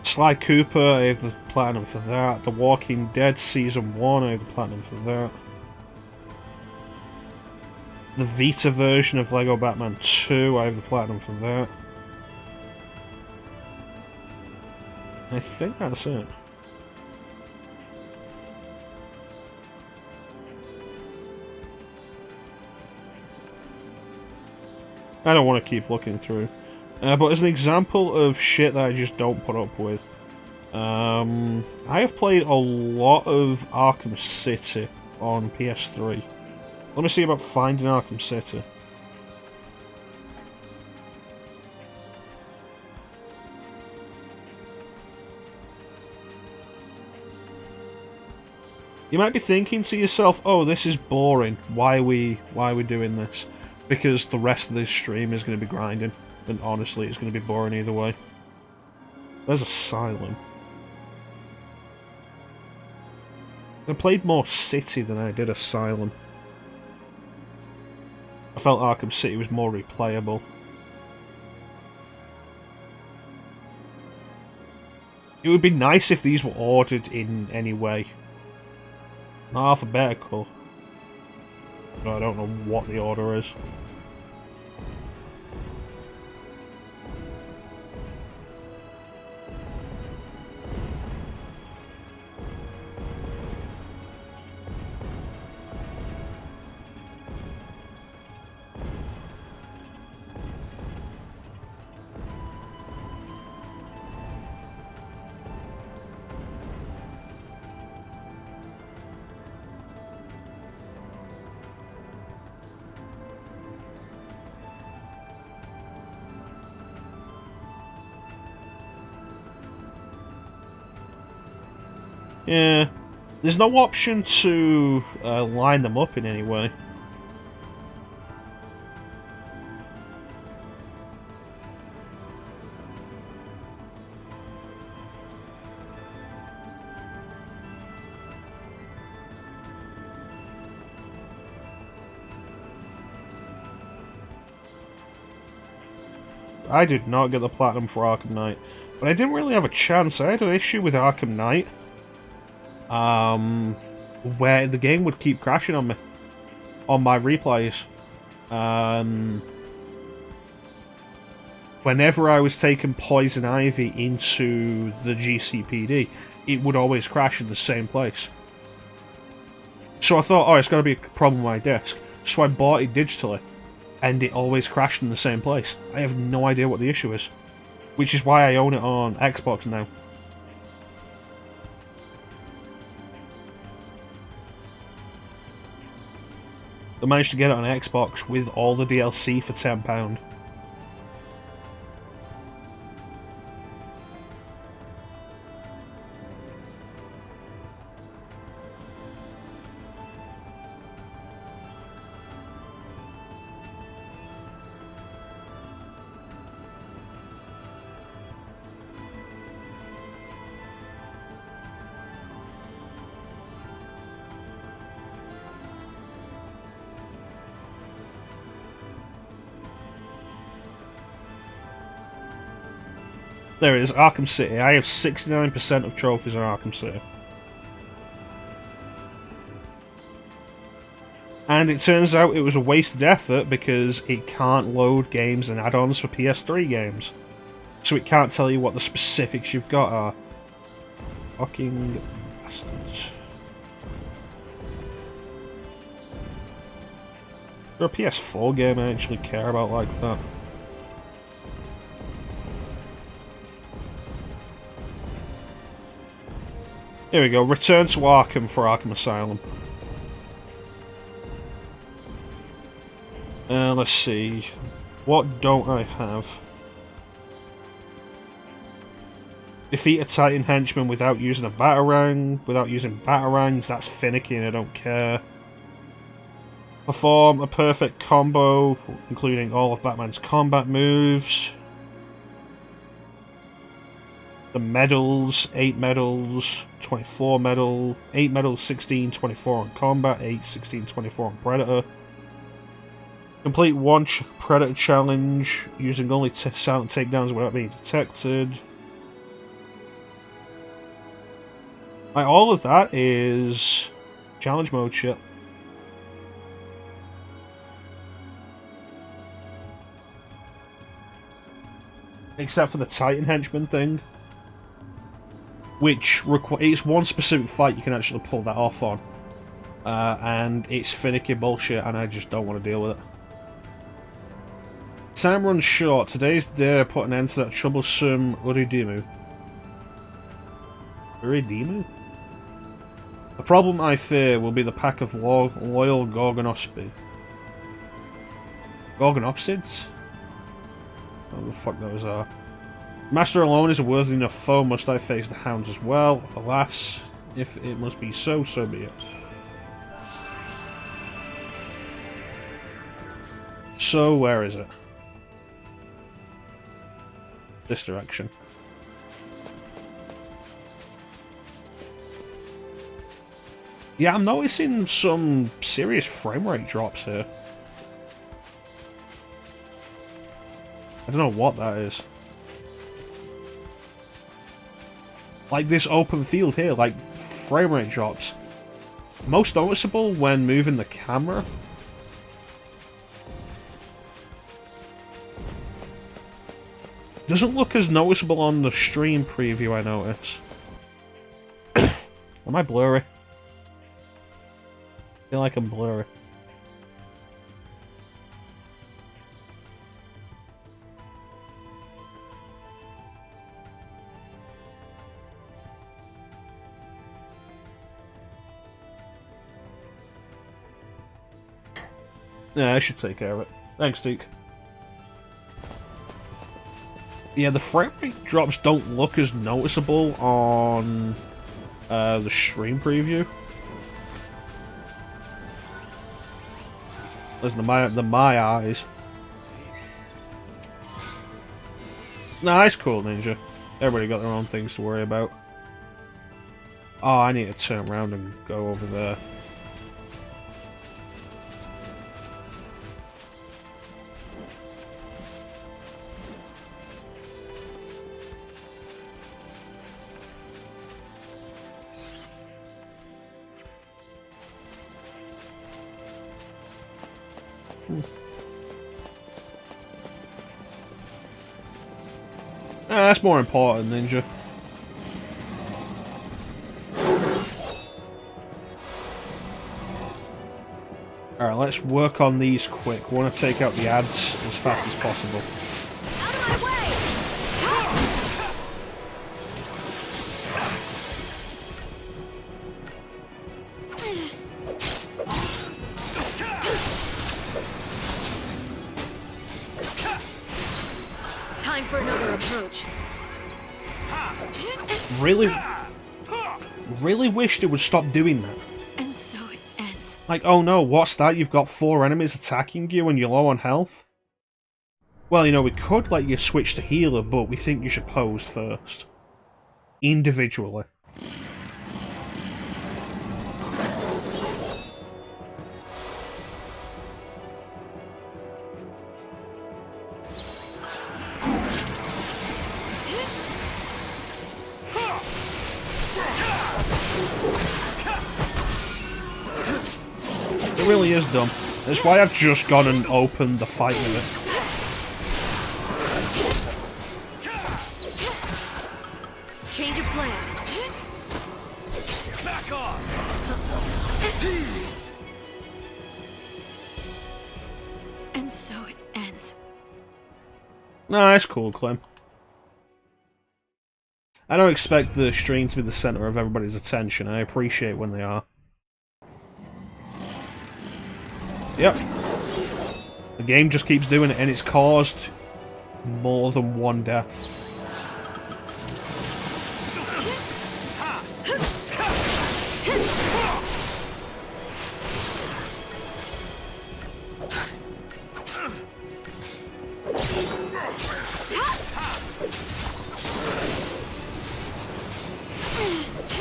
Sly Cooper, I have the platinum for that. The Walking Dead Season 1, I have the platinum for that. The Vita version of Lego Batman 2, I have the platinum for that. I think that's it. I don't want to keep looking through. But as an example of shit that I just don't put up with, I have played a lot of Arkham City on PS3. Let me see about finding Arkham City. You might be thinking to yourself, oh, this is boring. Why are we doing this? Because the rest of this stream is going to be grinding. And honestly, it's going to be boring either way. There's Asylum. I played more City than I did Asylum. I felt Arkham City was more replayable. It would be nice if these were ordered in any way. Not alphabetical. But I don't know what the order is. Yeah, there's no option to line them up in any way. I did not get the platinum for Arkham Knight, but I didn't really have a chance. I had an issue with Arkham Knight. Where the game would keep crashing on me on my replays. Whenever I was taking Poison Ivy into the GCPD, it would always crash in the same place. So I thought, oh, it's got to be a problem with my disc. So I bought it digitally, and it always crashed in the same place. I have no idea what the issue is, which is why I own it on Xbox now. I managed to get it on Xbox with all the DLC for £10. There it is, Arkham City. I have 69% of trophies on Arkham City. And it turns out it was a wasted effort because it can't load games and add-ons for PS3 games. So it can't tell you what the specifics you've got are. Fucking bastards. For a PS4 game I actually care about like that. Here we go, return to Arkham for Arkham Asylum. Let's see. What don't I have? Defeat a Titan henchman without using a Batarang. Without using Batarangs, that's finicky and I don't care. Perform a perfect combo, including all of Batman's combat moves. The medals, 8 medals, 24 medal, 8 medals, 16, 24 on combat, 8, 16, 24 on Predator. Complete one Predator challenge using only silent takedowns without being detected. Like, all of that is challenge mode shit. Except for the Titan henchman thing. Which it's one specific fight you can actually pull that off on. And it's finicky bullshit and I just don't want to deal with it. Time runs short. Today's the day I put an end to that troublesome Uridimu. Uridimu? The problem I fear will be the pack of loyal Gorgonopsids. Gorgonopsids? What the fuck those are. Master alone is a worthy enough foe, must I face the hounds as well? Alas, if it must be so, so be it. So, where is it? This direction. Yeah, I'm noticing some serious frame rate drops here. I don't know what that is. Like this open field here, like frame rate drops. Most noticeable when moving the camera. Doesn't look as noticeable on the stream preview, I notice. Am I blurry? I feel like I'm blurry. Yeah, I should take care of it. Thanks, Duke. Yeah, the frame rate drops don't look as noticeable on the stream preview. Listen, my eyes. Nah, it's cool, Ninja. Everybody got their own things to worry about. Oh, I need to turn around and go over there. That's more important, Ninja. Alright, let's work on these quick. We want to take out the ads as fast as possible. Out of my way! Time for another approach. Really wished it would stop doing that. And so it ends. Like, oh no, what's that? You've got 4 enemies attacking you and you're low on health? Well, you know, we could let you switch to healer, but we think you should pose first. Individually. It really is dumb. That's why I've just gone and opened the fight with it. Change of plan. Back off. And so it ends. Nah, it's cool, Clem. I don't expect the stream to be the centre of everybody's attention. I appreciate when they are. Yep. The game just keeps doing it, and it's caused more than one death.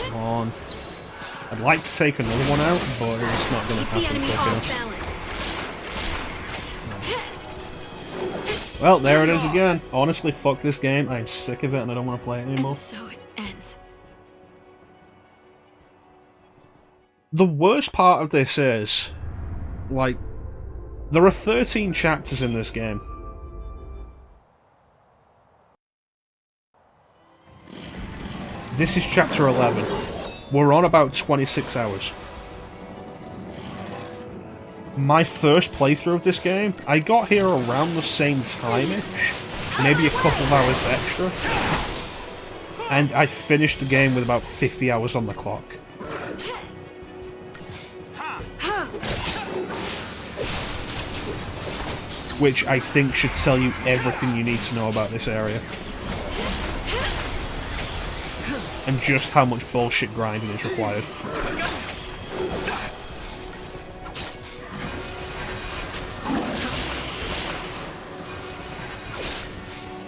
Come on. I'd like to take another one out, but it's not going to happen quick enough. Well, there it is again. Honestly, fuck this game. I'm sick of it and I don't want to play it anymore. And so it ends. The worst part of this is, like, there are 13 chapters in this game. This is chapter 11. We're on about 26 hours. My first playthrough of this game, I got here around the same time-ish, maybe a couple of hours extra, and I finished the game with about 50 hours on the clock. Which I think should tell you everything you need to know about this area. And just how much bullshit grinding is required.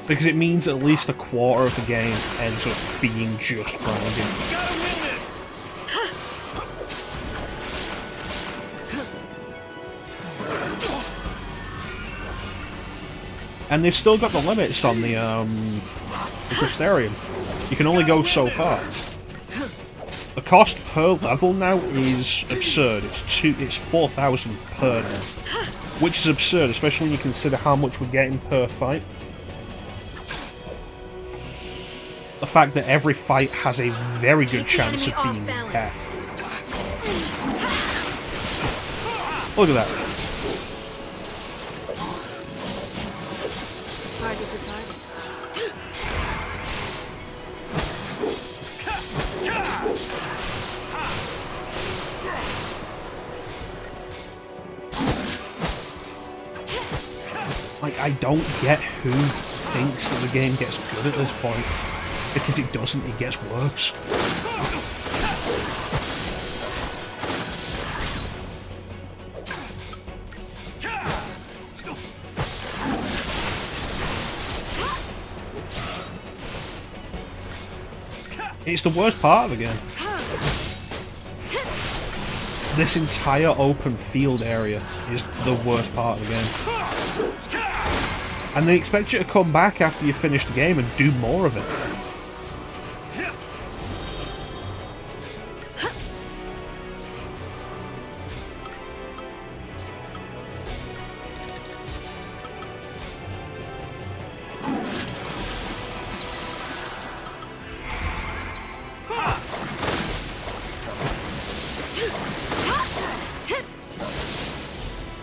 Because it means at least a quarter of the game ends up being just grinding. We gotta win this! And they've still got the limits on the Crystarium. You can only go so far. The cost per level now is absurd. It's 4,000 per now, which is absurd, especially when you consider how much we're getting per fight. The fact that every fight has a very good chance of being death. Look at that. Like, I don't get who thinks that the game gets good at this point. Because it doesn't, it gets worse. It's the worst part of the game. This entire open field area is the worst part of the game. And they expect you to come back after you finish the game and do more of it.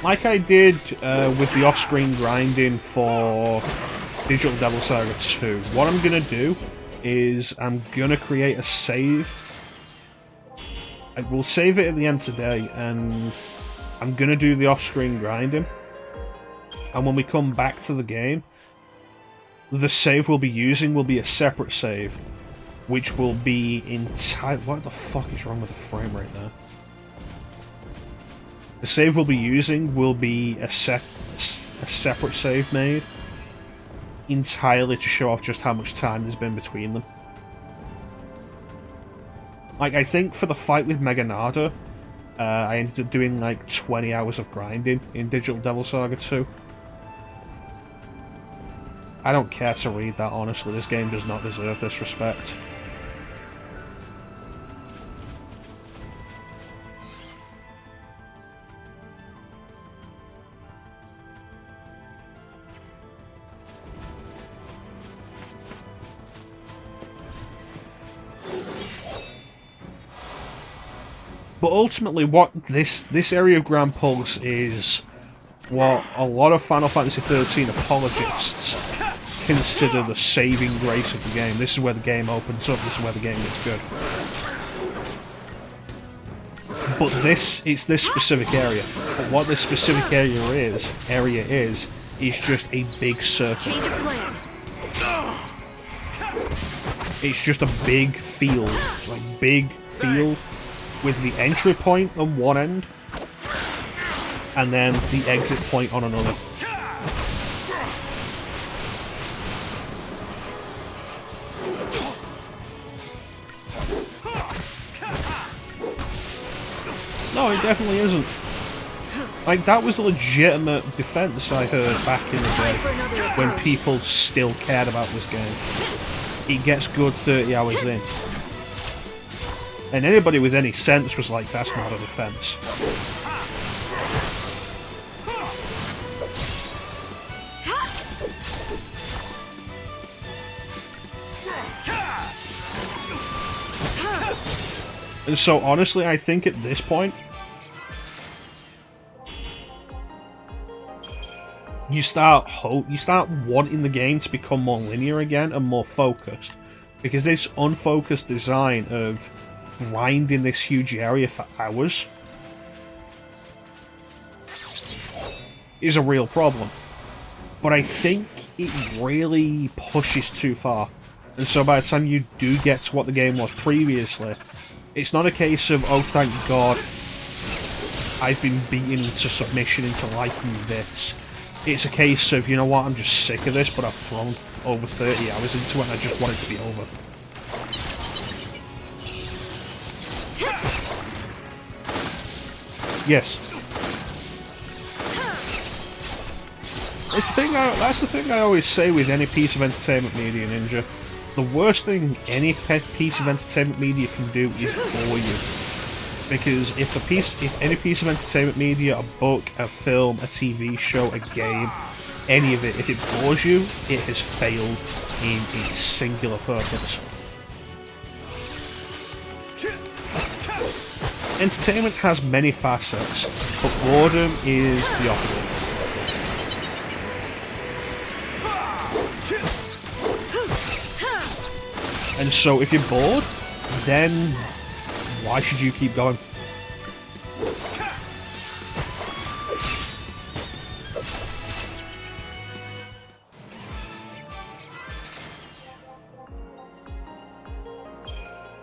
Like I did with the off-screen grinding for Digital Devil Saga 2, what I'm going to do is I'm going to create a save. I will save it at the end today, and I'm going to do the off-screen grinding. And when we come back to the game, the save we'll be using will be a separate save, which will be entirely... What the fuck is wrong with the frame rate there? The save we'll be using will be a separate save made entirely to show off just how much time there's been between them. Like, I think for the fight with Mega Nada, I ended up doing like 20 hours of grinding in Digital Devil Saga 2. I don't care to read that, honestly. This game does not deserve this respect. But ultimately, what this area of Gran Pulse is what a lot of Final Fantasy XIII apologists consider the saving grace of the game. This is where the game opens up, this is where the game gets good. But it's this specific area. But what this specific area is just a big circle. Change of plan. It's just a big field, like big field, with the entry point on one end, and then the exit point on another. No, it definitely isn't. Like, that was a legitimate defense I heard back in the day, when people still cared about this game. It gets good 30 hours in. And anybody with any sense was like, that's not a defense. And so honestly, I think at this point, you start wanting the game to become more linear again and more focused, because this unfocused design of grinding this huge area for hours is a real problem. But I think it really pushes too far, and so by the time you do get to what the game was previously, it's not a case of, oh thank God I've been beaten to submission into liking this. It's a case of, you know what, I'm just sick of this, but I've thrown over 30 hours into it and I just want it to be over. Yes. That's the thing I always say with any piece of entertainment media, Ninja. The worst thing any piece of entertainment media can do is bore you. Because if any piece of entertainment media, a book, a film, a TV show, a game, any of it, if it bores you, it has failed in its singular purpose. Entertainment has many facets, but boredom is the opposite. And so if you're bored, then why should you keep going?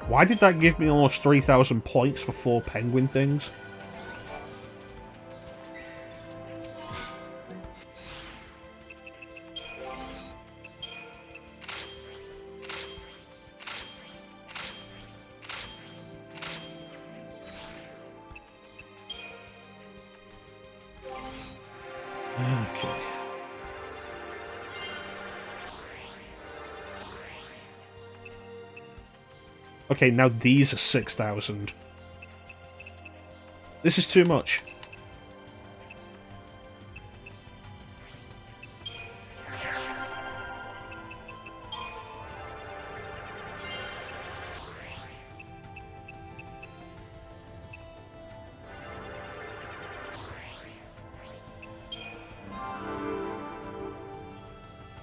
Why did that give me almost 3,000 points for 4 penguin things? Okay, now these are 6,000. This is too much.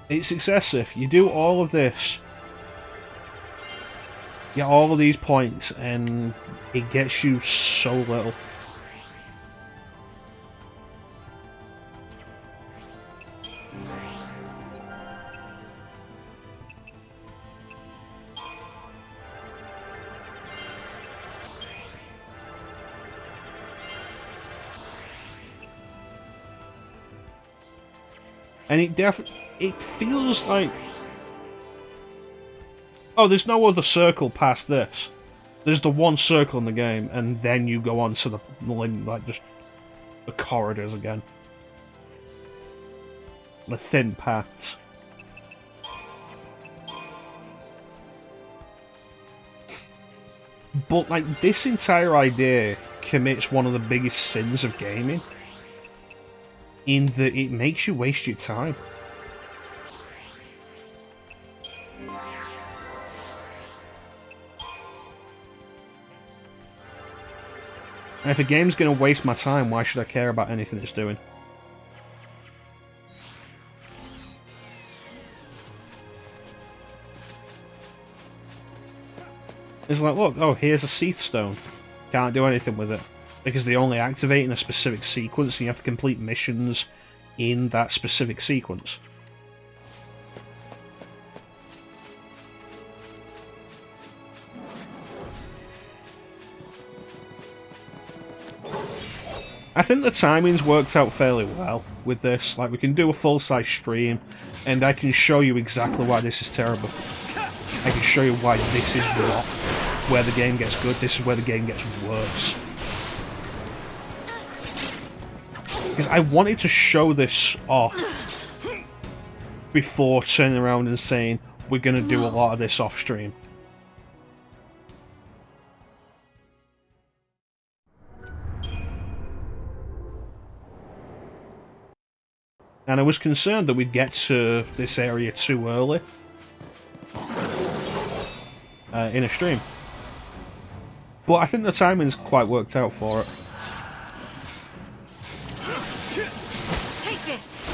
It's excessive. You do all of this, get all of these points, and it gets you so little. And it feels like, oh, there's no other circle past this. There's the one circle in the game, and then you go on to just the corridors again. The thin paths. But, like, this entire idea commits one of the biggest sins of gaming, in that it makes you waste your time. And if a game's going to waste my time, why should I care about anything it's doing? It's like, look, oh, here's a Seath Stone. Can't do anything with it. Because they only activate in a specific sequence, and you have to complete missions in that specific sequence. I think the timing's worked out fairly well with this. Like, we can do a full-size stream, and I can show you exactly why this is terrible. I can show you why this is not where the game gets good, this is where the game gets worse. Because I wanted to show this off before turning around and saying, we're going to do a lot of this off-stream. And I was concerned that we'd get to this area too early in a stream. But I think the timing's quite worked out for it. Take this.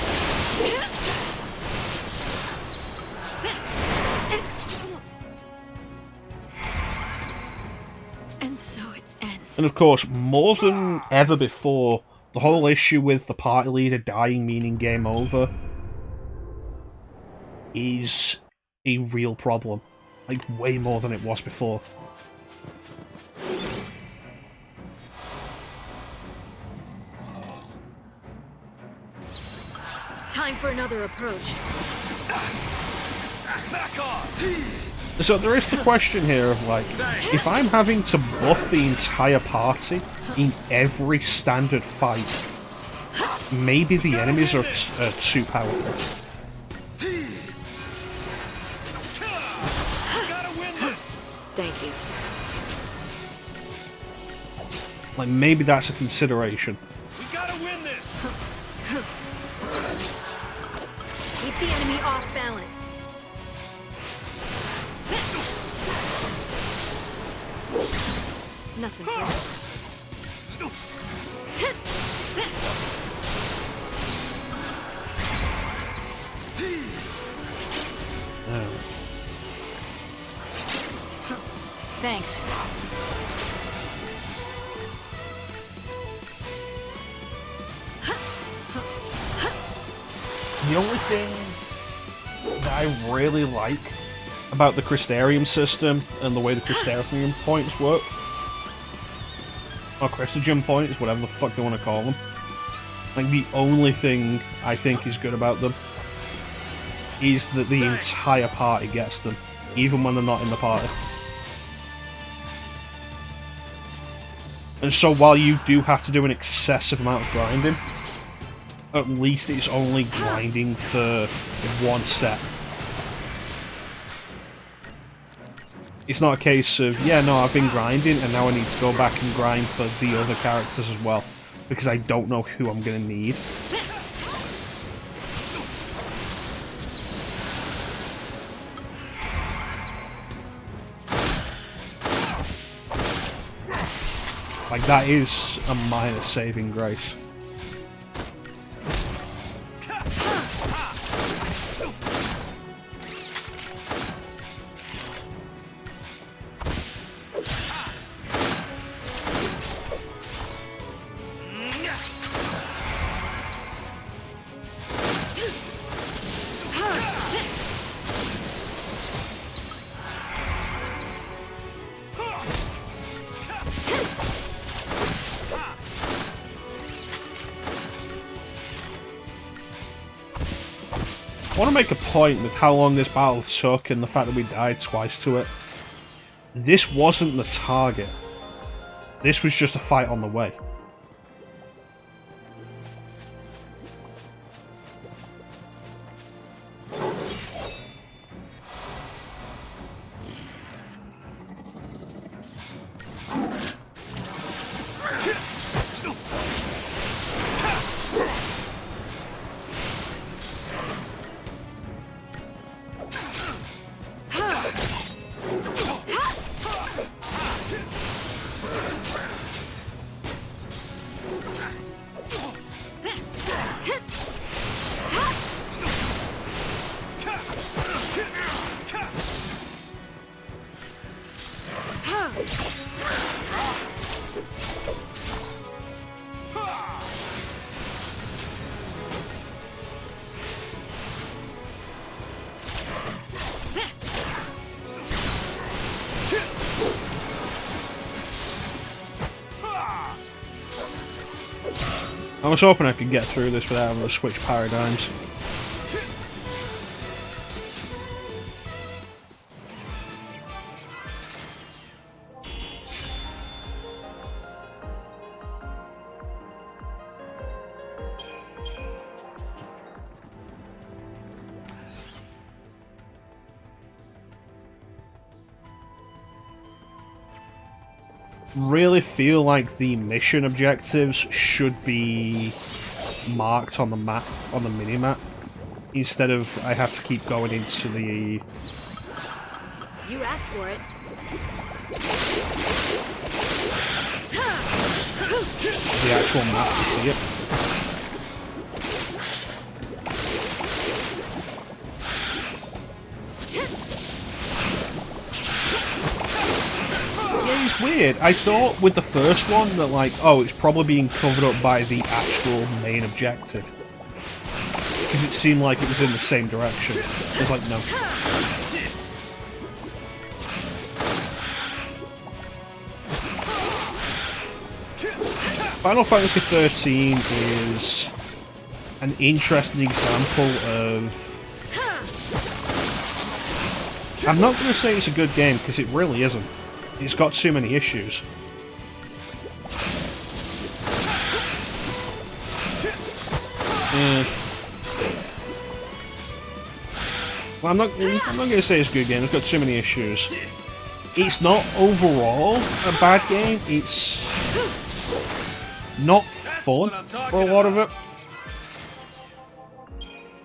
And so it ends. And of course, more than ever before, the whole issue with the party leader dying meaning game over is a real problem. Like, way more than it was before. Time for another approach. Back off! So there is the question here of, like, if I'm having to buff the entire party in every standard fight, maybe the enemies are too powerful. Thank you. Like, maybe that's a consideration. We gotta win this! Keep the enemy off balance. Nothing personal. Thanks. The only thing that I really like about the Crystarium system and the way the Crystarium points work, or Crystogen points, whatever the fuck they want to call them, like, the only thing I think is good about them is that the entire party gets them, even when they're not in the party. And so while you do have to do an excessive amount of grinding, at least it's only grinding for one set. It's not a case of, yeah, no, I've been grinding and now I need to go back and grind for the other characters as well, because I don't know who I'm going to need. Like, that is a minor saving grace. I want to make a point with how long this battle took and the fact that we died twice to it. This wasn't the target. This was just a fight on the way. I was hoping I could get through this without having to switch paradigms. Really feel like the mission objectives should be marked on the map, on the mini-map, instead of I have to keep going into the... You asked for it. the actual map to see it. Yeah, it's weird. I thought with the first one that, like, oh, it's probably being covered up by the actual main objective. Because it seemed like it was in the same direction. I was like, no. Final Fantasy XIII is an interesting example of... I'm not going to say it's a good game, because it really isn't. It's got too many issues. Well, I'm not going to say it's a good game. It's got too many issues. It's not overall a bad game. It's not fun for a lot of it.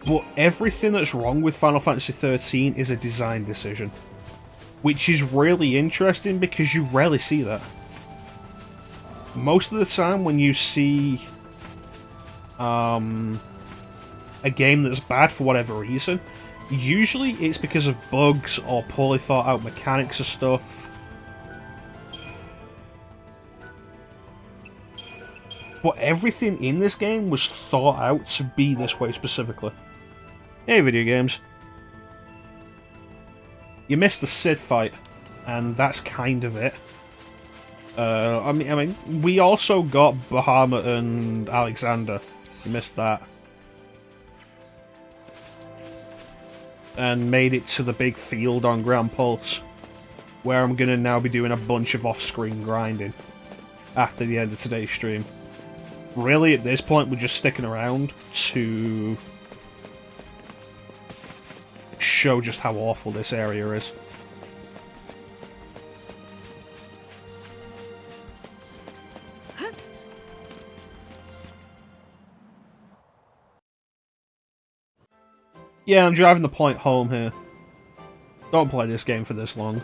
But everything that's wrong with Final Fantasy XIII is a design decision. Which is really interesting because you rarely see that. Most of the time when you see a game that's bad for whatever reason, usually it's because of bugs or poorly thought out mechanics of stuff. But everything in this game was thought out to be this way specifically. Hey, video games. You missed the Cid fight, and that's kind of it. I mean, we also got Bahamut and Alexander. You missed that. And made it to the big field on Gran Pulse, where I'm gonna now be doing a bunch of off-screen grinding after the end of today's stream. Really, at this point, we're just sticking around to show just how awful this area is. Yeah, I'm driving the point home here. Don't play this game for this long.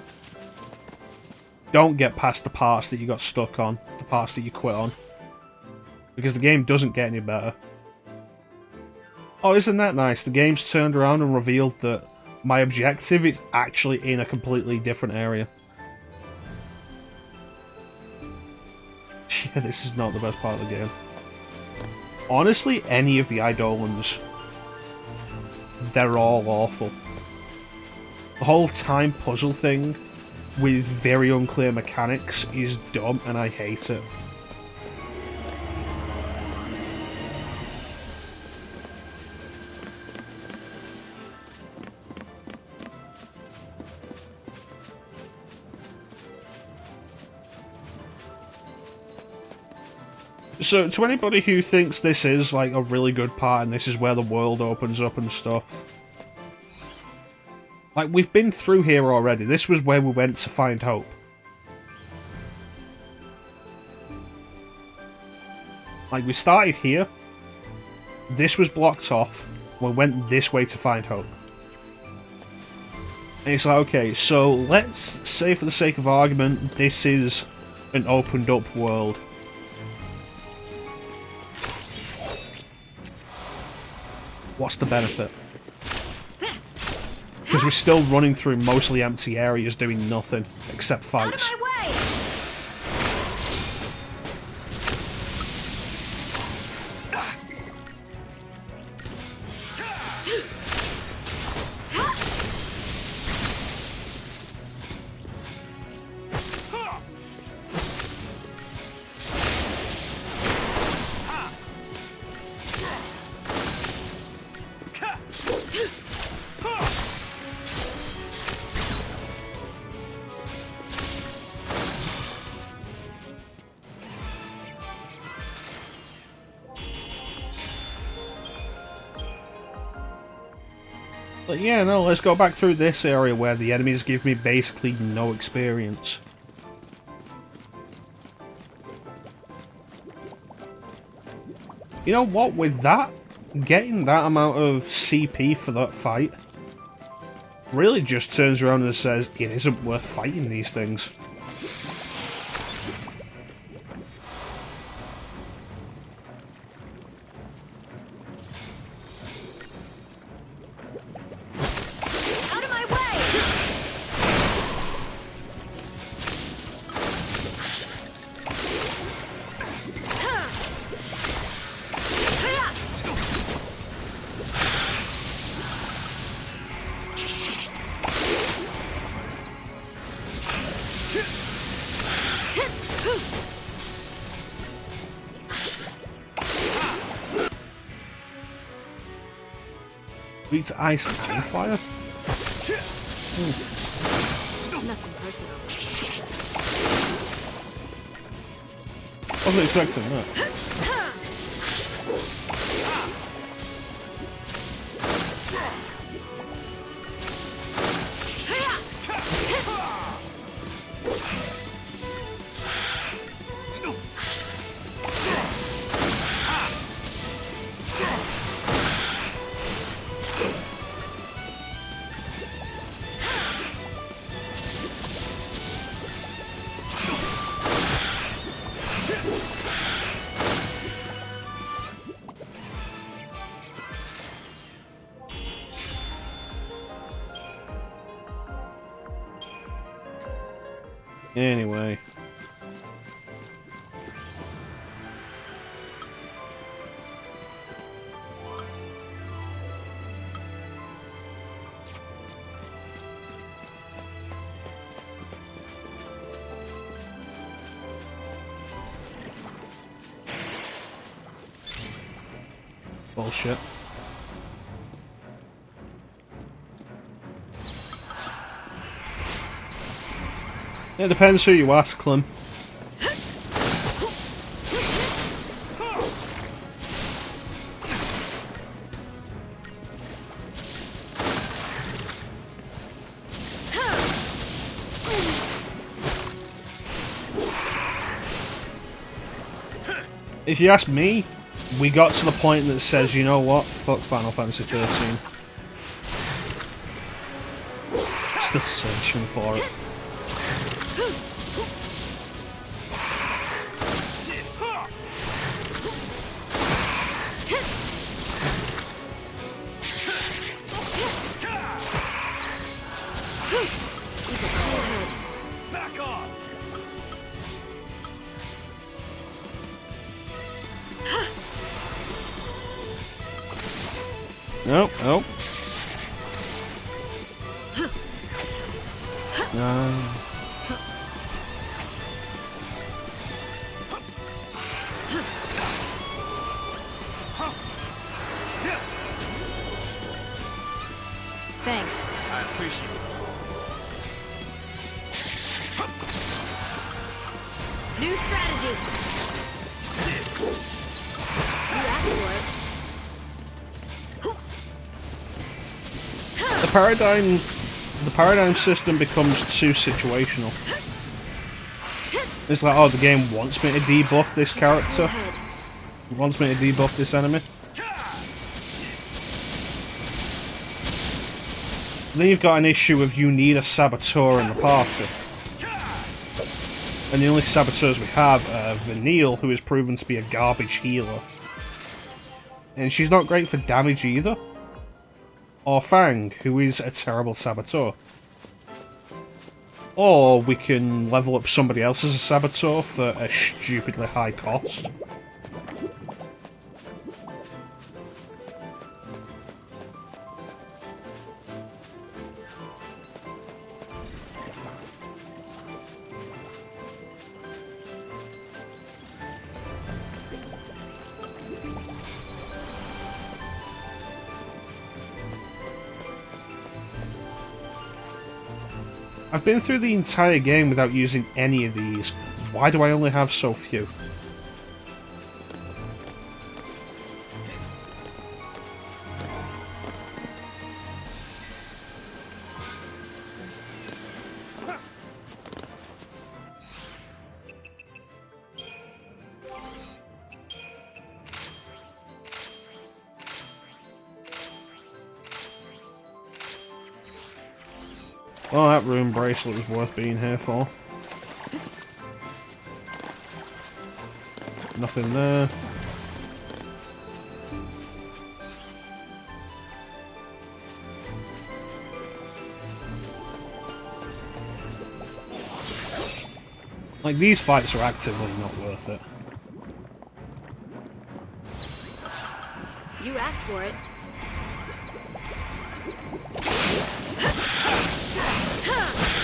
Don't get past the parts that you got stuck on, the parts that you quit on. Because the game doesn't get any better. Oh, isn't that nice? The game's turned around and revealed that my objective is actually in a completely different area. Yeah, this is not the best part of the game. Honestly, any of the Eidolons, they're all awful. The whole time puzzle thing with very unclear mechanics is dumb and I hate it. So, to anybody who thinks this is like a really good part and this is where the world opens up and stuff, like, we've been through here already. This was where we went to find hope. Like, we started here, this was blocked off, we went this way to find hope. And it's like, okay, so let's say for the sake of argument, this is an opened up world. What's the benefit? Because we're still running through mostly empty areas doing nothing except fights. Out of my way! But yeah, no, let's go back through this area where the enemies give me basically no experience. You know what, with that, getting that amount of CP for that fight really just turns around and says it isn't worth fighting these things. Beats ice and fire? Nothing personal. Wasn't expecting that. Anyway. Bullshit. It depends who you ask, Clem. If you ask me, we got to the point that says, you know what, fuck Final Fantasy XIII. Still searching for it. Back off! Nope, nope. No. Thanks. I appreciate it. New strategy. You asked for it. The paradigm system becomes too situational. It's like, oh, the game wants me to debuff this character. It wants me to debuff this enemy. Then you've got an issue of you need a saboteur in the party. And the only saboteurs we have are Vanille, who is proven to be a garbage healer. And she's not great for damage either. Or Fang, who is a terrible saboteur. Or we can level up somebody else as a saboteur for a stupidly high cost. I've been through the entire game without using any of these. Why do I only have so few? Well, that rune bracelet was worth being here for. Nothing there. Like, these fights are actively not worth it. You asked for it.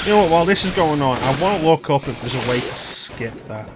You know what, while this is going on, I want to look up if there's a way to skip that.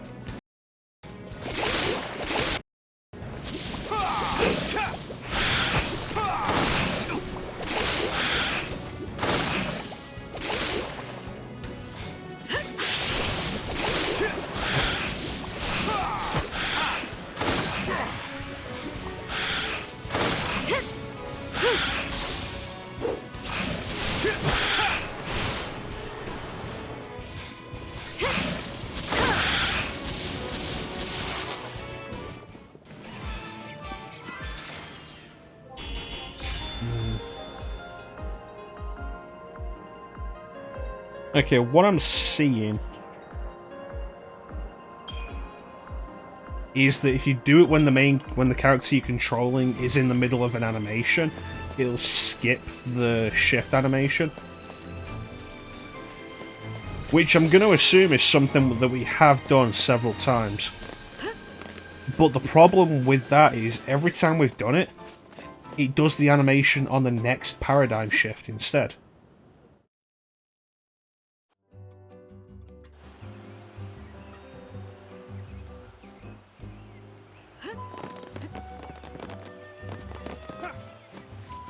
Okay, what I'm seeing is that if you do it when the character you're controlling is in the middle of an animation, it'll skip the shift animation. Which I'm going to assume is something that we have done several times. But the problem with that is, every time we've done it, it does the animation on the next paradigm shift instead.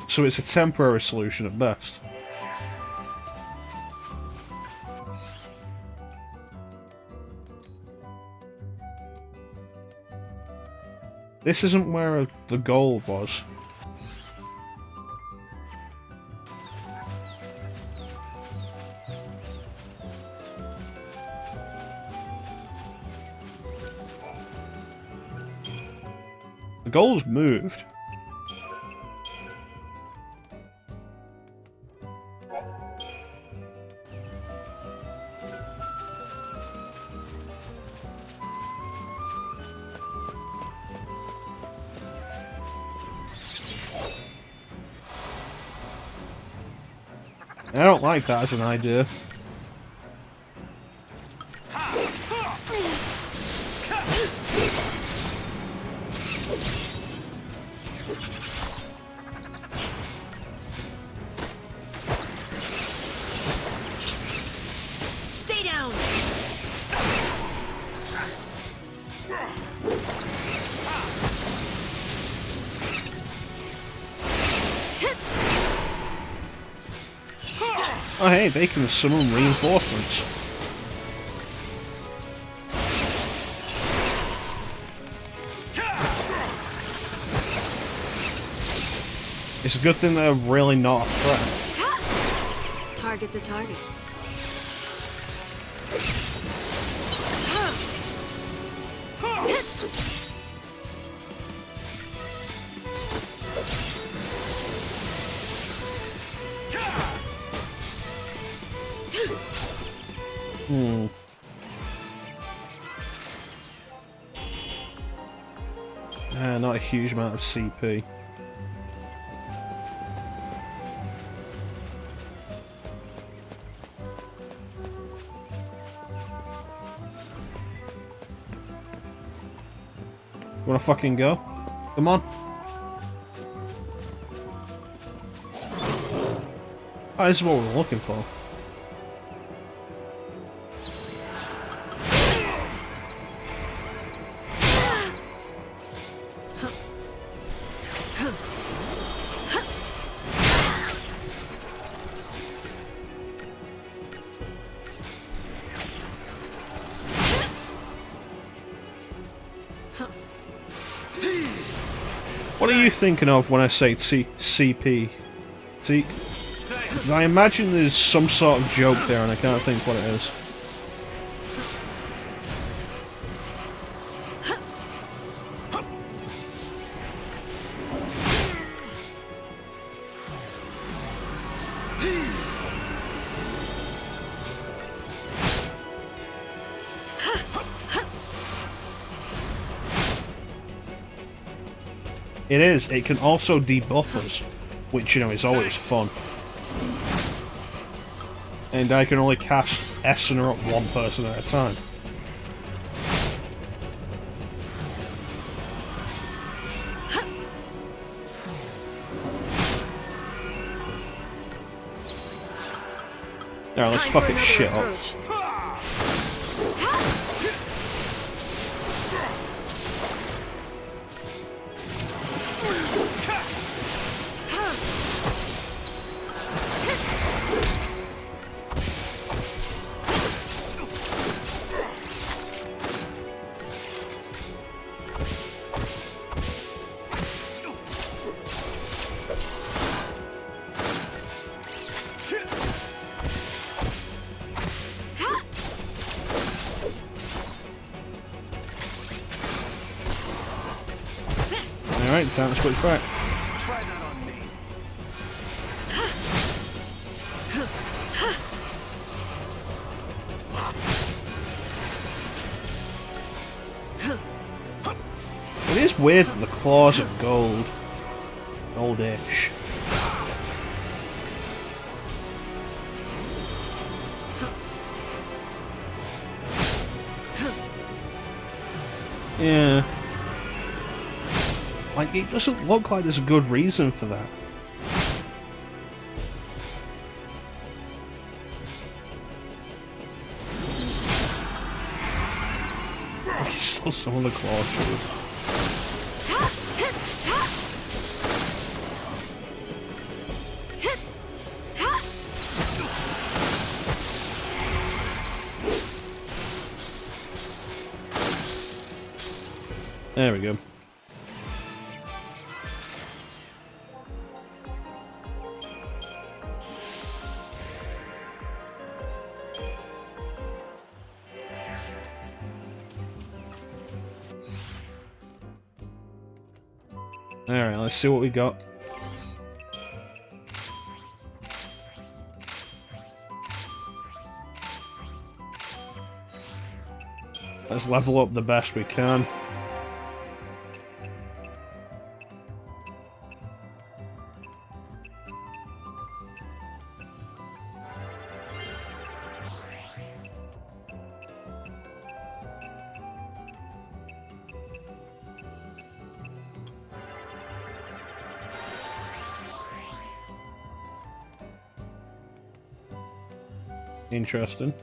So it's a temporary solution at best. This isn't where the gold was. The gold's moved. I don't like that as an idea. Stay down. Oh hey, they can summon reinforcements. It's a good thing they're really not a threat. Target's a target. Not a huge amount of CP. You wanna fucking go? Come on. Oh, this is what we're looking for. What are you thinking of when I say CP? Teak? I imagine there's some sort of joke there and I can't think what it is. It is. It can also debuff us, which, you know, is always fun. And I can only cast Essener up one person at a time. Alright, let's fuck it shit up. Alright, time to switch back. Try that on me. It is weird that the claws are gold. Goldish. Yeah. Like, it doesn't look like there's a good reason for that. He stole some of the claw shoes. There we go. Alright, let's see what we got. Let's level up the best we can. Interesting.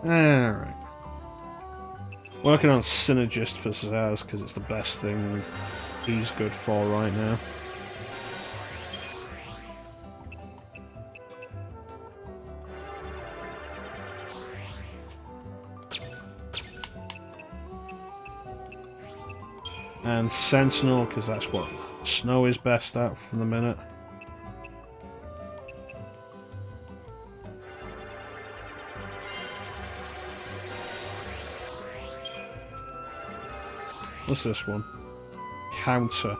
Alright. Working on Synergist for Zaz because it's the best thing he's good for right now. And Sentinel because that's what Snow is best at for the minute. What's this one? Counter.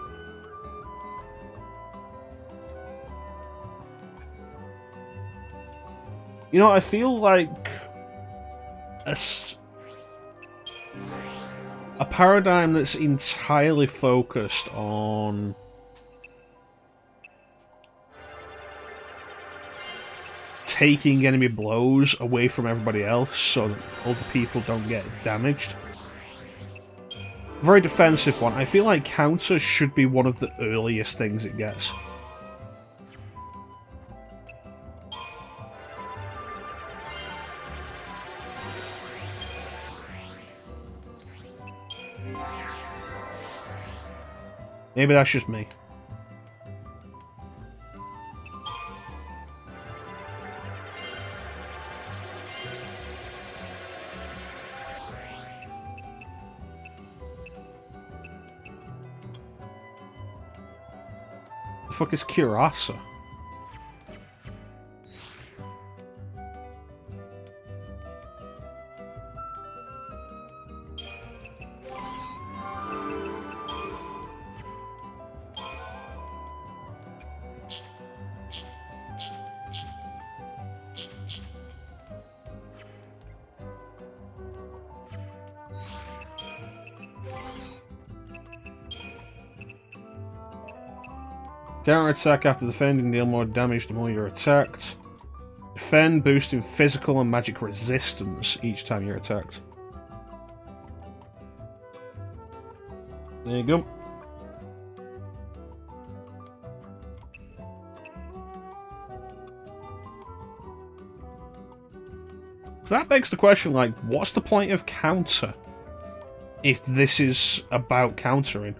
You know, I feel like a paradigm that's entirely focused on taking enemy blows away from everybody else so that other people don't get damaged. Very defensive one. I feel like counter should be one of the earliest things it gets. Maybe that's just me. The fuck is Kirasa? Counter-attack after defending, deal more damage the more you're attacked. Defend, boosting physical and magic resistance each time you're attacked. There you go. So that begs the question, like, what's the point of counter if this is about countering?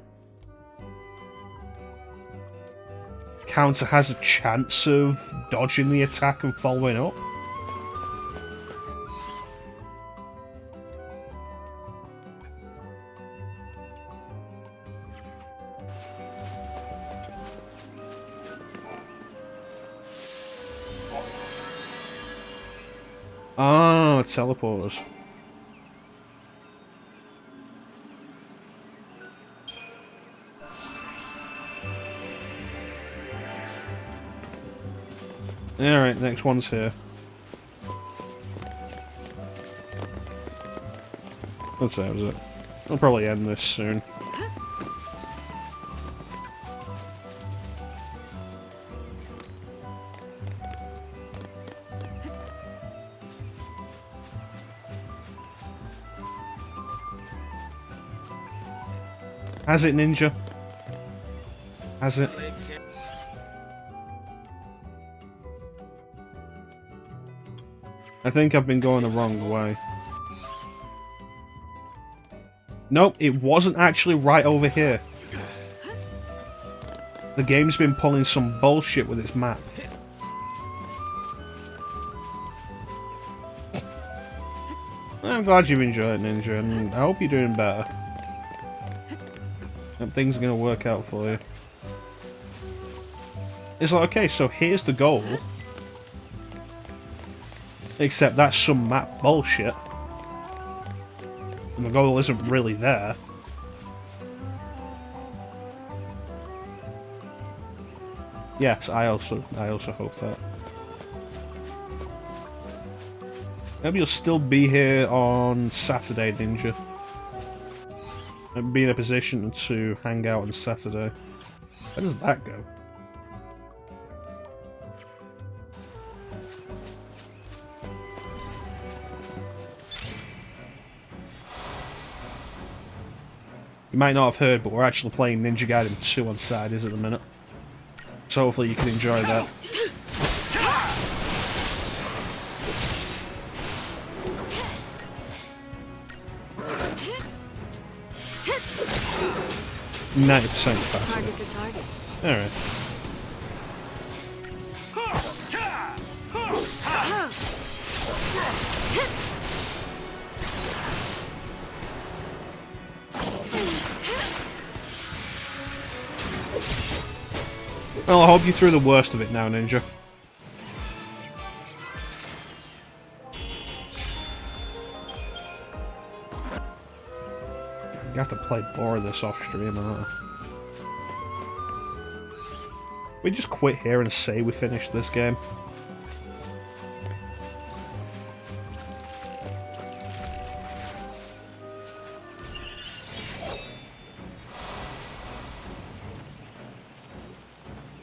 Counter has a chance of dodging the attack and following up. Oh, teleporters. Alright, next one's here. That's that was it. I'll probably end this soon. Has it, Ninja? Has it? I think I've been going the wrong way. Nope, it wasn't actually right over here. The game's been pulling some bullshit with its map. I'm glad you've enjoyed it, Ninja, and I hope you're doing better. And things are going to work out for you. It's like, okay, so here's the goal. Except that's some map bullshit. And the goal isn't really there. Yes, I also hope that. Maybe you'll still be here on Saturday, Ninja. And be in a position to hang out on Saturday. How does that go? You might not have heard, but we're actually playing Ninja Gaiden 2 on Saturdays at the minute. So hopefully you can enjoy that. %90 capacity. Target to target. Alright. Well, I hope you through the worst of it now, Ninja. You have to play more of this off stream, aren't I? We just quit here and say we finished this game.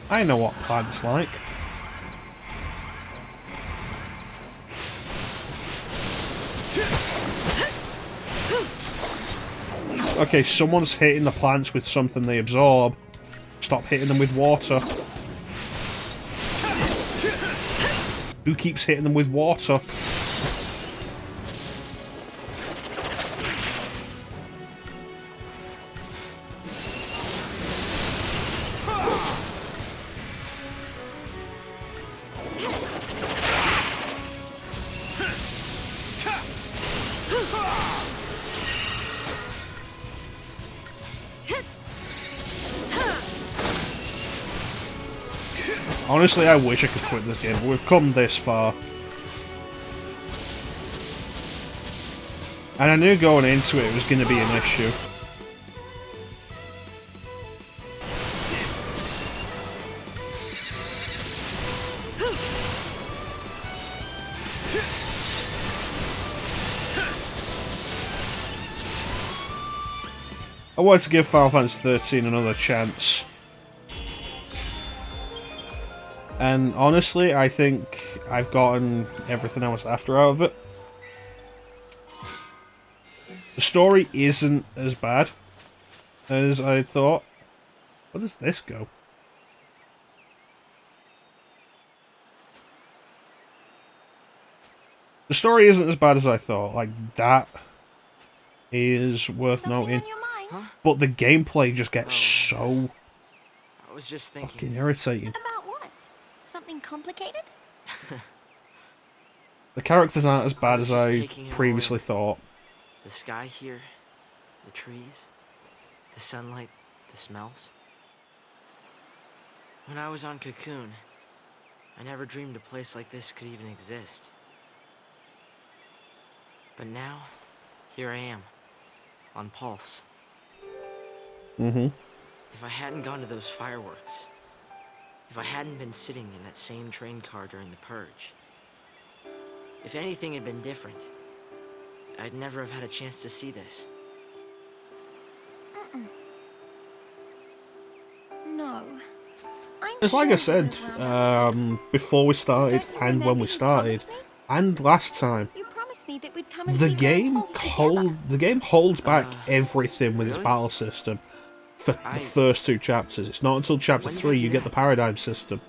I know what plant's like. Okay, someone's hitting the plants with something they absorb. Stop hitting them with water. Who keeps hitting them with water? Honestly, I wish I could quit this game, but we've come this far. And I knew going into it was going to be an issue. I wanted to give Final Fantasy XIII another chance. And honestly, I think I've gotten everything I was after out of it. The story isn't as bad as I thought. Where does this go? The story isn't as bad as I thought. Like, that is worth Something noting. on your mind? Huh? But the gameplay just gets so I was just thinking. fucking irritating. About what? Something complicated? The characters aren't as I bad was as just I taking it all previously in. thought. The sky here, the trees, the sunlight, the smells. When I was on Cocoon, I never dreamed a place like this could even exist. But now, here I am, on Pulse. Mm-hmm. If I hadn't gone to those fireworks, if I hadn't been sitting in that same train car during the Purge, if anything had been different, I'd never have had a chance to see this. No. It's like I said, before we started, and when we started, and last time, You promised me that we'd come and the see game Gran Pulse together. the game holds back everything with its really? battle system for the I- first 2 chapters. It's not until chapter When did 3 I do you get the that? paradigm system.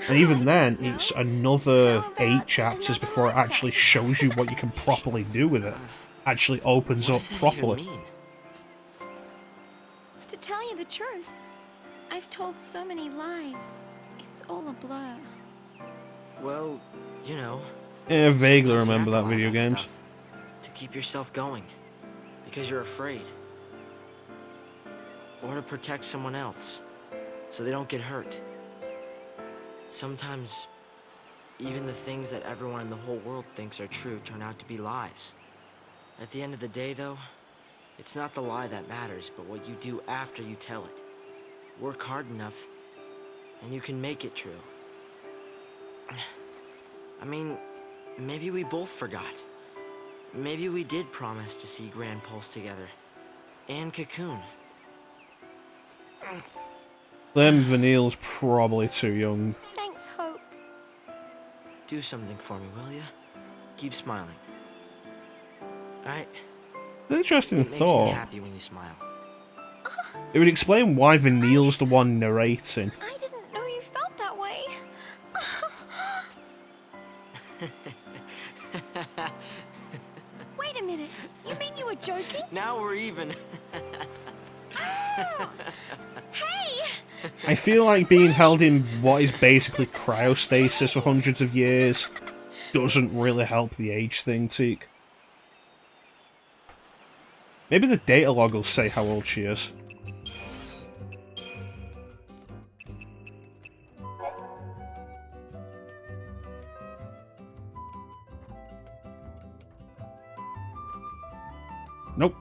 And even then, it's another 8 chapters before it actually shows you what you can properly do with it. Actually opens What up does that properly. even mean? To tell you the truth, I've told so many lies. It's all a blur. Well, you know. Yeah, I vaguely sometimes you remember have to that lie video about games. stuff to keep yourself going, because you're afraid. Or to protect someone else, so they don't get hurt. Sometimes, even the things that everyone in the whole world thinks are true turn out to be lies. At the end of the day, though, it's not the lie that matters, but what you do after you tell it. Work hard enough, and you can make it true. I mean, maybe we both forgot. Maybe we did promise to see Gran Pulse together. And Cocoon. Them Vanille's probably too young. Thanks, Hope. Do something for me, will ya? Keep smiling. Interesting It makes me thought. happy when you smile. It would explain why Vanille's the one narrating. I didn't know you felt that way. Wait a minute. You mean you were joking? Now we're even. Hey! I feel like being held in what is basically cryostasis for hundreds of years doesn't really help the age thing, Teak. Maybe the data log will say how old she is. Nope.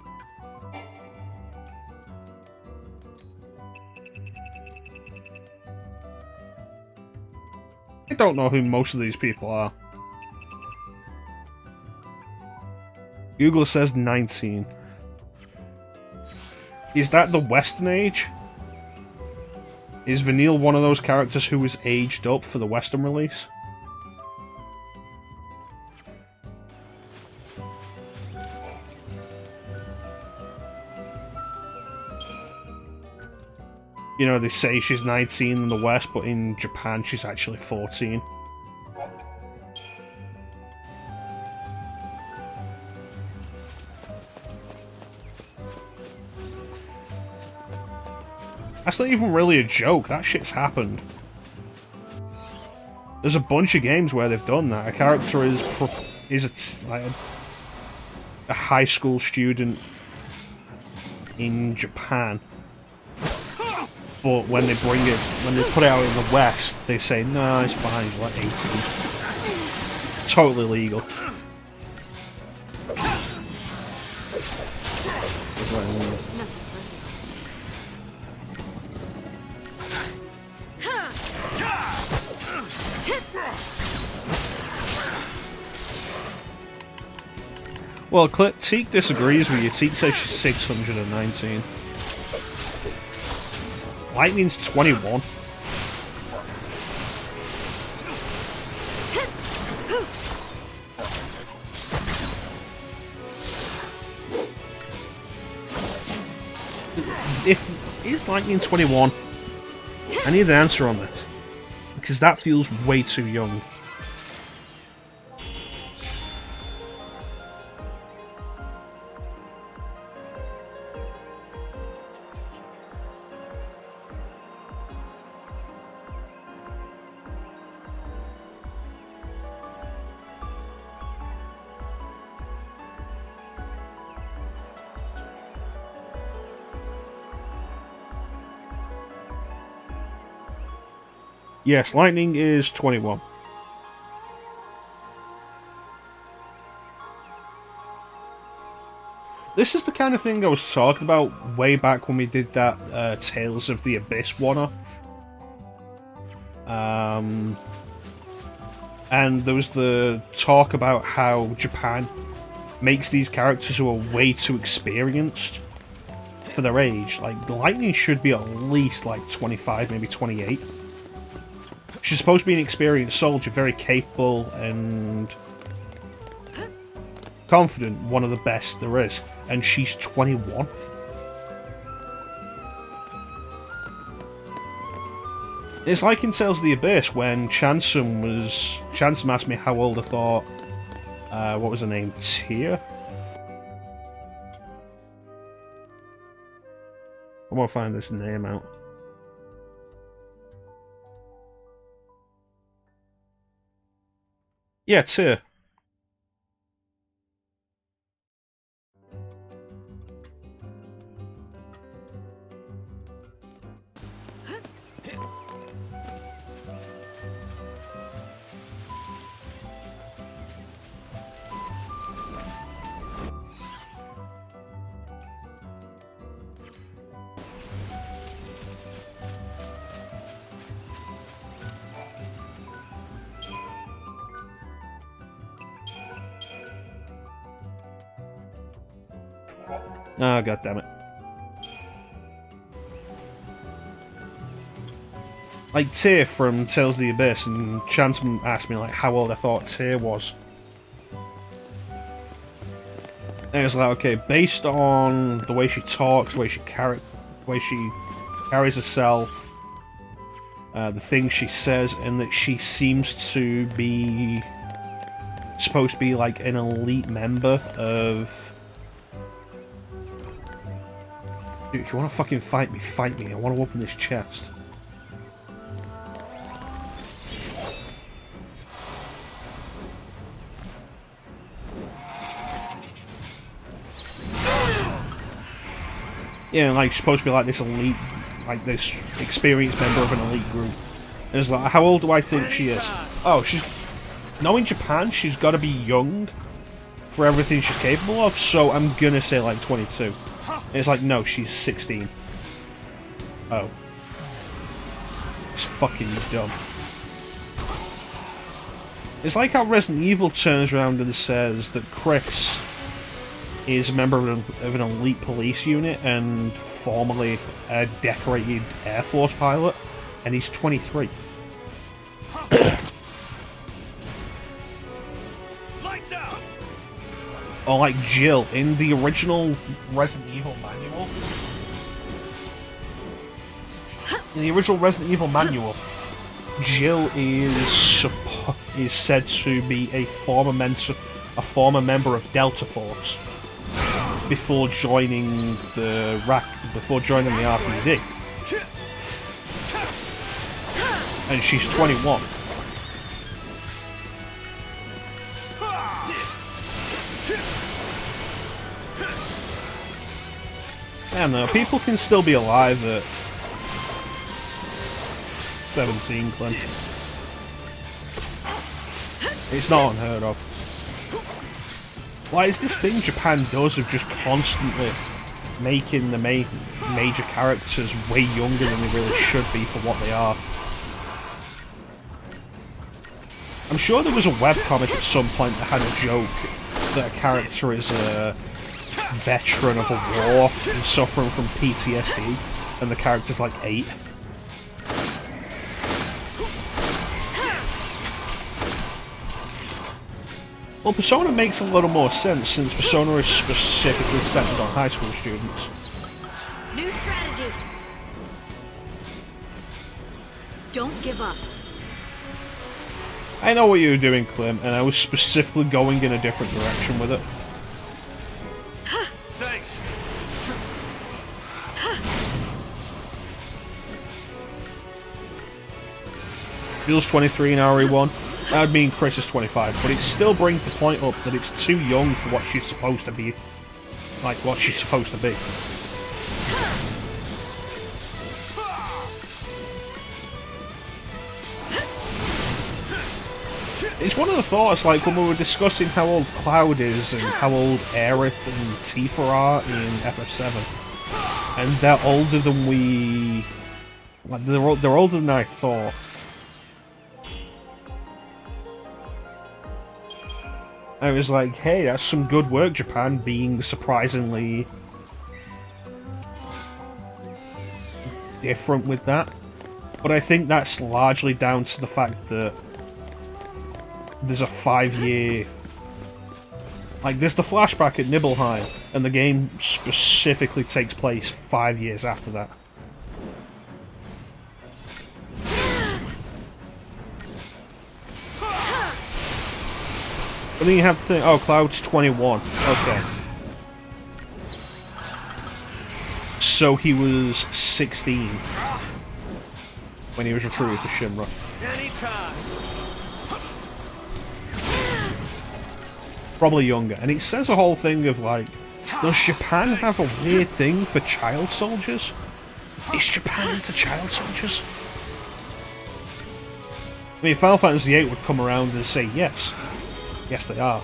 I don't know who most of these people are. Google says 19. Is that the Western age? Is Vanille one of those characters who was aged up for the Western release? You know, they say she's 19 in the West, but in Japan she's actually 14. That's not even really a joke, that shit's happened. There's a bunch of games where they've done that. A character is a high school student in Japan. But when they put it out in the West, they say, no, it's fine, it's like 18. Totally legal. Well, Teak disagrees with you. Teak says she's 619. Lightning's 21. Is Lightning 21? I need an answer on this. Because that feels way too young. Yes, Lightning is 21. This is the kind of thing I was talking about way back when we did that Tales of the Abyss one-off. And there was the talk about how Japan makes these characters who are way too experienced for their age. Like, Lightning should be at least like 25, maybe 28. She's supposed to be an experienced soldier, very capable and confident, one of the best there is, and she's 21. It's like in Tales of the Abyss when Chansum asked me how old I thought, what was her name, Tyr? I'm gonna find this name out. Yeah, Tyr. Oh, god damn it. Like Tyr from Tales of the Abyss, and Chance asked me like how old I thought Tyr was. And it was like, okay, based on the way she talks, the way she carries herself, the things she says, and that she seems to be supposed to be like an elite member of... Dude, if you want to fucking fight me, fight me. I want to open this chest. Yeah, like, supposed to be like this elite, like this experienced member of an elite group. And it's like, how old do I think she is? Oh, she's... Knowing Japan, she's got to be young for everything she's capable of, so I'm gonna say like 22. And it's like, no, she's 16. Oh. It's fucking dumb. It's like how Resident Evil turns around and says that Chris is a member of an elite police unit and formerly a decorated Air Force pilot, and he's 23. Lights out! Or like Jill in the original Resident Evil manual. In the original Resident Evil manual, Jill is said to be a former member of Delta Force before joining the RPD, and she's 21. I don't know, people can still be alive at 17, Clint. It's not unheard of. Why is this thing Japan does of just constantly making the major characters way younger than they really should be for what they are? I'm sure there was a webcomic at some point that had a joke that a character is a veteran of a war and suffering from PTSD, and the character's like 8. Well, Persona makes a little more sense, since Persona is specifically centered on high school students. New strategy. Don't give up. I know what you were doing, Clem, and I was specifically going in a different direction with it. Thanks. Jules 23 and RE1. That would mean Chris is 25, but it still brings the point up that it's too young for what she's supposed to be. Like, what she's supposed to be. It's one of the thoughts, like, when we were discussing how old Cloud is and how old Aerith and Tifa are in FF7. And they're older than we... Like, they're older than I thought. I was like, hey, that's some good work, Japan, being surprisingly different with that. But I think that's largely down to the fact that there's a 5-year... Like, there's the flashback at Nibelheim, and the game specifically takes place 5 years after that. But then you have to think, oh, Cloud's 21. Okay. So he was 16 when he was recruited to Shinra. Anytime. Probably younger. And it says a whole thing of like, does Japan have a weird thing for child soldiers? Is Japan into child soldiers? I mean, Final Fantasy VIII would come around and say yes. Yes, they are.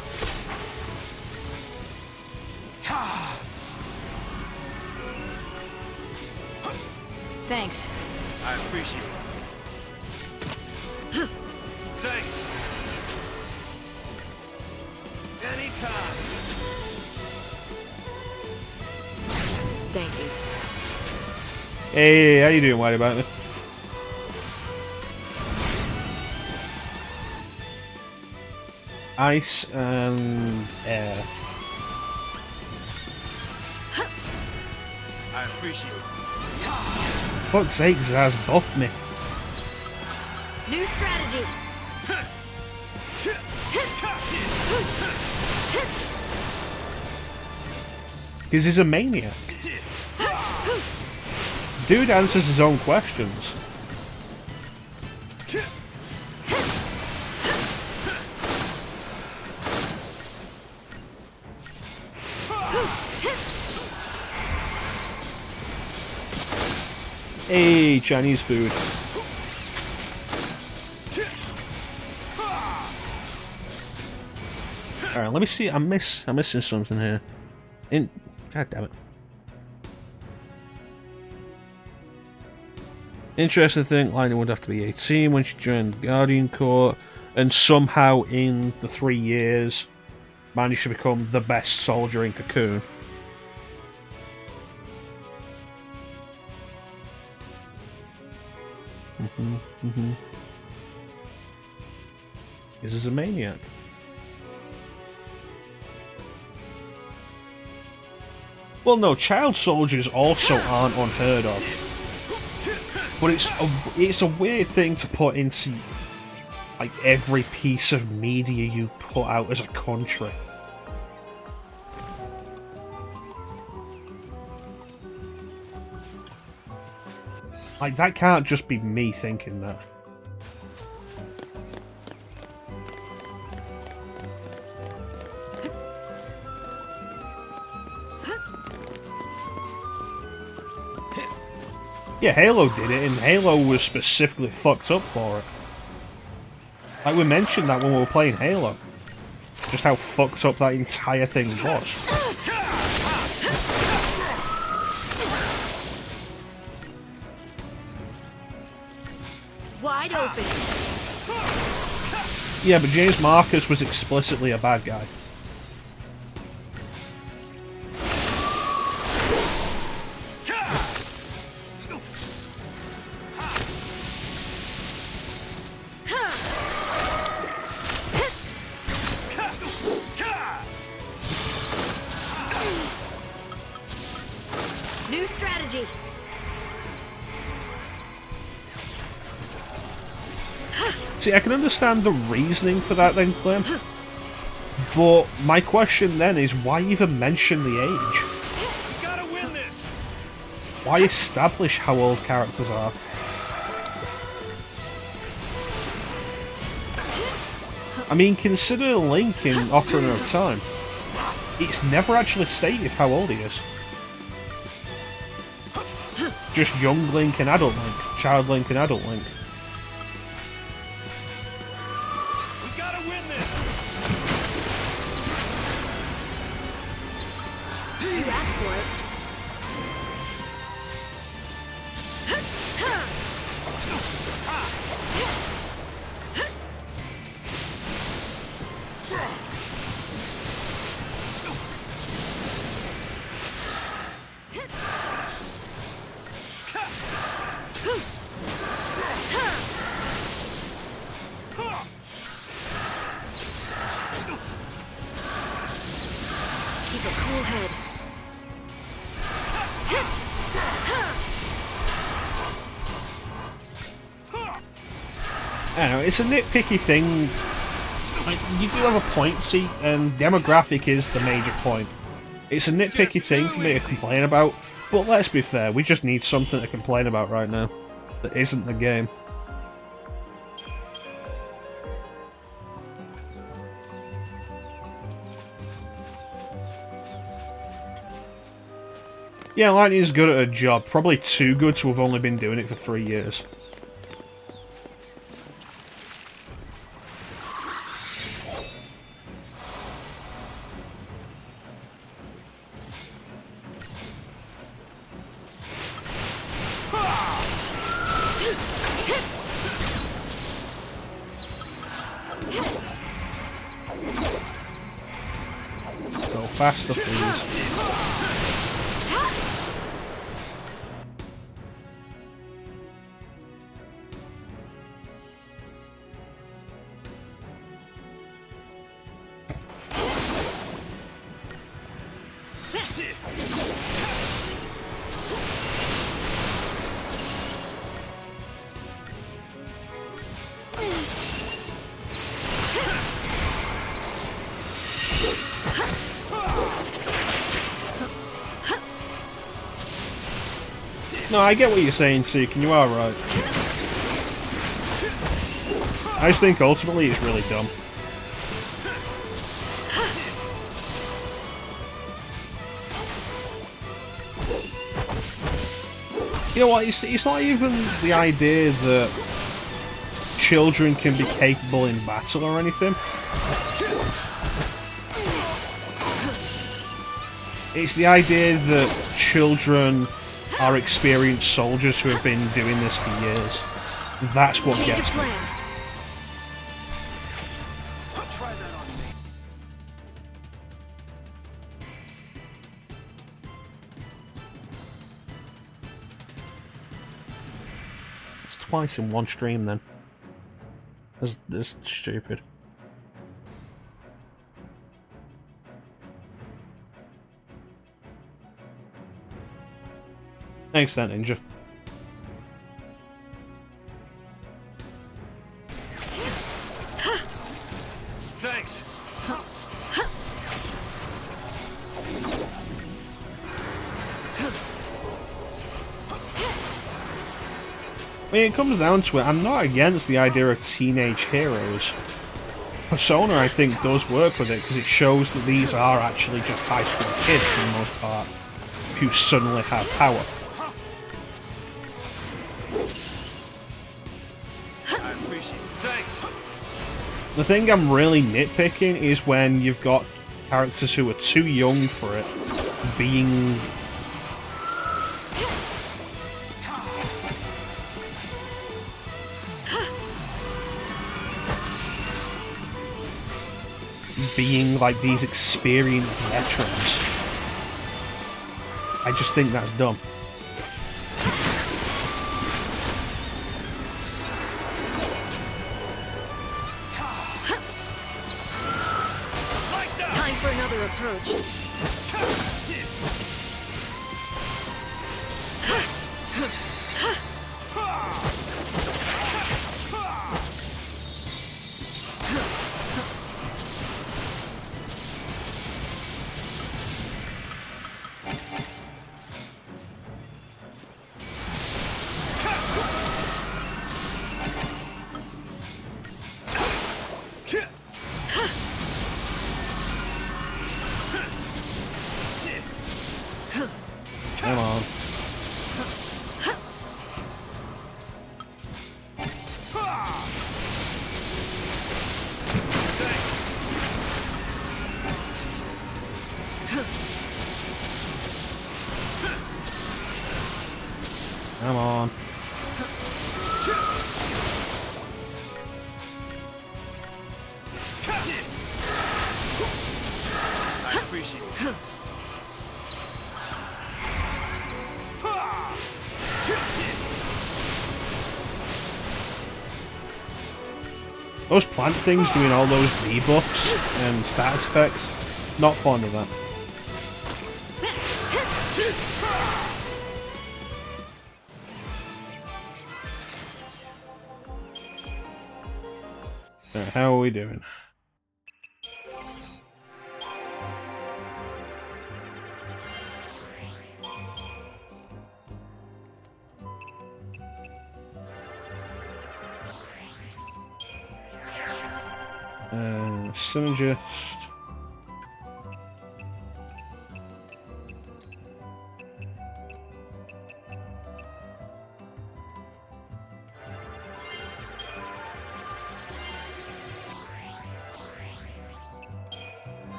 Thanks. I appreciate it. Thanks. Anytime. Thank you. Hey, how you doing, Whitey Bunny? Ice and air. I appreciate it. Fuck's sake, Zaz buffed me. New strategy. Because he's a maniac. Dude answers his own questions. Hey, Chinese food. Alright, let me see. I'm missing something here. God damn it. Interesting thing, Lightning would have to be 18 when she joined the Guardian Corps, and somehow in the 3 years managed to become the best soldier in Cocoon. This is a maniac. Well, no, child soldiers also aren't unheard of. But it's a weird thing to put into like every piece of media you put out as a country. Like, that can't just be me thinking that. Yeah, Halo did it, and Halo was specifically fucked up for it. Like, we mentioned that when we were playing Halo. Just how fucked up that entire thing was. Wide open. Yeah, but James Marcus was explicitly a bad guy. New New strategy. See, I can understand the reasoning for that then, Clem. But my question then is, why even mention the age? We gotta win this. Why establish how old characters are? I mean, consider Link in Ocarina of Time. It's never actually stated how old he is. Just young Link and adult Link. Child Link and adult Link. We gotta win this. You asked for it. Keep a cool head. I don't know, it's a nitpicky thing. Like, you do have a point, see, and demographic is the major point. It's a nitpicky thing for me to complain about, but let's be fair, we just need something to complain about right now that isn't the game. Yeah, Lightning's good at her job, probably too good to have only been doing it for 3 years. Go faster, please. No, I get what you're saying, Seek, and you are right. I just think ultimately it's really dumb. You know what, it's not even the idea that children can be capable in battle or anything. It's the idea that children are experienced soldiers who have been doing this for years. That's what gets me. Try that on me. It's twice in one stream then. That's stupid. Thanks, that ninja. Thanks. I mean, it comes down to it, I'm not against the idea of teenage heroes. Persona, I think, does work with it because it shows that these are actually just high school kids for the most part, who suddenly have power. I appreciate it. Thanks. The thing I'm really nitpicking is when you've got characters who are too young for it being like these experienced veterans. I just think that's dumb. Time for another approach. Come on. I appreciate it. Those plant things doing all those debuffs and status effects, not fond of that. Alright, how are we doing? Synergist.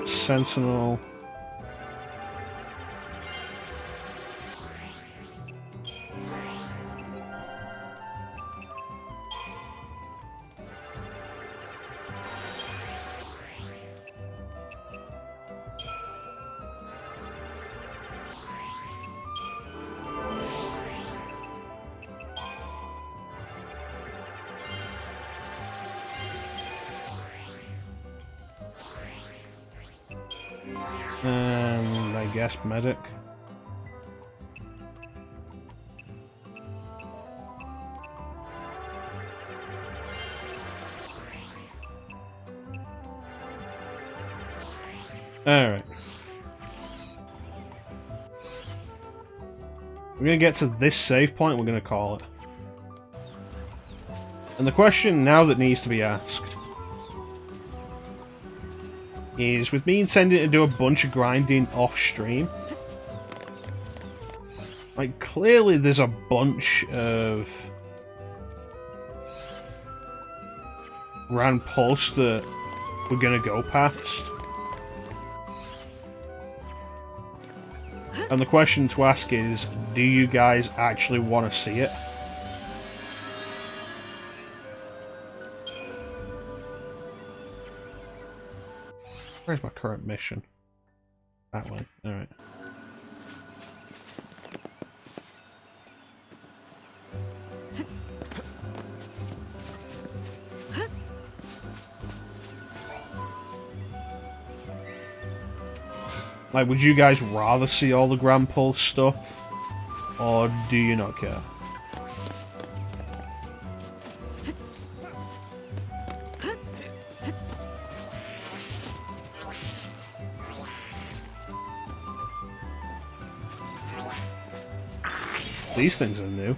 Sentinel. And I guess medic. Alright. We're gonna get to this save point, we're gonna call it. And the question now that needs to be asked is, with me intending to do a bunch of grinding off stream, like, clearly there's a bunch of Gran Pulse that we're gonna go past. And the question to ask is, do you guys actually want to see it? Where's my current mission? That way. Alright. Like, would you guys rather see all the Gran Pulse stuff? Or do you not care? These things are new.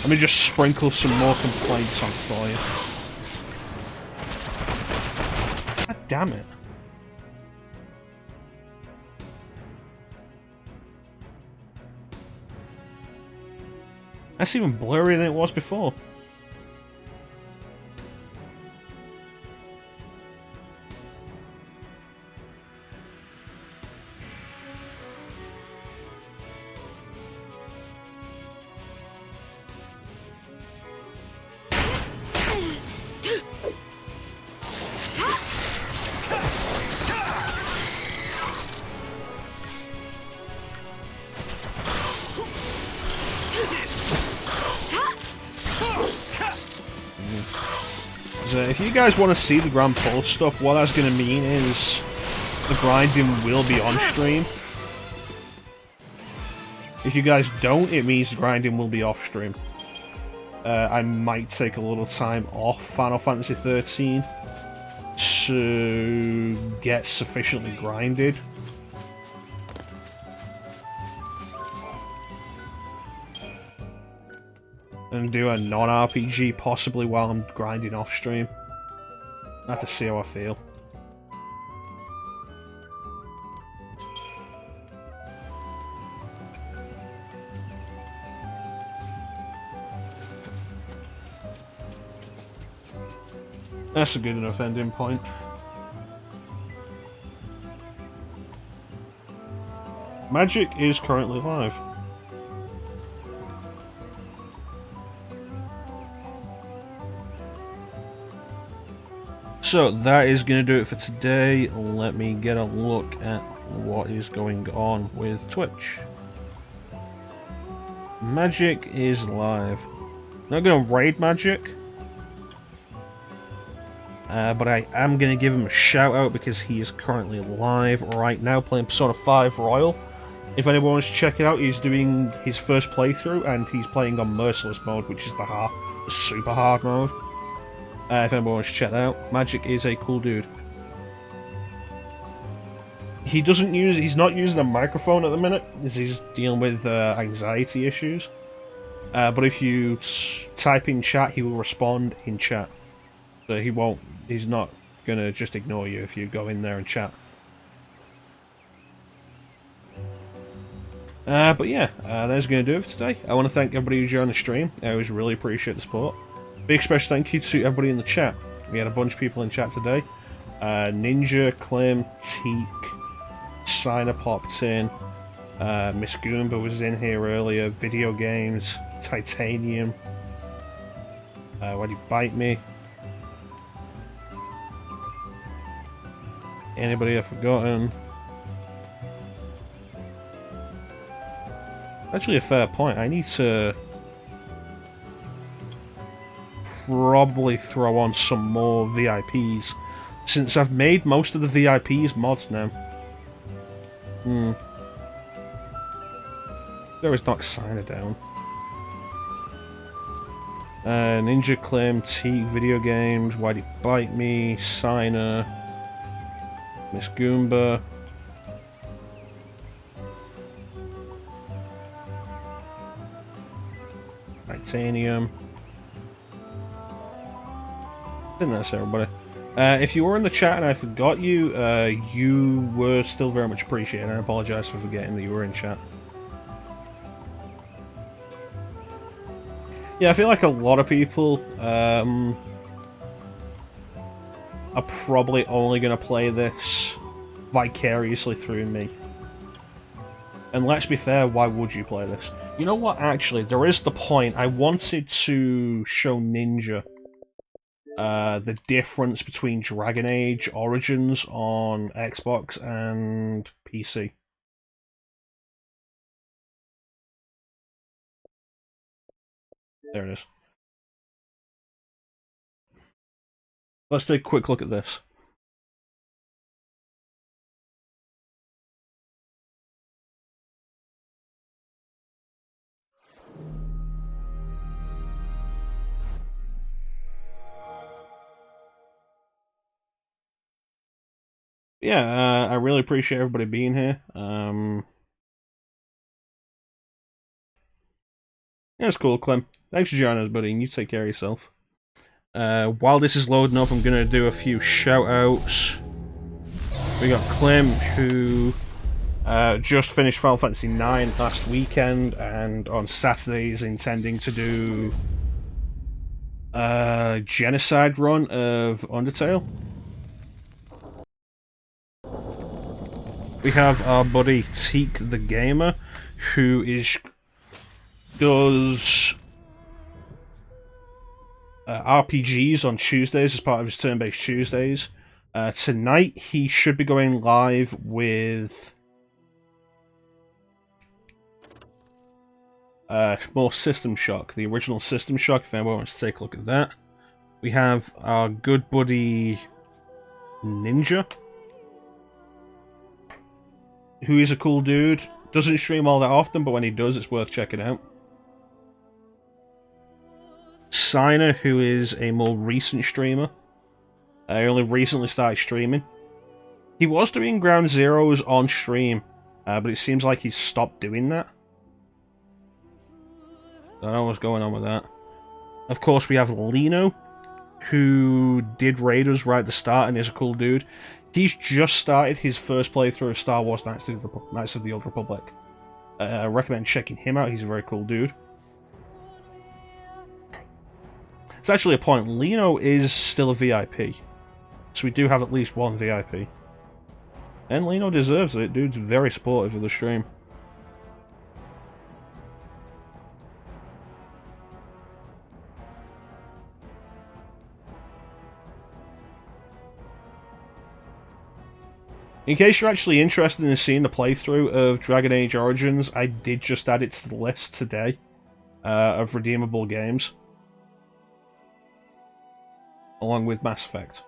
Let me just sprinkle some more complaints on for you. God damn it. That's even blurrier than it was before. If you guys want to see the Gran Pulse stuff, what that's going to mean is the grinding will be on stream. If you guys don't, it means the grinding will be off stream. I might take a little time off Final Fantasy XIII to get sufficiently grinded. And do a non-RPG possibly while I'm grinding off stream. I have to see how I feel. That's a good enough ending point. Magic is currently live. So that is going to do it for today. Let me get a look at what is going on with Twitch. Magic is live. Not going to raid Magic. But I am going to give him a shout out because he is currently live right now playing Persona 5 Royal. If anyone wants to check it out, he's doing his first playthrough and he's playing on Merciless mode, which is the super hard mode. If anyone wants to check that out, Magic is a cool dude. He's not using a microphone at the minute, as he's dealing with anxiety issues. But if you type in chat, he will respond in chat. So he's not gonna just ignore you if you go in there and chat. But yeah, that's going to do it for today. I want to thank everybody who joined the stream. I always really appreciate the support. Big special thank you to everybody in the chat. We had a bunch of people in chat today. Ninja, Clem, Teak, Signer popped in. Miss Goomba was in here earlier. Video games, Titanium. Why'd you bite me? Anybody I've forgotten? Actually, a fair point. I need to probably throw on some more VIPs, since I've made most of the VIPs mods now. Always knock Signer down. Ninja Clem, T, video games, Why'd He Bite Me, Signer, Miss Goomba. Titanium. I think that's everybody. If you were in the chat and I forgot you, you were still very much appreciated. I apologize for forgetting that you were in chat. Yeah, I feel like a lot of people are probably only going to play this vicariously through me. And let's be fair, why would you play this? You know what, actually, there is the point. I wanted to show Ninja the difference between Dragon Age Origins on Xbox and PC. There it is. Let's take a quick look at this. Yeah, I really appreciate everybody being here. Yeah, it's cool, Clem. Thanks for joining us, buddy, and you take care of yourself. While this is loading up, I'm going to do a few shout-outs. We got Clem, who just finished Final Fantasy IX last weekend, and on Saturday is intending to do a genocide run of Undertale. We have our buddy Teak the Gamer, who does RPGs on Tuesdays as part of his turn-based Tuesdays. Tonight he should be going live with more System Shock, the original System Shock, if anyone wants to take a look at that. We have our good buddy Ninja, who is a cool dude. Doesn't stream all that often, but when he does, it's worth checking out. Signer, who is a more recent streamer. I only recently started streaming. He was doing Ground Zeroes on stream, but it seems like he's stopped doing that. I don't know what's going on with that. Of course, we have Lino, who did Raiders right at the start and is a cool dude. He's just started his first playthrough of Star Wars Knights of the Old Republic. I recommend checking him out, he's a very cool dude. It's actually a point. Lino is still a VIP. So we do have at least one VIP. And Lino deserves it. Dude's very supportive of the stream. In case you're actually interested in seeing the playthrough of Dragon Age Origins, I did just add it to the list today of redeemable games, along with Mass Effect.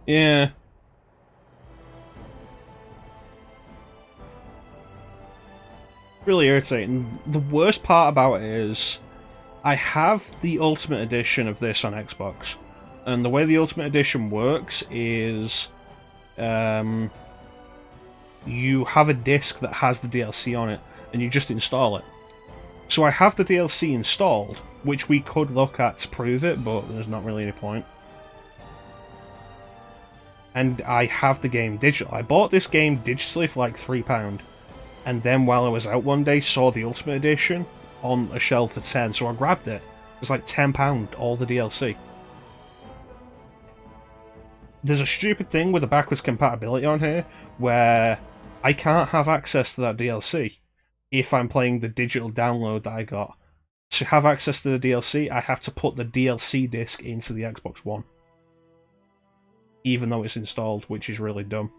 Yeah. Really irritating. The worst part about it is I have the Ultimate Edition of this on Xbox. And the way the Ultimate Edition works is you have a disc that has the DLC on it, and you just install it. So I have the DLC installed, which we could look at to prove it, but there's not really any point. And I have the game digital. I bought this game digitally for like £3, and then while I was out one day, saw the Ultimate Edition on a shelf for 10, so I grabbed it. It was like £10, all the DLC. There's a stupid thing with the backwards compatibility on here, where I can't have access to that DLC if I'm playing the digital download that I got. To have access to the DLC, I have to put the DLC disc into the Xbox One. Even though it's installed, which is really dumb.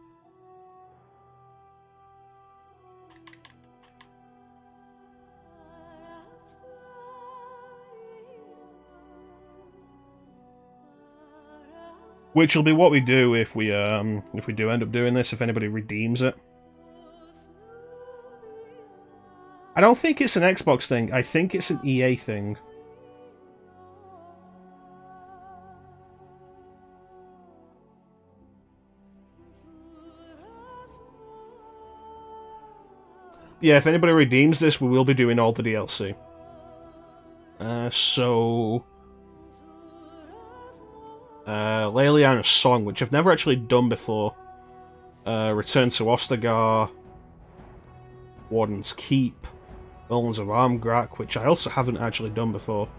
Which will be what we do if we do end up doing this, if anybody redeems it. I don't think it's an Xbox thing, I think it's an EA thing. Yeah, if anybody redeems this, we will be doing all the DLC. Leliana's Song, which I've never actually done before. Return to Ostagar. Warden's Keep. Villains of Armgrak, which I also haven't actually done before.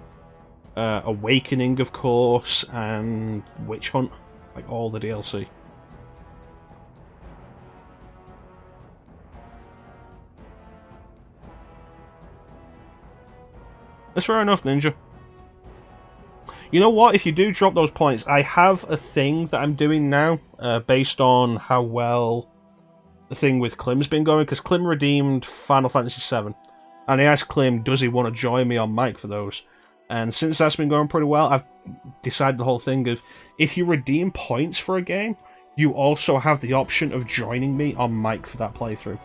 Awakening, of course, and Witch Hunt. Like, all the DLC. That's fair enough, Ninja. You know what? If you do drop those points, I have a thing that I'm doing now, based on how well the thing with Klim's been going, because Klim redeemed Final Fantasy VII, and I asked Klim, does he want to join me on mic for those? And since that's been going pretty well, I've decided the whole thing of, if you redeem points for a game, you also have the option of joining me on mic for that playthrough.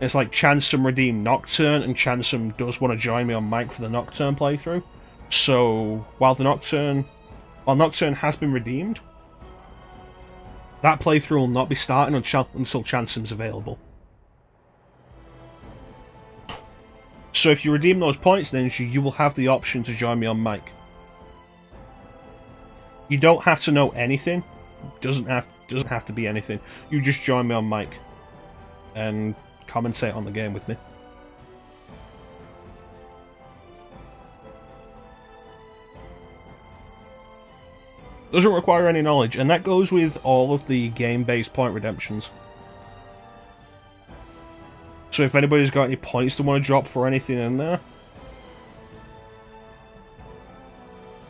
It's like Chansum redeemed Nocturne, and Chansum does want to join me on mic for the Nocturne playthrough. So, while Nocturne has been redeemed, that playthrough will not be starting until Chansum's available. So if you redeem those points, then you will have the option to join me on mic. You don't have to know anything. Doesn't have to be anything. You just join me on mic and commentate on the game with me. Doesn't require any knowledge, and that goes with all of the game-based point redemptions. So if anybody's got any points they want to drop for anything in there,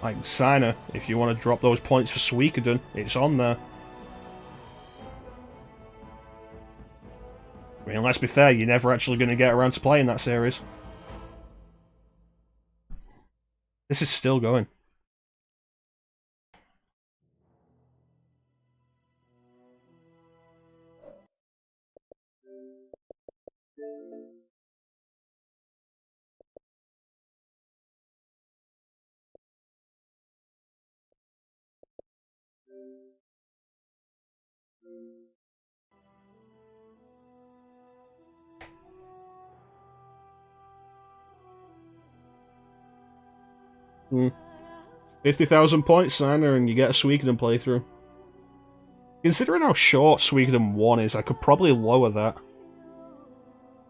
like Signer, if you want to drop those points for Suikoden, it's on there. I mean, let's be fair, you're never actually going to get around to playing that series. This is still going. $50,000 points, Signer, and you get a Suikoden playthrough. Considering how short Suikoden 1 is, I could probably lower that.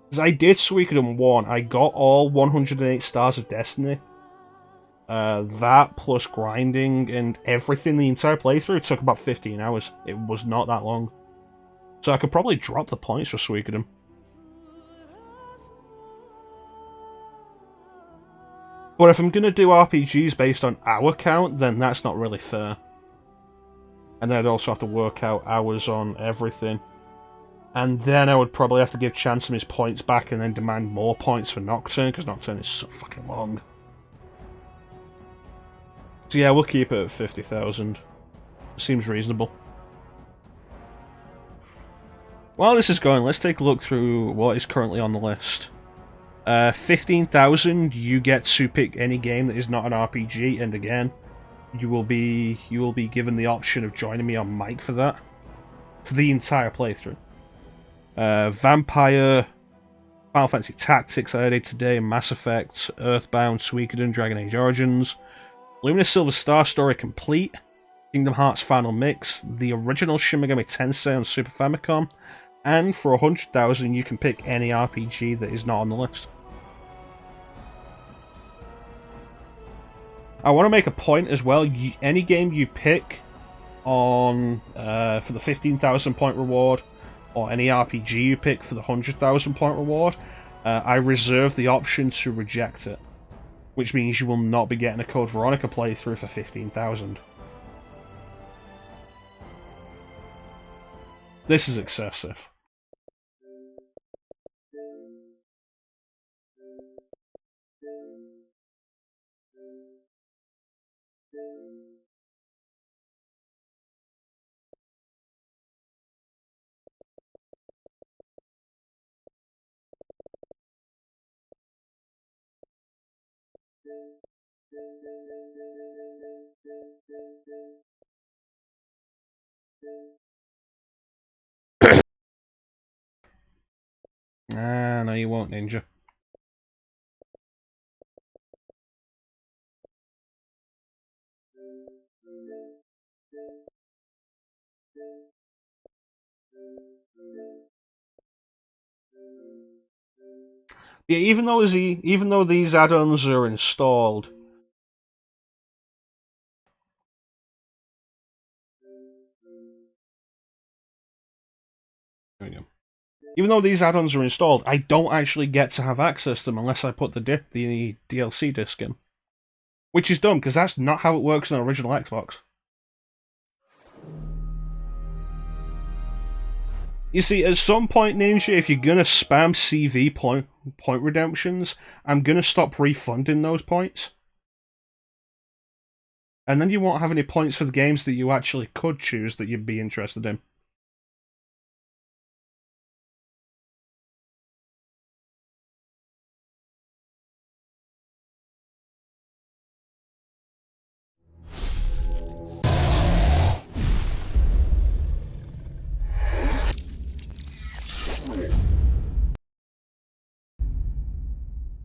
Because I did Suikoden 1, I got all 108 Stars of Destiny. That plus grinding and everything, the entire playthrough took about 15 hours. It was not that long. So I could probably drop the points for Suikoden. But if I'm going to do RPGs based on hour count, then that's not really fair. And then I'd also have to work out hours on everything. And then I would probably have to give Chansum his points back and then demand more points for Nocturne, because Nocturne is so fucking long. So yeah, we'll keep it at 50,000. Seems reasonable. While this is going, let's take a look through what is currently on the list. 15,000, you get to pick any game that is not an RPG, and again, you will be given the option of joining me on mic for that. For the entire playthrough. Vampire, Final Fantasy Tactics I added today, Mass Effect, Earthbound, Suikoden, Dragon Age Origins, Luminous Silver Star Story Complete, Kingdom Hearts Final Mix, the original Shin Megami Tensei on Super Famicom, and for 100,000 you can pick any RPG that is not on the list. I want to make a point as well, any game you pick on for the 15,000 point reward, or any RPG you pick for the 100,000 point reward, I reserve the option to reject it. Which means you will not be getting a Code Veronica playthrough for 15,000. This is excessive. Ah, no you won't, Ninja. Yeah, even though these add-ons are installed, there we go. Even though these add-ons are installed, I don't actually get to have access to them unless I put the DLC disc in. Which is dumb, because that's not how it works on the original Xbox. You see, at some point, Ninja, if you're gonna spam CV point redemptions, I'm gonna stop refunding those points. And then you won't have any points for the games that you actually could choose that you'd be interested in.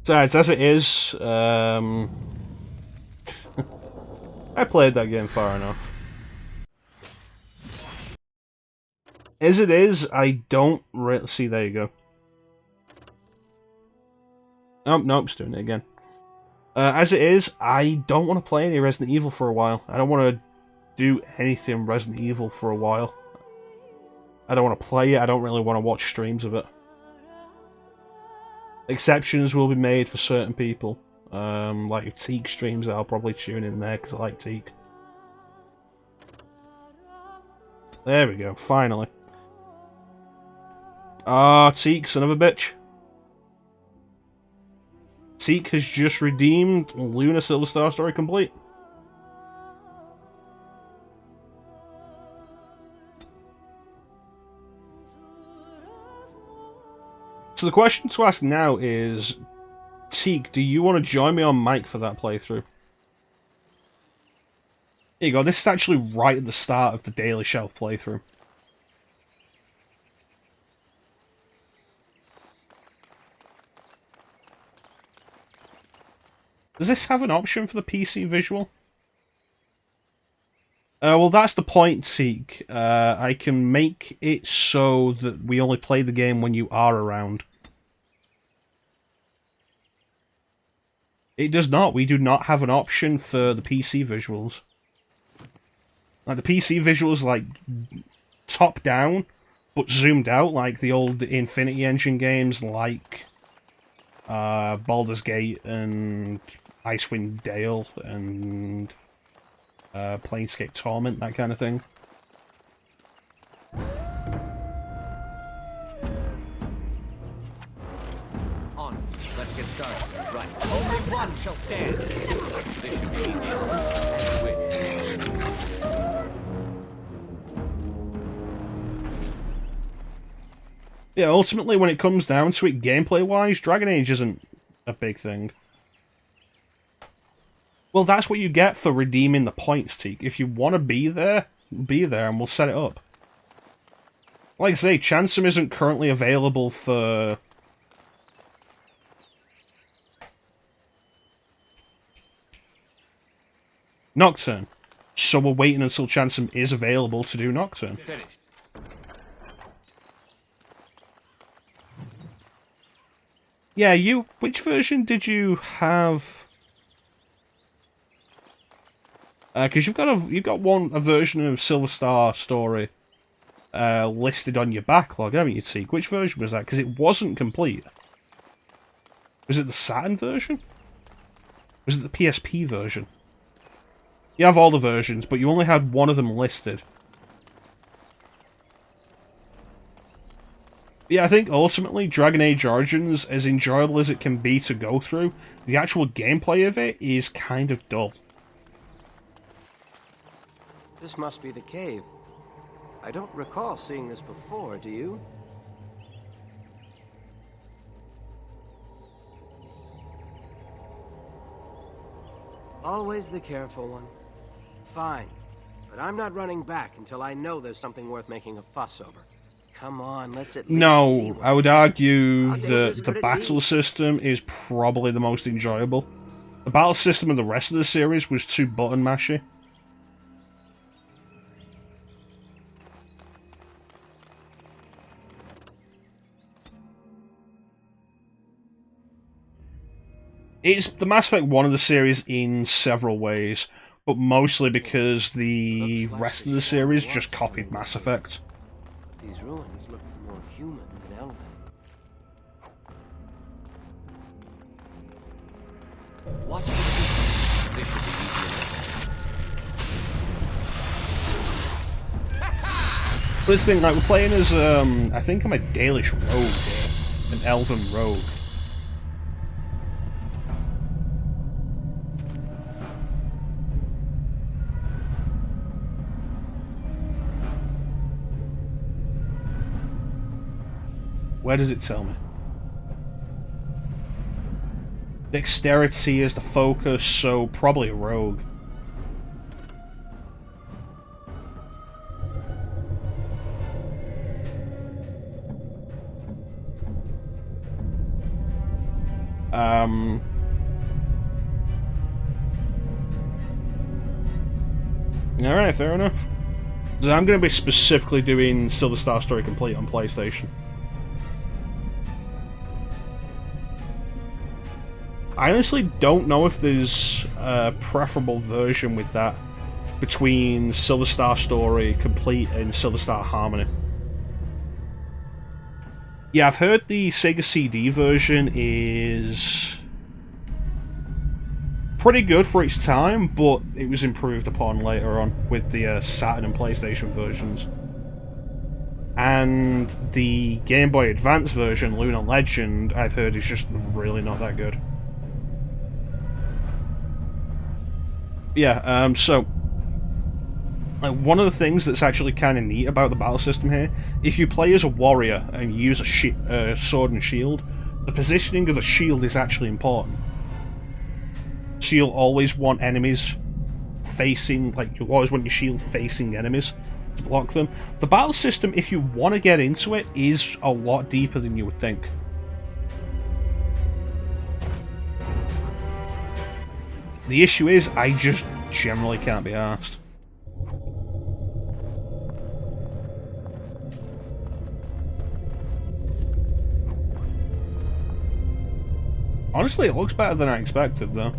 Besides, as it is, I played that game far enough. As it is, I don't really... See, there you go. Oh, nope, it's doing it again. As it is, I don't want to play any Resident Evil for a while. I don't want to do anything Resident Evil for a while. I don't want to play it, I don't really want to watch streams of it. Exceptions will be made for certain people. Like Teak streams, I'll probably tune in there because I like Teak. There we go, finally. Ah, Teak, son of a bitch. Teak has just redeemed Luna Silver Star Story Complete. So the question to ask now is, Teak, do you want to join me on mic for that playthrough? Here you go, this is actually right at the start of the Daily Shelf playthrough. Does this have an option for the PC visual? Well, that's the point, Teak. I can make it so that we only play the game when you are around. It does not. We do not have an option for the PC visuals. Like, the PC visuals, like, top-down, but zoomed out, like the old Infinity Engine games, like Baldur's Gate and Icewind Dale and Planescape Torment, that kind of thing. On. Let's get started. Right. Only one shall stand. This should be easy enough. Which? Yeah, ultimately, when it comes down to it, gameplay-wise, Dragon Age isn't a big thing. Well, that's what you get for redeeming the points, Teak. If you want to be there, and we'll set it up. Like I say, XIII isn't currently available for... Nocturne. So we're waiting until XIII is available to do Nocturne. Finished. Yeah, which version did you have? Because you've got a version of Silver Star Story listed on your backlog, haven't you, Teak? Which version was that? Because it wasn't complete. Was it the Saturn version? Was it the PSP version? You have all the versions, but you only had one of them listed. Yeah, I think ultimately Dragon Age Origins, as enjoyable as it can be to go through, the actual gameplay of it is kind of dull. This must be the cave. I don't recall seeing this before, do you? Always the careful one. Fine, but I'm not running back until I know there's something worth making a fuss over. Come on, let's at least see No, I would argue How dangerous that could the it battle be? system is probably the most enjoyable. The battle system of the rest of the series was too button mashy. It's the Mass Effect 1 of the series in several ways, but mostly because the rest of the series just copied Mass Effect. These ruins look more human than elven. Watch for the beacon. This should be easy enough. But this thing, like, we're playing as, I think I'm a Dalish rogue here. An elven rogue. Where does it tell me? Dexterity is the focus, so probably a rogue. Alright, fair enough. So I'm going to be specifically doing Silver Star Story Complete on PlayStation. I honestly don't know if there's a preferable version with that between Silver Star Story Complete and Silver Star Harmony. Yeah, I've heard the Sega CD version is pretty good for its time, but it was improved upon later on with the Saturn and PlayStation versions. And the Game Boy Advance version, Lunar Legend, I've heard is just really not that good. Yeah, so one of the things that's actually kind of neat about the battle system here, if you play as a warrior and you use a sword and shield, the positioning of the shield is actually important. So you'll always want enemies facing, like, you always want your shield facing enemies to block them. The battle system, if you want to get into it, is a lot deeper than you would think. The issue is, I just generally can't be arsed. Honestly, it looks better than I expected, though.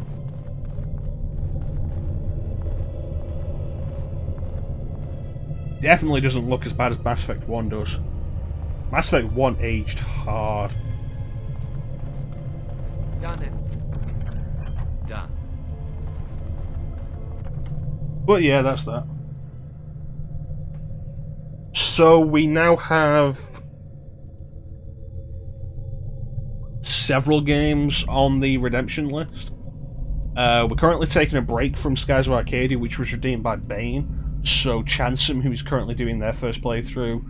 Definitely doesn't look as bad as Mass Effect 1 does. Mass Effect 1 aged hard. Done it. Done. But yeah, that's that. So we now have several games on the redemption list. We're currently taking a break from Skies of Arcadia, which was redeemed by Bane. So XIII, who's currently doing their first playthrough,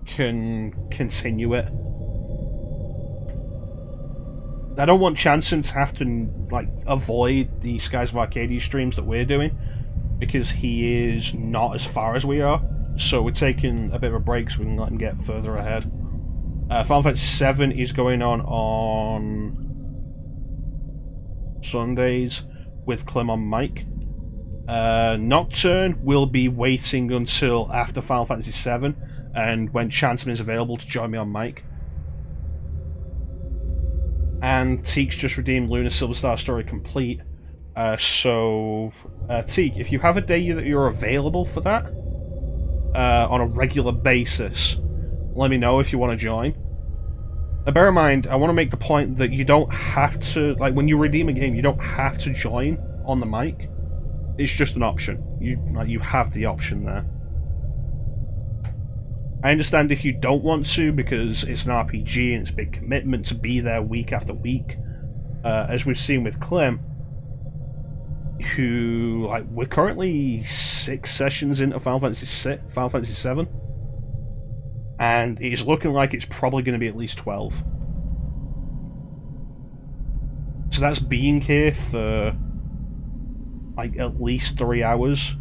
can continue it. I don't want XIII to have to like avoid the Skies of Arcadia streams that we're doing, because he is not as far as we are. So we're taking a bit of a break so we can let him get further ahead. Final Fantasy VII is going on Sundays with Clem on mic. Nocturne will be waiting until after Final Fantasy VII, and when XIII is available to join me on mic. And Teek's just redeemed Luna Silver Star Story Complete. So, Teek, if you have a day that you're available for that, on a regular basis, let me know if you want to join. Bear in mind, I want to make the point that you don't have to, like, when you redeem a game, you don't have to join on the mic. It's just an option. You have the option there. I understand if you don't want to, because it's an RPG and it's a big commitment to be there week after week. As we've seen with Clem, who, like, we're currently 6 sessions into Final Fantasy VII, and it's looking like it's probably going to be at least 12. So that's being here for, like, at least 3 hours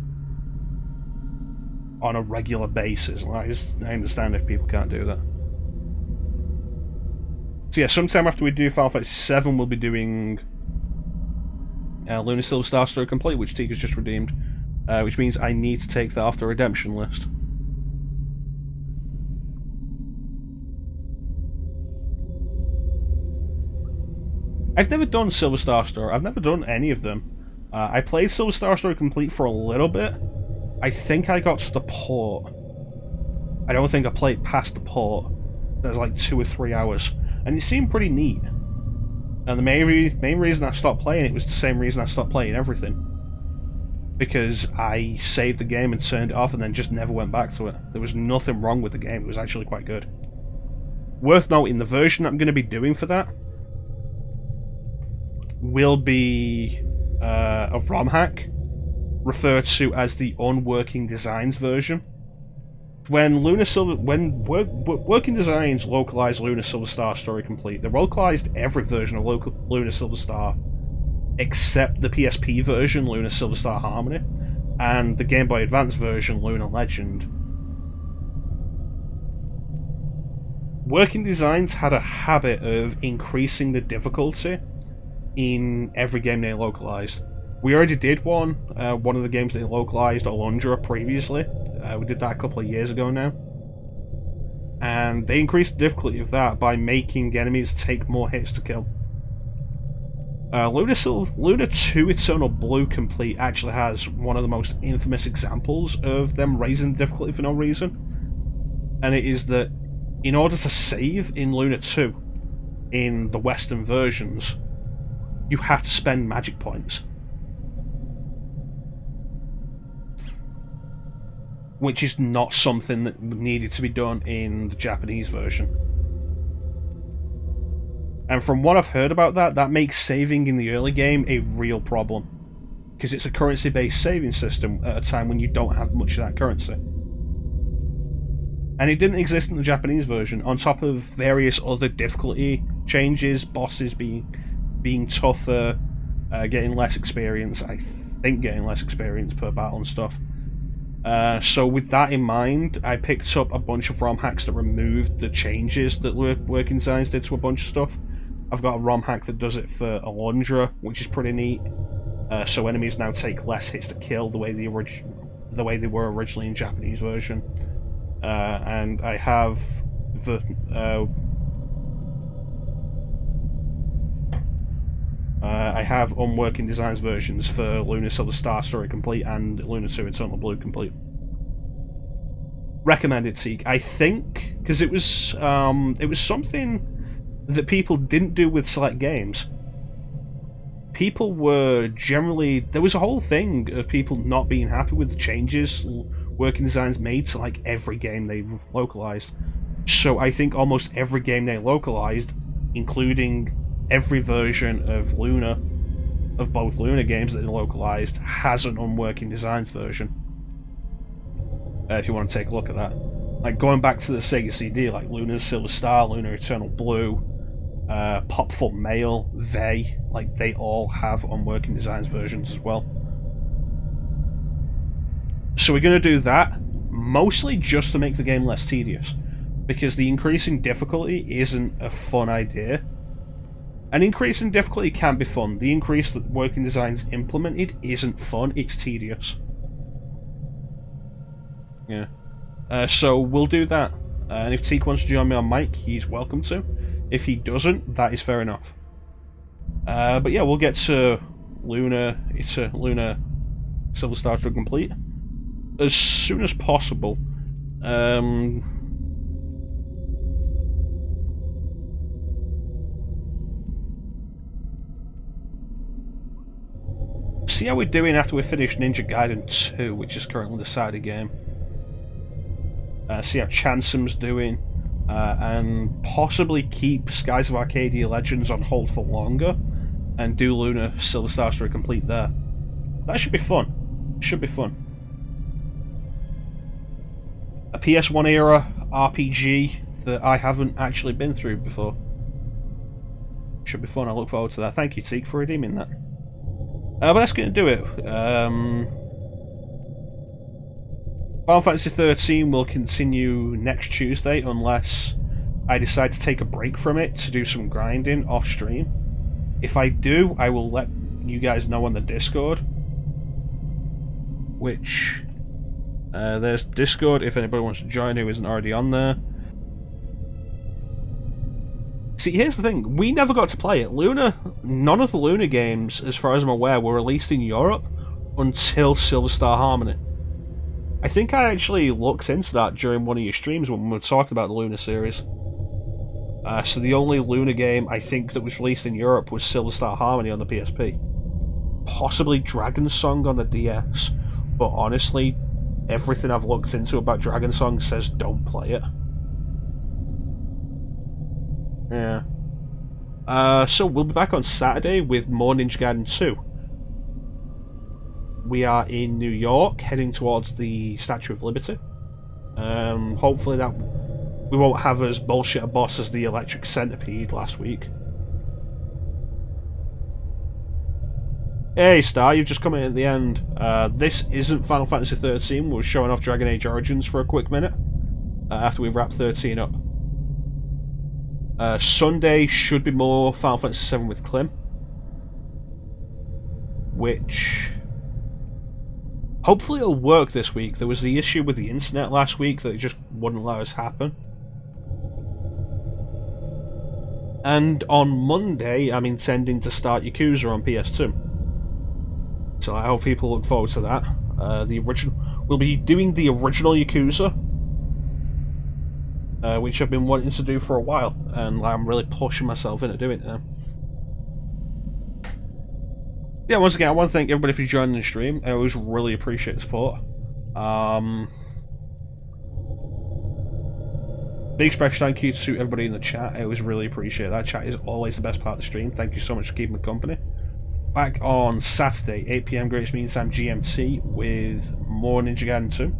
on a regular basis. Like, I understand if people can't do that. So yeah, sometime after we do Final Fantasy VII, we'll be doing Luna Silver Star Story Complete, which Teek has just redeemed, which means I need to take that off the redemption list. I've never done Silver Star Story. I've never done any of them. I played Silver Star Story Complete for a little bit. I think I got to the port. I don't think I played past the port. There's like 2 or 3 hours. And it seemed pretty neat. And the main reason I stopped playing it was the same reason I stopped playing everything. Because I saved the game and turned it off and then just never went back to it. There was nothing wrong with the game. It was actually quite good. Worth noting, the version I'm going to be doing for that will be a ROM hack, referred to as the Unworking Designs version. When Working Designs localized Luna Silver Star Story Complete, they localized every version of Luna Silver Star except the PSP version, Luna Silver Star Harmony, and the Game Boy Advance version, Luna Legend. Working Designs had a habit of increasing the difficulty in every game they localized. We already did one of the games they localized, Alundra, previously. We did that a couple of years ago now. And they increased the difficulty of that by making enemies take more hits to kill. Luna 2 Eternal Blue Complete actually has one of the most infamous examples of them raising the difficulty for no reason. And it is that in order to save in Luna 2, in the Western versions, you have to spend magic points. Which is not something that needed to be done in the Japanese version. And from what I've heard about that, that makes saving in the early game a real problem. Because it's a currency-based saving system at a time when you don't have much of that currency. And it didn't exist in the Japanese version, on top of various other difficulty changes, bosses being tougher, getting less experience. I think getting less experience per battle and stuff. So with that in mind, I picked up a bunch of ROM hacks that removed the changes that working designs did to a bunch of stuff. I've got a ROM hack that does it for Alundra, which is pretty neat. So enemies now take less hits to kill the way they were originally in Japanese version. And I have the I have unworking designs versions for Luna Silver Star Story Complete and Luna 2 Eternal Blue Complete. Recommended, Seek. I think because it was something that people didn't do with select games. People were generally, there was a whole thing of people not being happy with the changes working designs made to like every game they localized. So I think almost every game they localized, including every version of Luna, of both Luna games that they localized, has an unworking designs version. If you want to take a look at that. Like going back to the Sega CD, like Luna Silver Star, Luna Eternal Blue, Popfoot Mail, they all have unworking designs versions as well. So we're going to do that, mostly just to make the game less tedious, because the increasing difficulty isn't a fun idea. An increase in difficulty can be fun. The increase that working designs implemented isn't fun, it's tedious. Yeah. So we'll do that. And if Teak wants to join me on mic, he's welcome to. If he doesn't, that is fair enough. But yeah, we'll get to Luna Silver Star Story Complete as soon as possible. See how we're doing after we finish Ninja Gaiden 2, which is currently the side game. See how Chansom's doing. And possibly keep Skies of Arcadia Legends on hold for longer and do Luna Silver Star Story Complete there. That should be fun. Should be fun. A PS1 era RPG that I haven't actually been through before. Should be fun. I look forward to that. Thank you, Teak, for redeeming that. But that's going to do it. Final Fantasy XIII will continue next Tuesday unless I decide to take a break from it to do some grinding off stream. If I do, I will let you guys know on the Discord. Which, there's Discord if anybody wants to join who isn't already on there. See, here's the thing, we never got to play it. None of the Luna games, as far as I'm aware, were released in Europe until Silver Star Harmony. I think I actually looked into that during one of your streams when we were talking about the Luna series. So the only Luna game I think that was released in Europe was Silver Star Harmony on the PSP. Possibly Dragon Song on the DS, but honestly, everything I've looked into about Dragon Song says don't play it. Yeah. So we'll be back on Saturday with more Ninja Gaiden 2. We are in New York, heading towards the Statue of Liberty. Hopefully that we won't have as bullshit a boss as the Electric Centipede last week. Hey Star, you've just come in at the end. This isn't Final Fantasy XIII, we're showing off Dragon Age Origins for a quick minute, after we wrap 13 up. Sunday should be more Final Fantasy VII with Clem. Which hopefully it'll work this week. There was the issue with the internet last week that it just wouldn't let us happen. And on Monday, I'm intending to start Yakuza on PS2. So I hope people look forward to that. We'll be doing the original Yakuza, which I've been wanting to do for a while, and I'm really pushing myself into doing it now. Yeah, once again, I want to thank everybody for joining the stream. I always really appreciate the support. Big special thank you to everybody in the chat. I always really appreciate that. Chat is always the best part of the stream. Thank you so much for keeping me company. Back on Saturday, 8 PM Greatest Mean Time GMT with more Ninja Gaiden 2.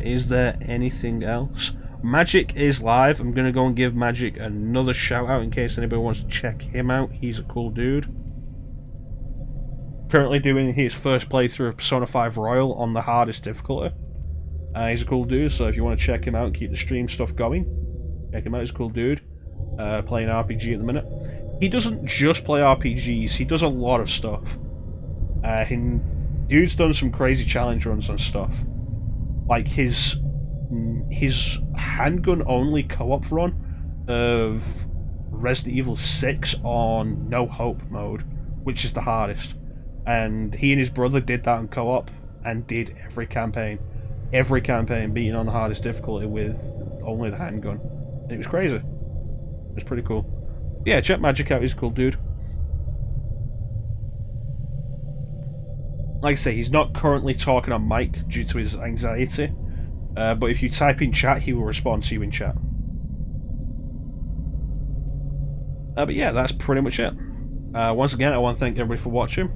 Is there anything else? Magic is live. I'm going to go and give Magic another shout out in case anybody wants to check him out. He's a cool dude. Currently doing his first playthrough of Persona 5 Royal on the hardest difficulty. He's a cool dude, so if you want to check him out and keep the stream stuff going, check him out. He's a cool dude. Playing RPG at the minute. He doesn't just play RPGs, he does a lot of stuff. Dude's done some crazy challenge runs and stuff. Like his handgun only co-op run of Resident Evil 6 on No Hope mode, which is the hardest. And he and his brother did that in co-op and did every campaign beating on the hardest difficulty with only the handgun. And it was crazy. It was pretty cool. Yeah, check Magic out, he's a cool dude. Like I say, he's not currently talking on mic due to his anxiety, but if you type in chat, he will respond to you in chat. But yeah, that's pretty much it. Once again, I want to thank everybody for watching.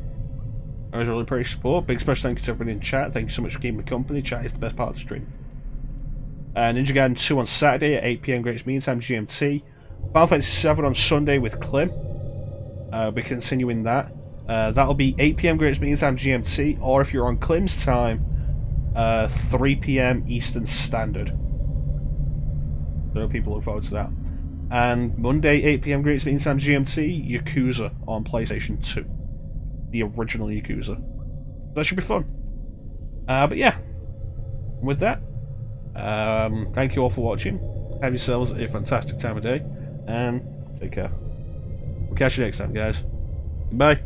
I was really appreciate support. Big special thank you to everybody in chat. Thank you so much for keeping me company. Chat is the best part of the stream. Ninja Gaiden 2 on Saturday at 8 PM Great Mean Time GMT. Final Fantasy 7 on Sunday with Klim. We'll be continuing that. That'll be 8 PM Great Mean Time GMT, or if you're on Klim's time, 3 PM Eastern Standard. So people look forward to that. And Monday, 8 PM Great Mean Time GMT, Yakuza on PlayStation 2. The original Yakuza. That should be fun. But yeah, with that, thank you all for watching. Have yourselves a fantastic time of day, and take care. We'll catch you next time, guys. Goodbye.